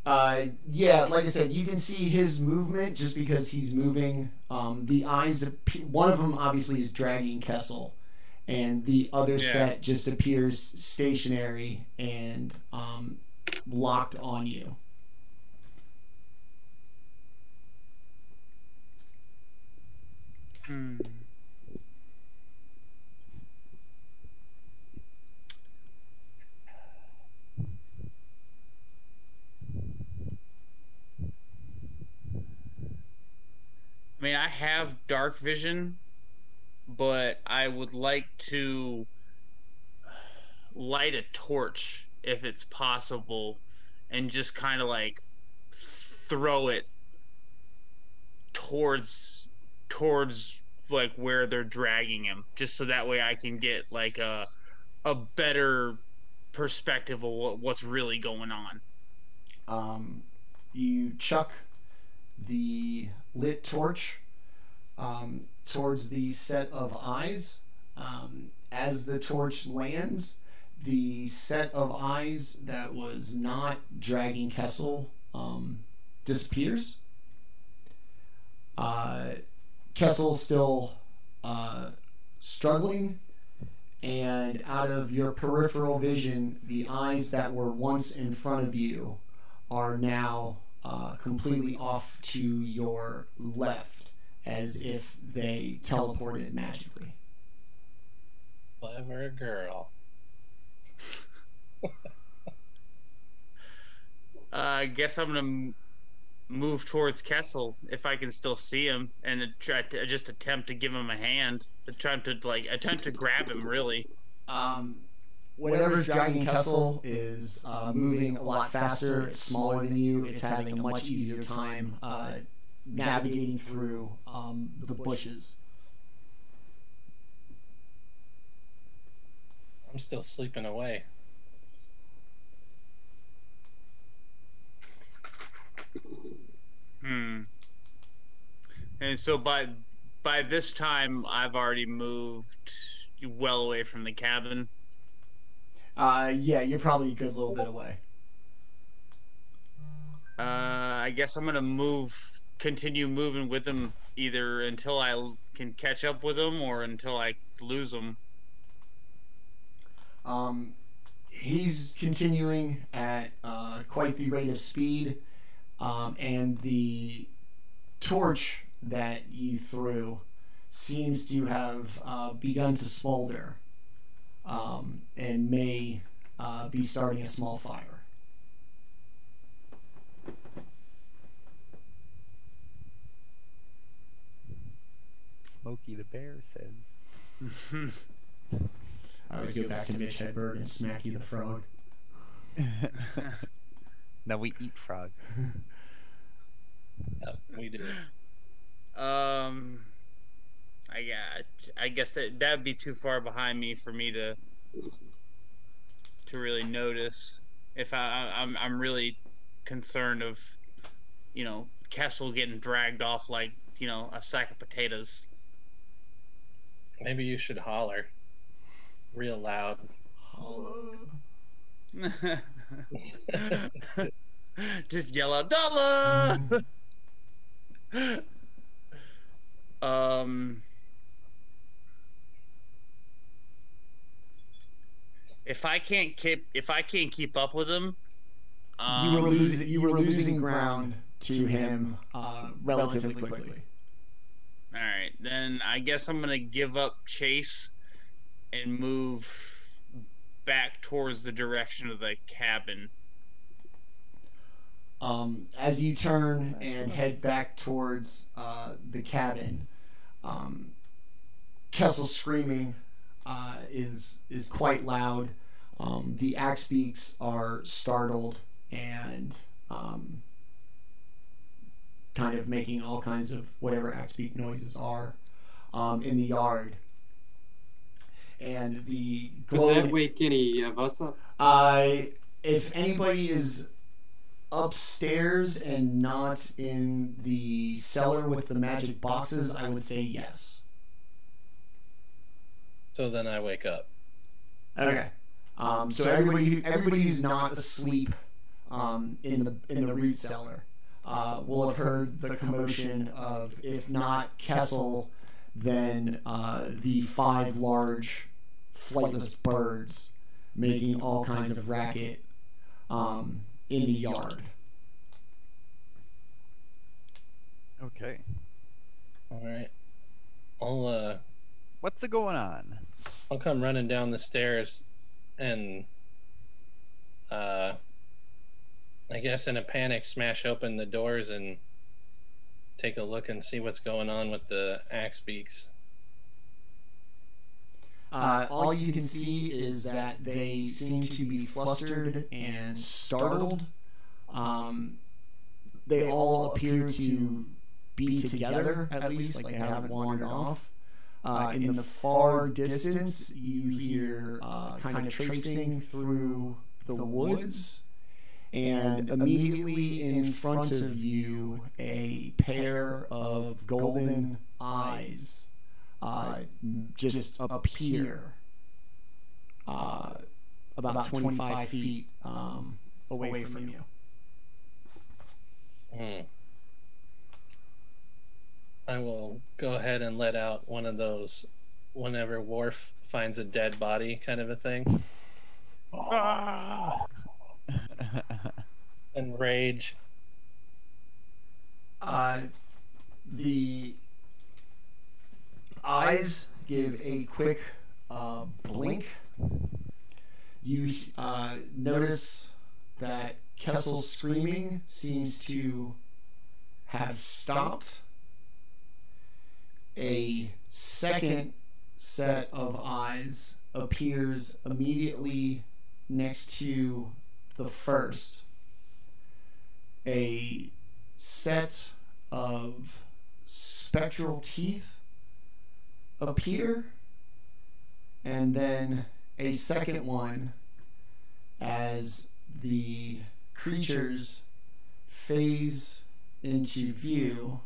Yeah, like I said, you can see his movement just because he's moving. The eyes, one of them obviously is dragging Kessel, and the other set just appears stationary and locked on you. I mean, I have dark vision, but I would like to light a torch if it's possible and just kind of like throw it towards like where they're dragging him, just so that way I can get like a better perspective of what's really going on. You chuck the lit torch towards the set of eyes. As the torch lands, the set of eyes that was not dragging Kessel disappears. Kessel's still struggling, and out of your peripheral vision, the eyes that were once in front of you are now completely off to your left, as if they teleported magically. Clever girl. I guess I'm gonna move towards Kessel if I can still see him, and try to just attempt to give him a hand, attempt to grab him. Really, whatever's dragging Kessel is moving a lot faster. It's smaller than you. It's having a much easier time navigating through the bushes. I'm still sleeping away. And so by this time, I've already moved well away from the cabin. Yeah, you're probably a good little bit away. I guess I'm gonna continue moving with him, either until I can catch up with him or until I lose him. He's continuing at quite the rate of speed, and the torch that you threw seems to have begun to smolder, and may be starting a small fire. Smokey the Bear says. I always go back to Mitch Hedberg and Smacky the Frog. Now we eat frogs. Yep, we do. I guess that'd be too far behind me for me to really notice. If I'm really concerned of, Kessel getting dragged off like, a sack of potatoes. Maybe you should holler real loud. Just yell out dollar. If I can't keep up with him, you were losing ground to him relatively quickly. All right, then I guess I'm gonna give up chase and move back towards the direction of the cabin. As you turn and head back towards the cabin, Kessel's screaming is quite loud. The axe beaks are startled and kind of making all kinds of whatever axe beak noises are in the yard. And the glow. Does that wake any of us up? If anybody is upstairs and not in the cellar with the magic boxes, I would say yes. So then I wake up. Okay. So everybody who's not asleep in the root cellar will have heard the commotion of, if not Kessel, then the 5 large flightless birds making all kinds of racket in the yard. Okay. All right. What's going on? I'll come running down the stairs and I guess in a panic smash open the doors and take a look and see what's going on with the axe beaks. All you can see is that they seem to be flustered and startled. They all appear to be together, at least, like they haven't wandered off. In the far distance, you hear kind of traipsing through the woods, and immediately in front of you, a pair of golden eyes just appear about 25 feet away from you. I will go ahead and let out one of those whenever Worf finds a dead body kind of a thing. And rage. The eyes give a quick blink. You notice that Kessel's screaming seems to have stopped. A second set of eyes appears immediately next to the first. A set of spectral teeth appear, and then a second one as the creatures phase into view,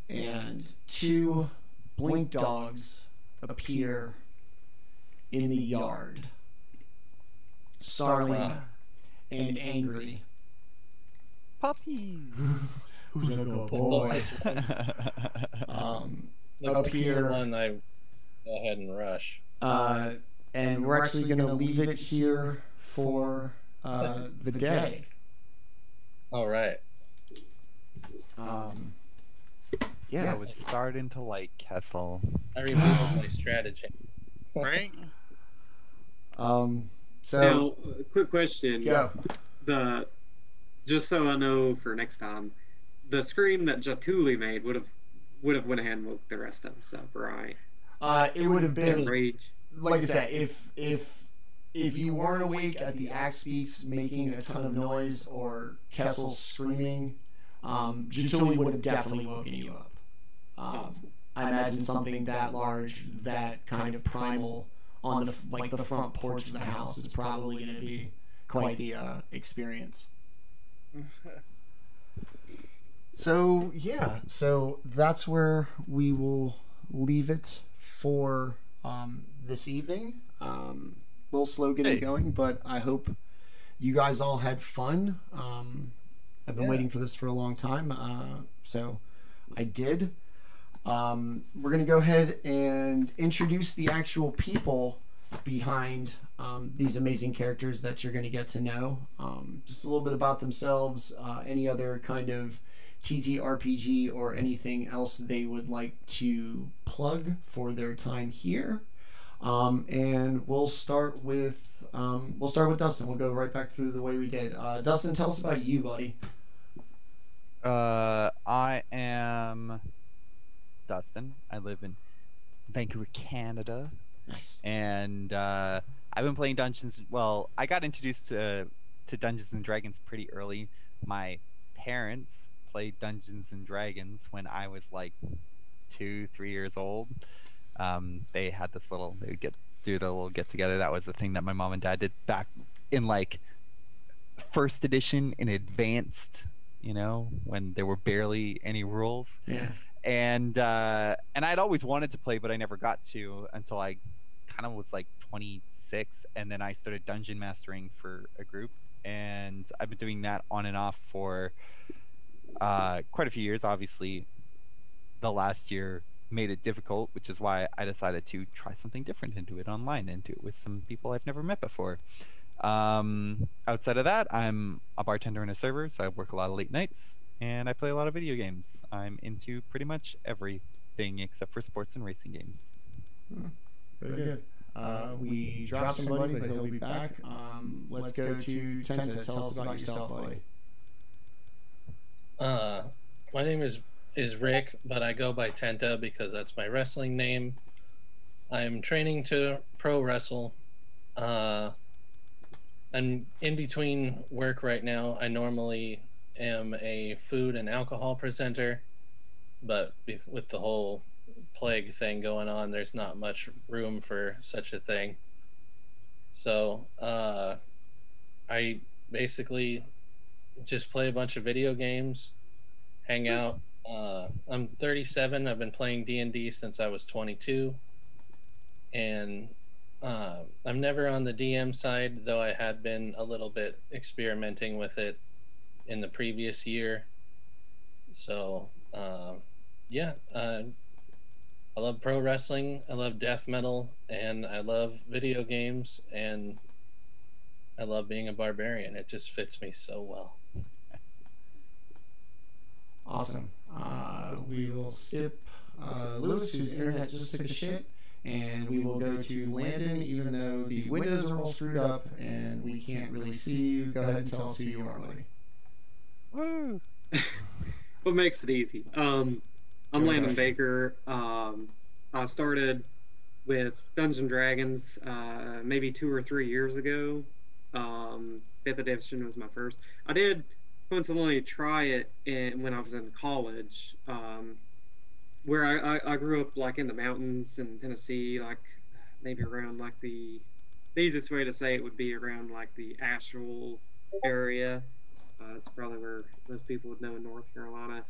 and two blink dogs appear in the yard, snarling and angry. Puppies. Who's gonna go, boy? Up here, one I go ahead and rush. And we're actually gonna leave it here for the day. All right. Yeah. I was starting to like Kessel. I revealed my strategy. Right? So Now, quick question. go. Just so I know for next time, the scream that Jaatuuli made would have went ahead and woke the rest of us up, right? It would have been, Rage. like I said, if you weren't awake at the axe beaks making a ton of noise or Kessel screaming, Jaatuuli would have definitely woken you up. I imagine something that large, that kind of primal on the front porch of the house is probably going to be quite the experience. So that's where we will leave it for this evening. A little slow getting going, but I hope you guys all had fun. I've been waiting for this for a long time, so I did. We're going to go ahead and introduce the actual people behind these amazing characters that you're going to get to know. Just a little bit about themselves, any other kind of TTRPG or anything else they would like to plug for their time here. And we'll start with Dustin. We'll go right back through the way we did. Dustin, tell us about you, buddy. I am Dustin. I live in Vancouver, Canada. Nice. And I've been playing Dungeons. Well, I got introduced to Dungeons and Dragons pretty early. My parents played Dungeons and Dragons when I was like 2-3 years old. They had this little, they would do the little get together. That was the thing that my mom and dad did back in like first edition in advanced, you know, when there were barely any rules. Yeah. And I'd always wanted to play, but I never got to until I kind of was like 26, and then I started dungeon mastering for a group, and I've been doing that on and off for quite a few years. Obviously, the last year made it difficult, which is why I decided to try something different and do it online and do it with some people I've never met before. Outside of that, I'm a bartender in a server, so I work a lot of late nights, and I play a lot of video games. I'm into pretty much everything except for sports and racing games. Very good. We dropped somebody, but he'll be back. Let's go to Tenta. Tell us about yourself, buddy. My name is Rick, but I go by Tenta because that's my wrestling name. I'm training to pro wrestle. I'm in between work right now. I normally am a food and alcohol presenter, but with the whole plague thing going on, there's not much room for such a thing. So I basically just play a bunch of video games, hang out. I'm 37. I've been playing D&D since I was 22, and I'm never on the DM side, though I had been a little bit experimenting with it in the previous year. So yeah, I love pro wrestling, I love death metal, and I love video games, and I love being a barbarian. It just fits me so well. Awesome. We will skip Lewis, whose internet just took a shit, and we will go to Landon, even though the windows are all screwed up and we can't really see you. Go ahead and tell us who you are, buddy. Woo! What makes it easy? I'm Landon Baker. I started with Dungeons and Dragons maybe 2 or 3 years ago. 5th edition was my first. I did coincidentally try it when I was in college, where I grew up like in the mountains in Tennessee, like maybe around like the easiest way to say it would be around like the Asheville area. It's probably where most people would know in North Carolina.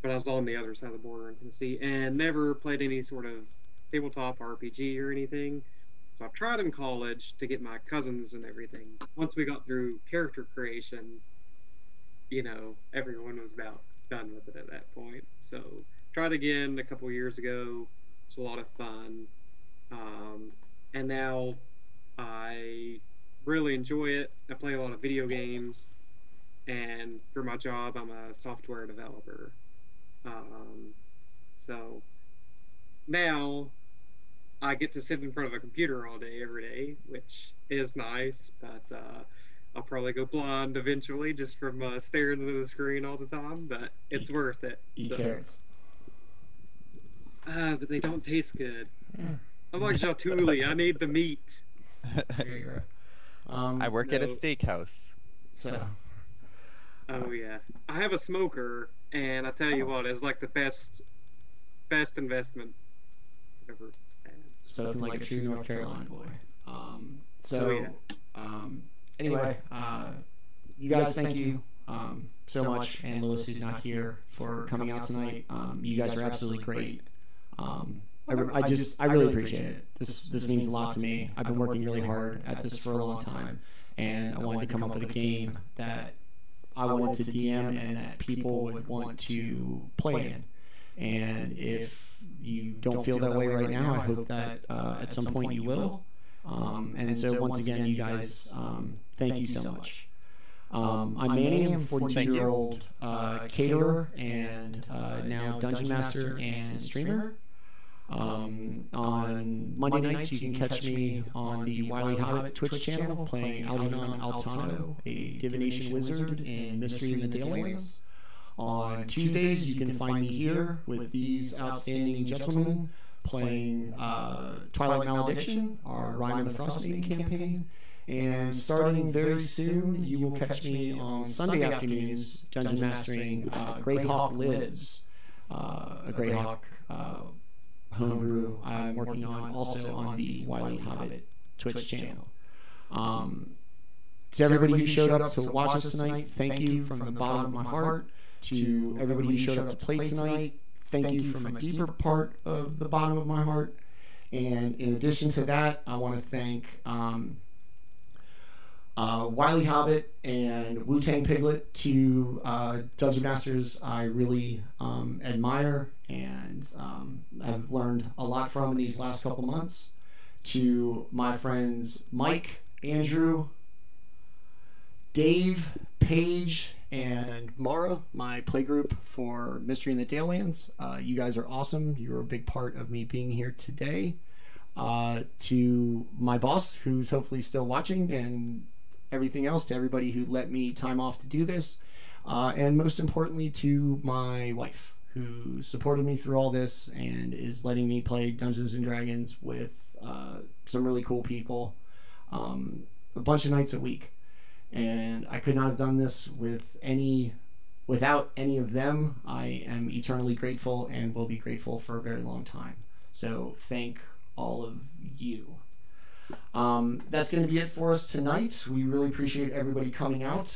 But I was on the other side of the border in Tennessee and never played any sort of tabletop RPG or anything. So I tried in college to get my cousins and everything. Once we got through character creation, you know, everyone was about done with it at that point. So tried again a couple years ago. It's a lot of fun. And now I really enjoy it. I play a lot of video games. And for my job, I'm a software developer. So now I get to sit in front of a computer all day, every day, which is nice, but I'll probably go blind eventually just from staring into the screen all the time, but it's worth it. Eat carrots. But they don't taste good. I'm like Jaatuuli, I need the meat. There you go. I work at a steakhouse. So. Oh yeah, I have a smoker, and I tell you what, it's like the best investment I've ever had. Spoken like a true North Carolina boy. Anyway, you guys, thank you so much, and Lewis, who's not here, for coming out tonight. You guys are absolutely great. I really appreciate it. This means a lot to me. I've been working really hard at this for a long time, and I wanted to come up with a game that I wanted to DM and that people would want to play in. And if you don't feel that way right now, I hope that at some point you will. And so once again, you guys, thank you so much. I'm Manny. I'm a 42-year-old caterer and now dungeon master and streamer. On Monday nights, you can catch me on the Wily Hobbit Twitch channel playing Algernon Altano, a divination wizard in Mystery in the Dalelands. On Tuesdays, you can find me here with these outstanding gentlemen playing Twilight Malediction, our Rime of the Frostmaiden campaign. And starting very soon, you will catch me on Sunday afternoons dungeon mastering Greyhawk Lives, a Greyhawk homebrew I'm working on also on the Wily Hobbit Twitch channel. To everybody who showed up to watch us tonight, thank you from the bottom of my heart. To everybody who showed up to play tonight, thank you from a deeper part of the bottom of my heart. And in addition to that, I want to thank Wily Hobbit and Wu-Tang Piglet, two dungeon masters I really admire and I've learned a lot from in these last couple months. To my friends Mike, Andrew, Dave, Paige, and Mara, my playgroup for Mystery in the Dalelands. You guys are awesome. You're a big part of me being here today. To my boss, who's hopefully still watching, and everything else, to everybody who let me time off to do this, and most importantly to my wife, who supported me through all this and is letting me play Dungeons and Dragons with some really cool people a bunch of nights a week. And I could not have done this without any of them. I am eternally grateful and will be grateful for a very long time. So thank all of you. That's going to be it for us tonight. We really appreciate everybody coming out.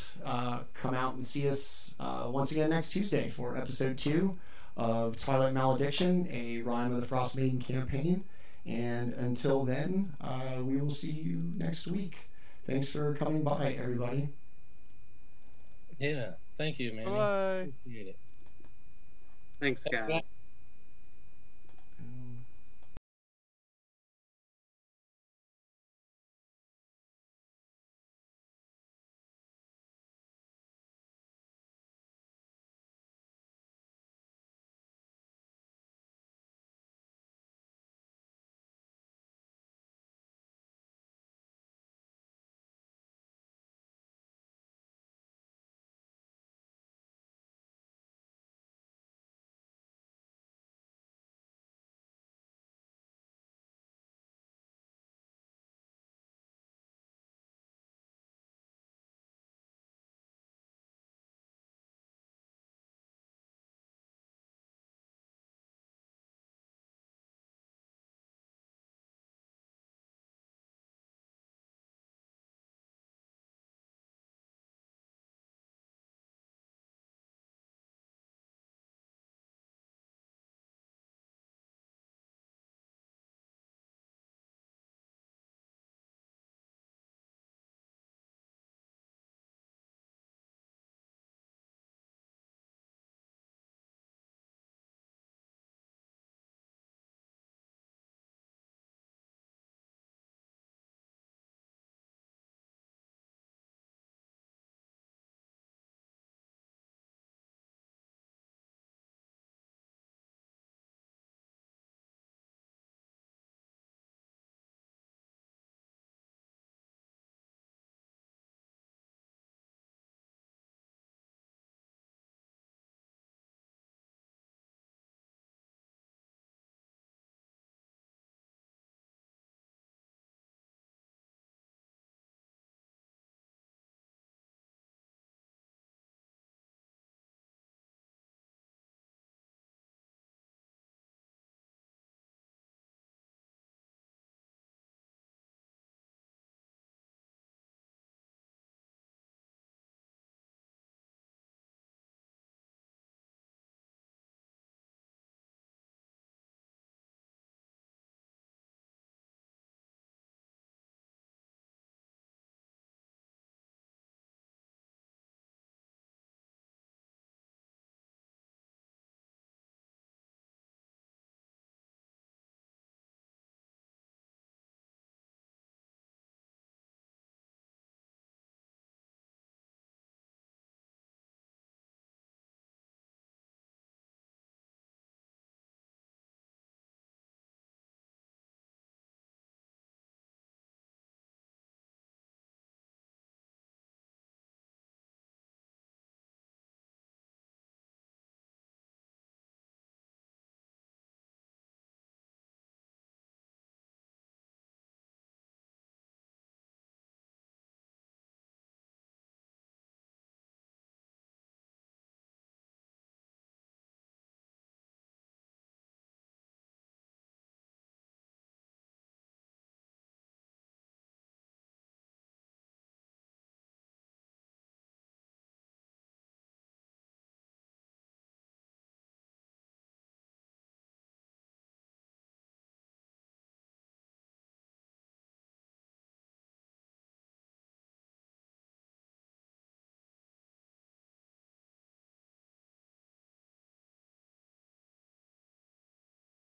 Come out and see us once again next Tuesday for episode 2 of Twilight Malediction, a Rime of the Frostmaiden campaign. And until then, we will see you next week. Thanks for coming by, everybody. Yeah, thank you, man. Bye. Appreciate it. Thanks, guys.